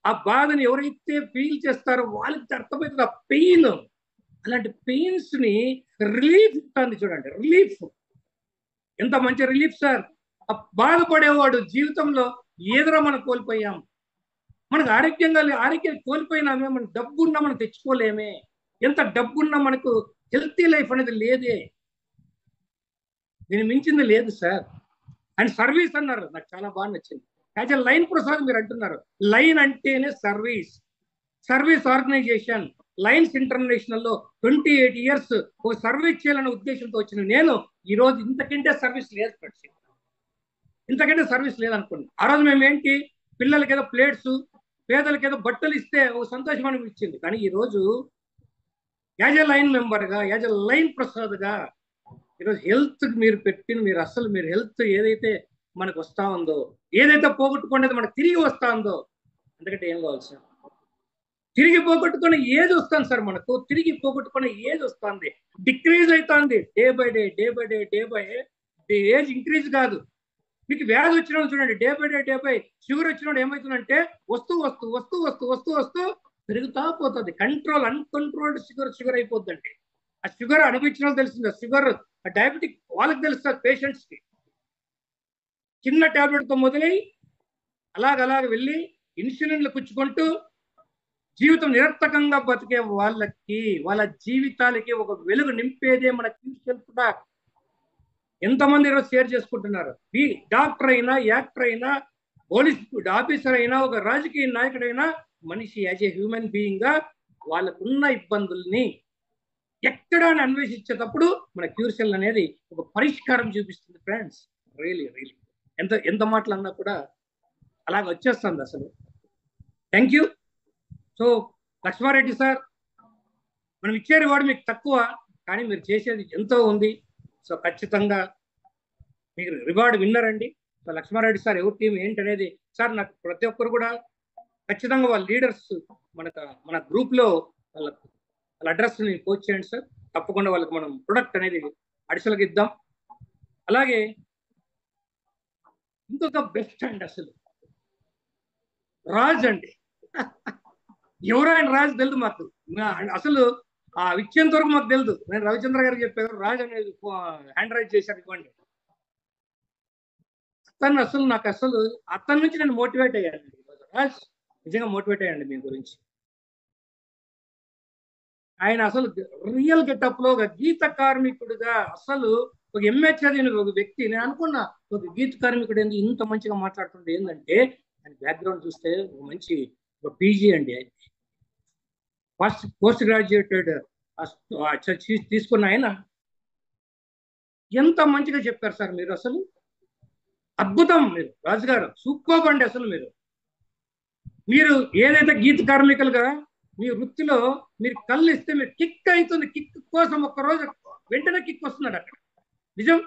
ఆ బాధని ఎవరైతే ఫీల్ చేస్తారో వాళ్ళకి అర్థమవుతుంది ఆ పెయిన్. అలాంటి పెయిన్స్ ని రిలీఫ్ ఇస్తుంది చూడండి, రిలీఫ్. ఎంత మంచి రిలీఫ్ సార్. ఆ బాధపడేవాడు జీవితంలో ఏదో మనం కోల్పోయాం, మనకు ఆరోగ్యం కోల్పోయినామే, మన డబ్బున్నా మనం తెచ్చుకోలేమే, ఎంత డబ్బున్నా మనకు హెల్తీ లైఫ్ అనేది లేదే, దీన్ని మించింది లేదు సార్. అండ్ సర్వీస్ అన్నారు, నాకు చాలా బాగా నచ్చింది. యాజ్ ఎ లైన్ ప్రసాద్ మీరు అంటున్నారు, లైన్ అంటేనే service. Service organization Lions international లో 28 years ఒక సర్వీస్ చేయాలనే ఉద్దేశంతో వచ్చిన నేను ఈ రోజు ఇంతకంటే సర్వీస్ లేదు, ఇంతకంటే సర్వీస్ లేదనుకోండి. ఆ రోజు మేము ఏంటి, పిల్లలకి ఏదో ప్లేట్స్, పేదలకి ఏదో బట్టలు ఇస్తే ఒక సంతోషం అనిపించింది. కానీ ఈ రోజు యాజ్ ఎ లైన్ మెంబర్ గా, యాజ్ ఎ లైన్ ప్రసాద్ గా ఈరోజు హెల్త్ మీరు మీరు హెల్త్ ఏదైతే మనకు వస్తా ఉందో, ఏదైతే పోగొట్టుకునేది మనకు తిరిగి వస్తా ఉందో, ఎందుకంటే ఏం కావాలి సార్, తిరిగి పోగొట్టుకునే ఏజ్ వస్తుంది సార్, మనకు తిరిగి పోగొట్టుకునే ఏజ్ వస్తుంది, డిక్రీజ్ అవుతుంది day by day age increase కాదు. మీకు వ్యాధి వచ్చినప్పుడు చూడండి, డే బై షుగర్ వచ్చినప్పుడు ఏమవుతుందంటే వస్తూ పెరుగుతా పోతుంది. అన్కంట్రోల్డ్ షుగర్ అయిపోద్దండి. ఆ షుగర్ అనిపించడం తెలిసింది, షుగర్ డయాబెటిక్ వాళ్ళకి తెలుస్తుంది, పేషెంట్స్ కి. చిన్న టాబ్లెట్ తో మొదలై అలాగ వెళ్ళి ఇన్సులిన్లు పుచ్చుకుంటూ జీవితం నిరర్థకంగా బతికే వాళ్ళకి, వాళ్ళ జీవితాలకి ఒక వెలుగు నింపేదే మన క్యూర్ కూడా. ఎంతమంది ఈరోజు షేర్ చేసుకుంటున్నారు. ఈ డాక్టర్ అయినా, యాక్టర్ అయినా, పోలీస్ ఆఫీసర్ అయినా, ఒక రాజకీయ నాయకుడైనా, మనిషి యాజ్ ఏ హ్యూమన్ బీయింగ్ గా వాళ్ళకున్న ఇబ్బందుల్ని ఎక్కడ అన్వేషించేటప్పుడు మన క్యూర్ సెల్ అనేది ఒక పరిష్కారం చూపిస్తుంది ఫ్రెండ్స్. రియలీ ఎంత మాటలన్నా కూడా అలాగ వచ్చేస్తుంది అసలు. Thank you. So Lakshmareddy sir, మనం ఇచ్చే రివార్డు మీకు తక్కువ, కానీ మీరు చేసేది ఎంతో ఉంది. సో ఖచ్చితంగా మీకు రివార్డ్ విన్నర్ అండి. సో లక్ష్మారెడ్డి సార్ ఎవరి టీం ఏంటి అనేది సార్ నాకు ప్రతి ఒక్కరు కూడా ఖచ్చితంగా వాళ్ళ లీడర్స్ మన గ్రూప్ లో వాళ్ళ అడ్రస్ పోస్ట్ చేయండి సార్. తప్పకుండా వాళ్ళకి మనం ప్రొడక్ట్ అనేది అడిషనల్గా ఇద్దాం. అలాగే ఇంకొక బెస్ట్ అండి అసలు రాజ్ అండి. ఎవరు ఆయన రాజ్ తెలుదు మాకు, అసలు ఆ ఇచ్చేంత వరకు మాకు తెలుదు. నేను రవిచంద్ర గారికి చెప్పాను రాజ్ అనేది హ్యాండ్ రైజ్ చేశారు ఇవ్వండి. అతను అసలు నాకు అసలు అతని నుంచి నేను మోటివేట్ అయ్యానండి. రాజ్ నిజంగా మోటివేట్ అయ్యండి మీ గురించి. ఆయన అసలు రియల్ గెటప్ లో ఒక గీత కార్మికుడుగా అసలు ఒక ఎంఏ చదివిన ఒక వ్యక్తి. నేను అనుకున్నా ఒక గీత కార్మికుడు ఏంది ఇంత మంచిగా మాట్లాడుతుంటే ఏంటంటే ఆయన బ్యాక్గ్రౌండ్ చూస్తే ఒక మంచి ఒక పీజీ అండి. ఆయన పోస్ట్ గ్రాడ్యుయేటెడ్ తీసుకున్న ఆయన ఎంత మంచిగా చెప్పారు సార్. మీరు అసలు అద్భుతం. మీరు రాజు గారు సూపర్ అండి. అసలు మీరు ఏదైతే గీత కార్మికులుగా మీ వృత్తిలో మీరు కళ్ళు ఇస్తే మీరు కిక్ అవుతుంది. కిక్ కోసం ఒక్కరోజు వెంటనే కిక్ వస్తున్నాడు అక్కడ. నిజం.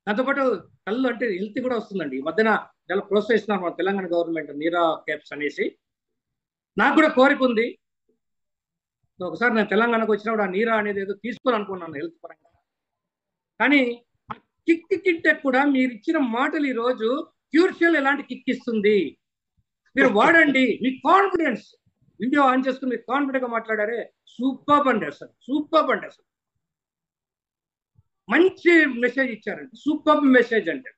దాంతోపాటు కళ్ళు అంటే హెల్త్ కూడా వస్తుందండి. ఈ మధ్యన చాలా ప్రోత్సహిస్తున్నారు మన తెలంగాణ గవర్నమెంట్ నీరా క్యాప్స్ అనేసి. నాకు కూడా కోరిక ఉంది. ఒకసారి నేను తెలంగాణకు వచ్చినప్పుడు ఆ నీరా అనేది ఏదో తీసుకోవాలనుకున్నాను హెల్త్ పరంగా. కానీ ఆ కిక్ కింటే కూడా మీరు ఇచ్చిన మాటలు ఈరోజు క్యూర్షియల్ ఎలాంటి కిక్ ఇస్తుంది. మీరు వాడండి. మీ కాన్ఫిడెన్స్ వీడియో ఆన్ చేసుకుని మీరు కాన్ఫిడెంట్ గా మాట్లాడారే సూపర్ అండి. అసలు సూపర్ అండి. అసలు మంచి మెసేజ్ ఇచ్చారండి. సూపర్ మెసేజ్ అంటే.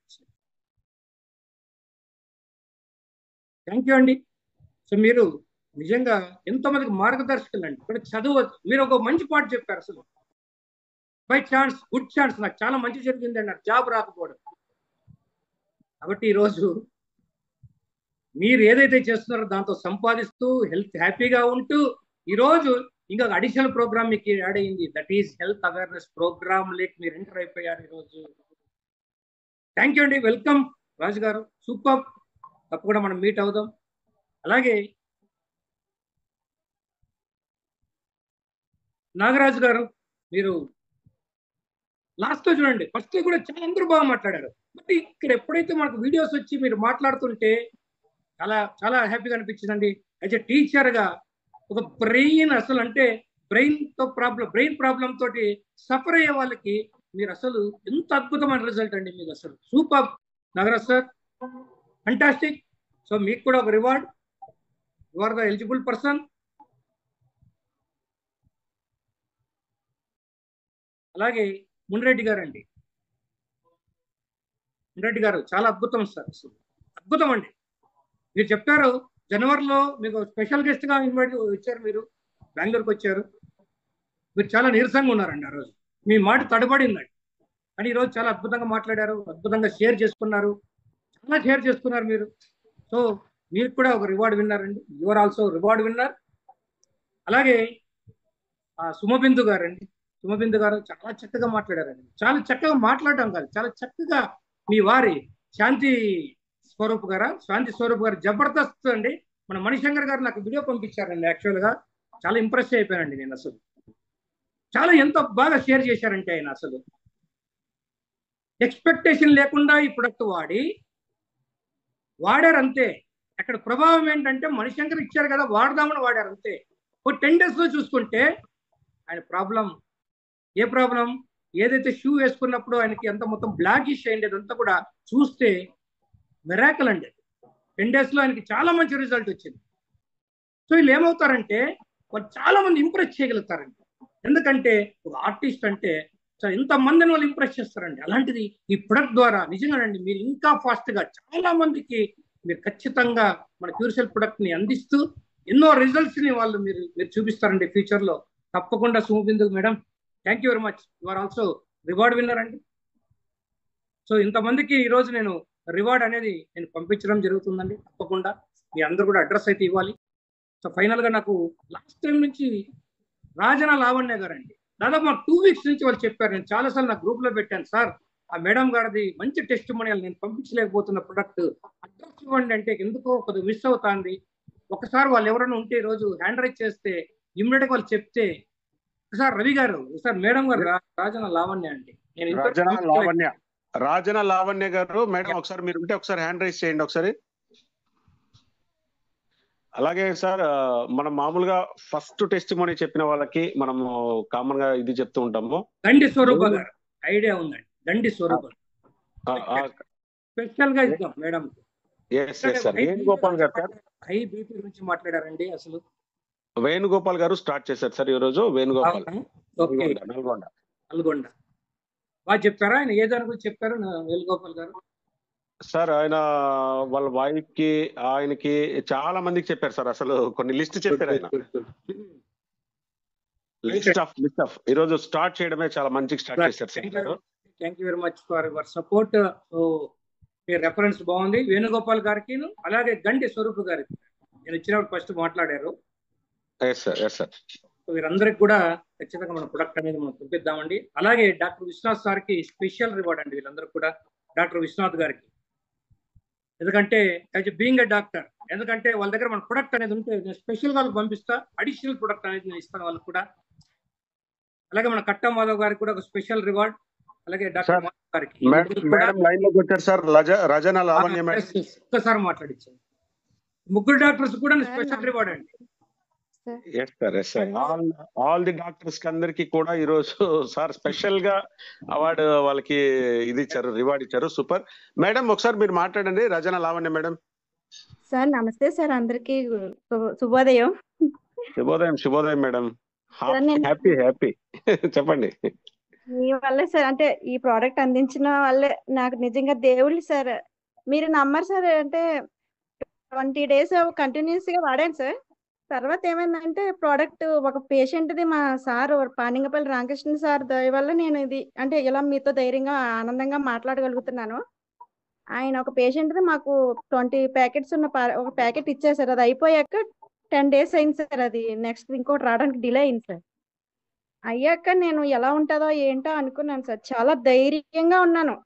థ్యాంక్ యూ అండి. సో మీరు నిజంగా ఎంతోమందికి మార్గదర్శకులు అండి. ఇక్కడ చదవచ్చు. మీరు ఒక మంచి పాట చెప్పారు. అసలు బై ఛాన్స్ గుడ్ ఛాన్స్ నాకు చాలా మంచి జరిగింది అన్నారు జాబ్ రాకపోవడం. కాబట్టి ఈరోజు మీరు ఏదైతే చేస్తున్నారో దాంతో సంపాదిస్తూ హెల్త్ హ్యాపీగా ఉంటూ ఈరోజు ఇంకా అడిషనల్ ప్రోగ్రామ్ మీకు యాడ్ అయ్యింది. That is health awareness program లేక మీరు ఎంటర్ అయిపోయారు ఈరోజు. థ్యాంక్ యూ అండి. వెల్కమ్ రాజు గారు. సూపర్. తప్పకుండా మనం మీట్ అవుదాం. అలాగే నాగరాజు గారు మీరు లాస్ట్ లో చూడండి. ఫస్ట్ కూడా చాలా అందరూ బాగా మాట్లాడారు. బట్ ఇక్కడ ఎప్పుడైతే మనకు వీడియోస్ వచ్చి మీరు మాట్లాడుతుంటే చాలా చాలా హ్యాపీగా అనిపించిందండి. యాజ్ ఎ టీచర్ గా ఒక బ్రెయిన్ అసలు అంటే బ్రెయిన్ ప్రాబ్లం తోటి సఫర్ అయ్యే వాళ్ళకి మీరు అసలు ఎంత అద్భుతమైన రిజల్ట్ అండి. మీకు అసలు super Nagaraj sir. Fantastic. So మీకు కూడా ఒక reward. You are the eligible person. అలాగే మున్రెడ్డి గారు అండి. మున్రెడ్డి గారు చాలా అద్భుతం సార్. అసలు అద్భుతం అండి. మీరు చెప్పారు జనవరిలో మీకు స్పెషల్ గెస్ట్ గా ఇన్వైట్ వచ్చారు. మీరు బెంగళూరుకి వచ్చారు. మీరు చాలా నీరసంగా ఉన్నారండి. ఆ రోజు మీ మాట తడబడిందండి. కానీ ఈరోజు చాలా అద్భుతంగా మాట్లాడారు. అద్భుతంగా షేర్ చేసుకున్నారు. చాలా షేర్ చేసుకున్నారు మీరు. సో మీరు కూడా ఒక రివార్డ్ విన్నారండి. Your also reward winner. అలాగే సుమబిందు గారు అండి. సుమబిందు గారు చాలా చక్కగా మాట్లాడారండి. చాలా చక్కగా మాట్లాడడం కాదు, చాలా చక్కగా మీ వారి శాంతి స్వరూప్ గారు జబర్దస్త్ అండి. మన మణిశంకర్ గారు నాకు వీడియో పంపించారండి. యాక్చువల్గా చాలా ఇంప్రెస్ అయిపోయానండి నేను. అసలు చాలా ఎంత బాగా షేర్ చేశారంటే ఆయన అసలు ఎక్స్పెక్టేషన్ లేకుండా ఈ ప్రొడక్ట్ వాడారు అంతే. అక్కడ ప్రభావం ఏంటంటే మణిశంకర్ ఇచ్చారు కదా వాడదామని వాడారు అంతే. ఒక 10 days లో చూసుకుంటే ఆయన ఏ ప్రాబ్లం ఏదైతే షూ వేసుకున్నప్పుడు ఆయనకి ఎంత మొత్తం బ్లాకిష్ అయ్యింది అదంతా కూడా చూస్తే మిరాకిల్ అండి. 10 days లో ఆయనకి చాలా మంచి రిజల్ట్ వచ్చింది. సో వీళ్ళు ఏమవుతారంటే వాళ్ళు చాలా మంది ఇంప్రెస్ చేయగలుగుతారండి. ఎందుకంటే ఒక ఆర్టిస్ట్ అంటే ఇంతమందిని వాళ్ళు ఇంప్రెస్ చేస్తారండి. అలాంటిది ఈ ప్రొడక్ట్ ద్వారా నిజంగానండి మీరు ఇంకా ఫాస్ట్ గా చాలా మందికి మీరు ఖచ్చితంగా మన క్యూర్సెల్ ప్రొడక్ట్ ని అందిస్తూ ఎన్నో రిజల్ట్స్ ని మీరు చూపిస్తారండి ఫ్యూచర్ లో. తప్పకుండా Sumabindu madam thank you very much. You are also reward winner అండి. సో ఇంతమందికి ఈరోజు నేను రివార్డ్ అనేది నేను పంపించడం జరుగుతుందండి. తప్పకుండా మీ అందరూ కూడా అడ్రస్ అయితే ఇవ్వాలి. సో ఫైనల్ గా నాకు లాస్ట్ టైం నుంచి రాజన లావణ్య గారు అండి దాదాపు మాకు 2 weeks నుంచి వాళ్ళు చెప్పారు. నేను చాలాసార్లు నా గ్రూప్ లో పెట్టాను సార్ ఆ మేడం గారిది మంచి టెస్ట్ మోనియల్ నేను పంపించలేకపోతున్న ప్రొడక్ట్ అడ్రస్ ఇవ్వండి అంటే ఎందుకో కొద్దిగా మిస్ అవుతుంది. ఒకసారి వాళ్ళు ఎవరైనా ఉంటే ఈ రోజు హ్యాండ్ రైజ్ చేస్తే ఇమ్మీడియట్ గా వాళ్ళు చెప్తే సార్ రవి గారు సార్ మేడం గారు రాజన లావణ్య అండి. నేను రాజన లావణ్య గారు మేడం ఒకసారి మీరు ఉంటే ఒకసారి హ్యాండ్ రైజ్ చేయండి ఒకసారి. అలాగే సార్ మనం మామూలుగా ఫస్ట్ టెస్టిమోనీ చెప్పిన వాళ్ళకి మనము కామన్ గా ఇది చెప్తూ ఉంటాము. దండి స్వరూప గారు ఐడియా ఉందండి. దండి స్వరూప స్పెషల్ గా ఇద్దాం మేడం. వేణుగోపాల్ గారు సార్ హై బీపీ గురించి మాట్లాడారండి. అసలు వేణుగోపాల్ గారు స్టార్ట్ చేశారు సార్ ఈ రోజు. వేణుగోపాల్ నల్గొండ బాగా చెప్పారా? ఆయన ఏ దాని గురించి చెప్పారు వేణుగోపాల్ గారు? సార్ ఆయన వాళ్ళ వైఫ్ కి ఆయనకి చాలా మందికి చెప్పారు సార్. అసలు కొన్ని లిస్ట్ చెప్పారు ఆయన. లిస్ట్ ఆఫ్ ఈ రోజు స్టార్ట్ చేయడమే చాలా మంచిగా స్టార్ట్ చేశారు sir. Thank you very much for your support. Me reference బాగుంది. వేణుగోపాల్ గారికి అలాగే గండి స్వరూప్ గారికి నేను ఇచ్చినప్పుడు ఫస్ట్ మాట్లాడారు. వీరందరికి కూడా ఖచ్చితంగా మన ప్రొడక్ట్ అనేది మనం పంపిద్దామండి. అలాగే డాక్టర్ విశ్వనాథ్ సార్కి స్పెషల్ రివార్డ్ అండి. వీళ్ళందరూ కూడా డాక్టర్ విశ్వనాథ్ గారికి, ఎందుకంటే యాజ్ బీయింగ్ ఎ డాక్టర్, ఎందుకంటే వాళ్ళ దగ్గర మన ప్రొడక్ట్ అనేది ఉంటే నేను స్పెషల్ వాళ్ళకి పంపిస్తా. అడిషనల్ ప్రొడక్ట్ అనేది నేను ఇస్తాను వాళ్ళకి కూడా. అలాగే మన కట్టా మాధవ్ గారికి కూడా ఒక స్పెషల్ రివార్డ్. అలాగే డాక్టర్ మాధవ్ గారికి ఒక్కసారి మాట్లాడించాను. ముగ్గురు డాక్టర్స్ కూడా స్పెషల్ రివార్డ్ అండి. ఆల్ ది డాక్టర్స్ కి అందరికి కూడా ఈ రోజు సార్ స్పెషల్ గా అవార్డు వాళ్ళకి ఇది ఇచ్చారు, రివార్డ్ ఇచ్చారు. సూపర్ మేడం, ఒకసారి మీరు మాట్లాడండి. రజన లావణ్య మేడం. సార్ నమస్తే సార్, అందరికి శుభోదయం. శుభోదయం మేడం. హ్యాపీ చెప్పండి. మీ వల్లే సార్, అంటే ఈ ప్రోడక్ట్ అందించిన వాళ్ళే నాకు నిజంగా దేవుళ్ళు సార్. మీరు నమ్మరు సార్, అంటే 20 days కంటిన్యూస్ గా వాడాను సార్. తర్వాత ఏమైందంటే ప్రోడక్ట్ ఒక పేషెంట్ది మా సార్ పానింగపల్లి రామకృష్ణ సార్ దయ వల్ల నేను ఇది అంటే ఇలా మీతో ధైర్యంగా ఆనందంగా మాట్లాడగలుగుతున్నాను. ఆయన ఒక పేషెంట్ది మాకు 20 ప్యాకెట్స్ ఉన్న ఒక ప్యాకెట్ ఇచ్చారు సార్. అది అయిపోయాక 10 days అయింది సార్. అది నెక్స్ట్ ఇంకోటి రావడానికి డిలే అయింది సార్. అయ్యాక నేను ఎలా ఉంటుందో ఏంటో అనుకున్నాను సార్. చాలా ధైర్యంగా ఉన్నాను.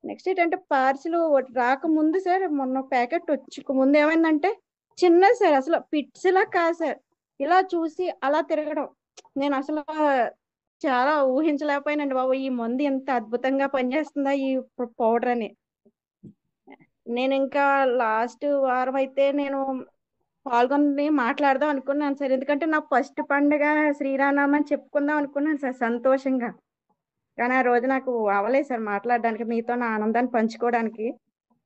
నెక్స్ట్ ఏంటంటే పార్సిల్ రాకముందు సార్, మొన్న ప్యాకెట్ వచ్చి ముందు ఏమైందంటే చిన్నది సార్, అసలు పిట్స్ లా కాదు సార్. ఇలా చూసి అలా తిరగడం నేను అసలు చాలా ఊహించలేకపోయానండి బాబు. ఈ మందు ఎంత అద్భుతంగా పనిచేస్తుందా ఈ పౌడర్ అని. నేను ఇంకా లాస్ట్ వారం అయితే నేను పాల్గొని మాట్లాడదాం అనుకున్నాను సార్. ఎందుకంటే నా ఫస్ట్ పండుగ శ్రీరామనవమి అని చెప్పుకుందాం అనుకున్నాను సార్ సంతోషంగా. కానీ ఆ రోజు నాకు అవ్వలేదు సార్ మాట్లాడడానికి, మీతో నా ఆనందాన్ని పంచుకోవడానికి.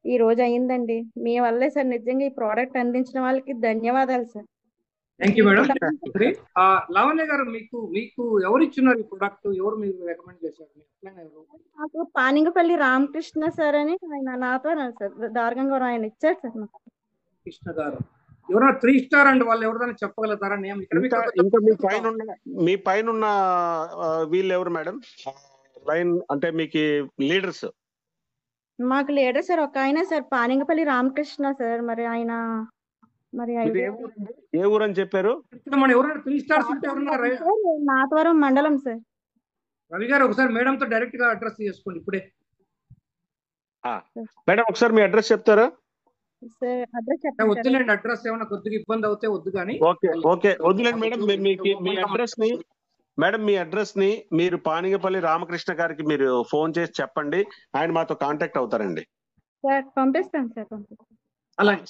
ఈ రోజు అయిందండి మీ వల్లే సార్. నిజంగా ఈ ప్రోడక్ట్ అందించిన వాళ్ళకి ధన్యవాదాలు sir. Thank you madam. Lavanya గారు, మీకు ఎవరు ఇచ్చున్నారు ఈ ప్రోడక్ట్? ఎవరు మీరు రికమెండ్ చేశారు? నాకు పానింగపల్లి రామకృష్ణ సార్ అని ఆయన నాతో సార్ దార్గంగా ఆయన ఇచ్చారు సార్ నాకు. కృష్ణ గారు ఎవరైనా 3 star అండి, వాళ్ళు ఎవరైనా చెప్పగలుగుతారా? ఇంకా మీ పైన ఉన్న వీళ్ళు ఎవరు మేడం? లైన్ అంటే మీకు లీడర్స్? మాకు లీడర్ సార్ ఒక ఆయన సార్, పానింగపల్లి రామకృష్ణ సార్. మరి ఆయన ఏ ఊరు అని చెప్పారు? ఎవరైనా 3 stars ఉంటే నాతవరం మండలం సార్. రవి గారు ఒకసారి మేడం తో డైరెక్ట్ గా అడ్రస్ చేసుకోండి ఇప్పుడే. మేడం ఒకసారి మీ అడ్రస్ చెప్తారా? వద్దులేండి, అడ్రస్ ఏమైనా కొద్దిగా ఇబ్బంది అవుతే వద్దు కానీ. ఓకే వద్దులేండి మేడం. మీ అడ్రస్ ని మేడం, మీ అడ్రస్ ని మీరు పానిగపల్లి రామకృష్ణ గారికి మీరు ఫోన్ చేసి చెప్పండి. ఆయన మాతో కాంటాక్ట్ అవుతారండి. పంపిస్తాను సార్.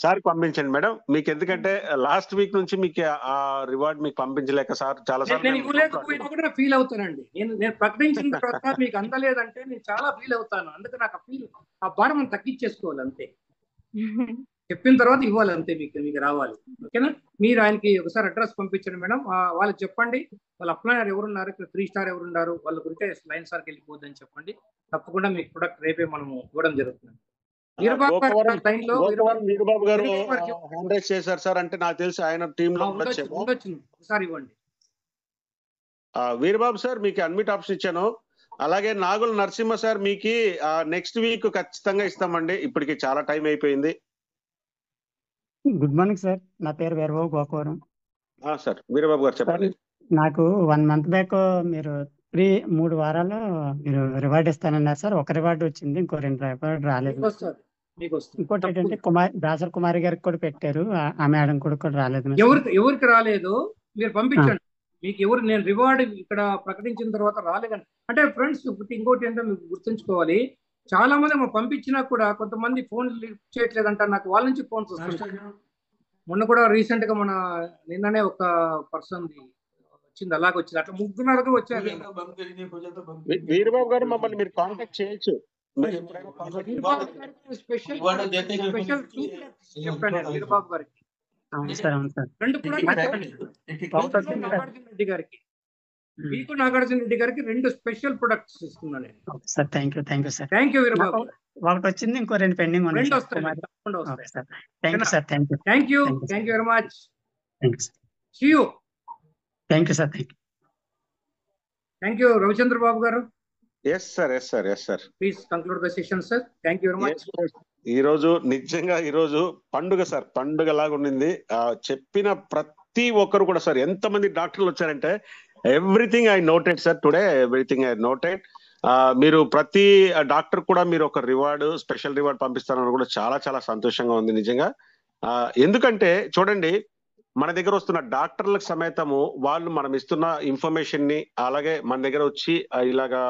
సార్ పంపించండి మేడం. మీకు ఎందుకంటే లాస్ట్ వీక్ నుంచి మీకు ఆ రివార్డ్ మీకు పంపించలేక సార్ చాలా సార్లు ఫీల్ అవుతానండి. నేను ప్రకటించిన తర్వాత మీకు అందలేదంటే నేను చాలా ఫీల్ అవుతాను. అందుకే నాకు ఆ భారం మనం తగ్గించేసుకోవాలి అంతే. చెప్పిన తర్వాత ఇవ్వాలి అంతే, మీకు రావాలి. ఓకేనా? మీరు ఆయనకి ఒకసారి అడ్రస్ పంపించండి మేడం. వాళ్ళకి చెప్పండి వాళ్ళ అప్లైనర్ ఎవరున్నారు, ఇక్కడ 3 star ఎవరున్నారు, వాళ్ళ గురించి లైన్ సార్కి వెళ్ళిపోద్దని చెప్పండి. తప్పకుండా మీకు ప్రొడక్ట్ రేపే మనము ఇవ్వడం జరుగుతుంది. వీరబాబు గారు హ్యాండ్ రైజ్ చేశారు సార్, అంటే నాకు తెలిసి ఆయన టీమ్ లో ఒకసారి ఇవ్వండి. వీరబాబు సార్ మీకు అన్మిట్ ఆప్షన్ ఇచ్చాను. అలాగే నాగుల నరసింహ సార్ మీకు నెక్స్ట్ వీక్ ఖచ్చితంగా ఇస్తామండి. ఇప్పటికి చాలా టైం అయిపోయింది. గుడ్ మార్నింగ్ సార్, నా పేరు వీరబాబు గోకవరం. సార్ వీరబాబు గారు చెప్పండి. నాకు 1 month బ్యాక్ మీరు 3 వారాలు మీరు రివార్డ్ ఇస్తానన్నారు సార్. ఒక రివార్డ్ వచ్చింది, ఇంకో 2 రివార్డ్ రాలేదు. ఇంకోటి ఏంటంటే దాసర్ కుమారి గారికి కూడా పెట్టారు, ఆ మేడం కూడా రాలేదు. ఎవరికి రాలేదు మీరు పంపించండి. మీకు ఎవరు నేను రివార్డ్ ఇక్కడ ప్రకటించిన తర్వాత రాలేదని అంటే ఫ్రెండ్స్, ఇంకోటి ఏంటో మీకు గుర్తుంచుకోవాలి. చాలా మంది పంపించినా కూడా కొంతమంది ఫోన్ లిఫ్ట్ చేయట్లేదంట. నాకు వాళ్ళ నుంచి ఫోన్స్ వస్తున్నాయి. మొన్న కూడా రీసెంట్ గా నిన్ననే ఒక పర్సన్ వచ్చింది, అలాగే వచ్చింది. అట్లా 3 వచ్చారు. వీరబాబు గారు మమ్మల్ని మీరు కాంటాక్ట్ చేయొచ్చు. స్పెషల్ చెప్పాను వీరబాబు గారికి. అవును సార్, అవును సార్. 2 నాగార్జున రెడ్డి గారికి, మీకు నాగార్జున రెడ్డి గారికి 2 స్పెషల్ ప్రొడక్ట్స్ ఇస్తున్నాను నేను. Sir thank you sir. Thank you Veerababu. ఒకటి వచ్చింది, ఇంకో 2 పెండింగ్ ఉన్నాయి. 2 వస్తాయి, తప్పకుండా వస్తాయి. Sir thank you sir. Thank you very much. See you. Thank you sir. Thank you Ravichandra Babu గారు. Yes sir. Please conclude the session sir. Thank you very much. ఈ రోజు నిజంగా పండుగ సార్, పండుగ లాగా ఉండింది. చెప్పిన ప్రతి ఒక్కరు కూడా సార్, ఎంతమంది డాక్టర్లు వచ్చారంటే everything I noted sir today, everything I noted. మీరు ప్రతి డాక్టర్ కూడా మీరు ఒక స్పెషల్ రివార్డ్ పంపిస్తారని కూడా చాలా చాలా సంతోషంగా ఉంది నిజంగా. ఎందుకంటే చూడండి, మన దగ్గర వస్తున్న డాక్టర్లకు సమేతము వాళ్ళు మనం ఇస్తున్న ఇన్ఫర్మేషన్ ని, అలాగే మన దగ్గర వచ్చి ఇలాగా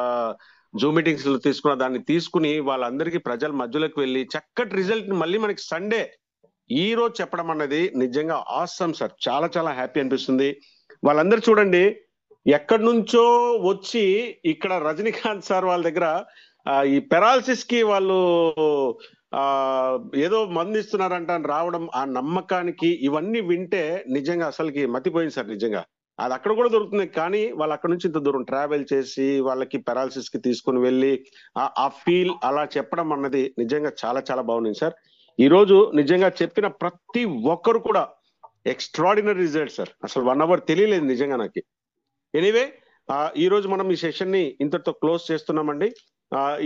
జూమ్ మీటింగ్స్ తీసుకున్న దాన్ని తీసుకుని వాళ్ళందరికీ ప్రజల మధ్యలోకి వెళ్ళి చక్కటి రిజల్ట్ ని మళ్ళీ మనకి సండే ఈ రోజు చెప్పడం అన్నది నిజంగా ఆసమ్ సార్. చాలా చాలా హ్యాపీ అనిపిస్తుంది. వాళ్ళందరూ చూడండి ఎక్కడి నుంచో వచ్చి ఇక్కడ రజనీకాంత్ సార్ వాళ్ళ దగ్గర ఈ పెరాలసిస్ కి వాళ్ళు ఏదో మందు ఇస్తున్నారంట రావడం, ఆ నమ్మకానికి ఇవన్నీ వింటే నిజంగా అసలుకి మతిపోయింది సార్. నిజంగా అది అక్కడ కూడా దొరుకుతుంది, కానీ వాళ్ళు అక్కడ నుంచి ఇంత దూరం ట్రావెల్ చేసి వాళ్ళకి పెరాలసిస్ కి తీసుకుని వెళ్ళి ఆ ఫీల్ అలా చెప్పడం అన్నది నిజంగా చాలా చాలా బాగుంది సార్. ఈ రోజు నిజంగా చెప్పిన ప్రతి ఒక్కరు కూడా ఎక్స్ట్రాడినరీ రిజల్ట్ సార్. అసలు 1 hour తెలియలేదు నిజంగా నాకు. ఎనీవే, ఈ రోజు మనం ఈ సెషన్ ని ఇంతటితో క్లోజ్ చేస్తున్నామండి.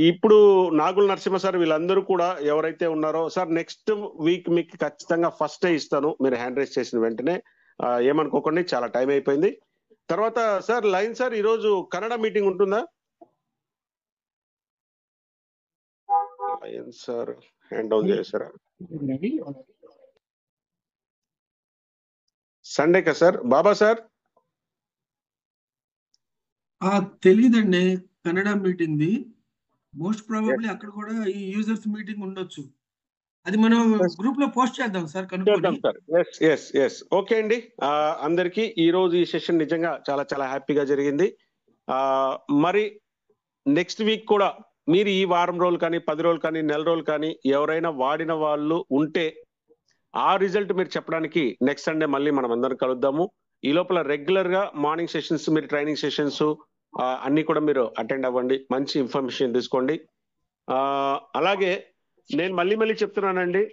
ఇప్పుడు నాగుల నరసింహ సార్ వీళ్ళందరూ కూడా ఎవరైతే ఉన్నారో సార్, నెక్స్ట్ వీక్ మీకు ఖచ్చితంగా ఫస్ట్ డే ఇస్తాను, మీరు హ్యాండ్ రైజ్ చేసిన వెంటనే. ఏమనుకోకండి, చాలా టైం అయిపోయింది. తర్వాత సార్ లైన్ సార్, ఈరోజు కన్నడ మీటింగ్ ఉంటుందా? లైన్ సార్ హ్యాండ్ డౌన్ చేశారా? సండే కదా సార్? బాబా సార్ తెలీదండి Kannada meeting the. Most probably అక్కడ కూడా ఈ యూజర్స్ మీటింగ్ ఉండొచ్చు. అది మనం గ్రూప్ లో పోస్ట్ చేద్దాం సార్, కనుక్కోండి. ఎస్ ఓకే అండి. అందరికి ఈ రోజు ఈ సెషన్ నిజంగా చాలా చాలా హ్యాపీగా జరిగింది. మరి నెక్స్ట్ వీక్ కూడా మీరు ఈ వారం రోజులు కానీ 10 రోజులు కానీ నెల రోజులు కానీ ఎవరైనా వాడిన వాళ్ళు ఉంటే ఆ రిజల్ట్ మీరు చెప్పడానికి నెక్స్ట్ సండే మళ్ళీ మనం అందరం కలుద్దాము. ఈ లోపల రెగ్యులర్ గా మార్నింగ్ సెషన్స్, మీరు ట్రైనింగ్ సెషన్స్ అన్ని కూడా మీరు అటెండ్ అవ్వండి, మంచి ఇన్ఫర్మేషన్ తీసుకోండి. అలాగే నేను మళ్ళీ చెప్తున్నానండి,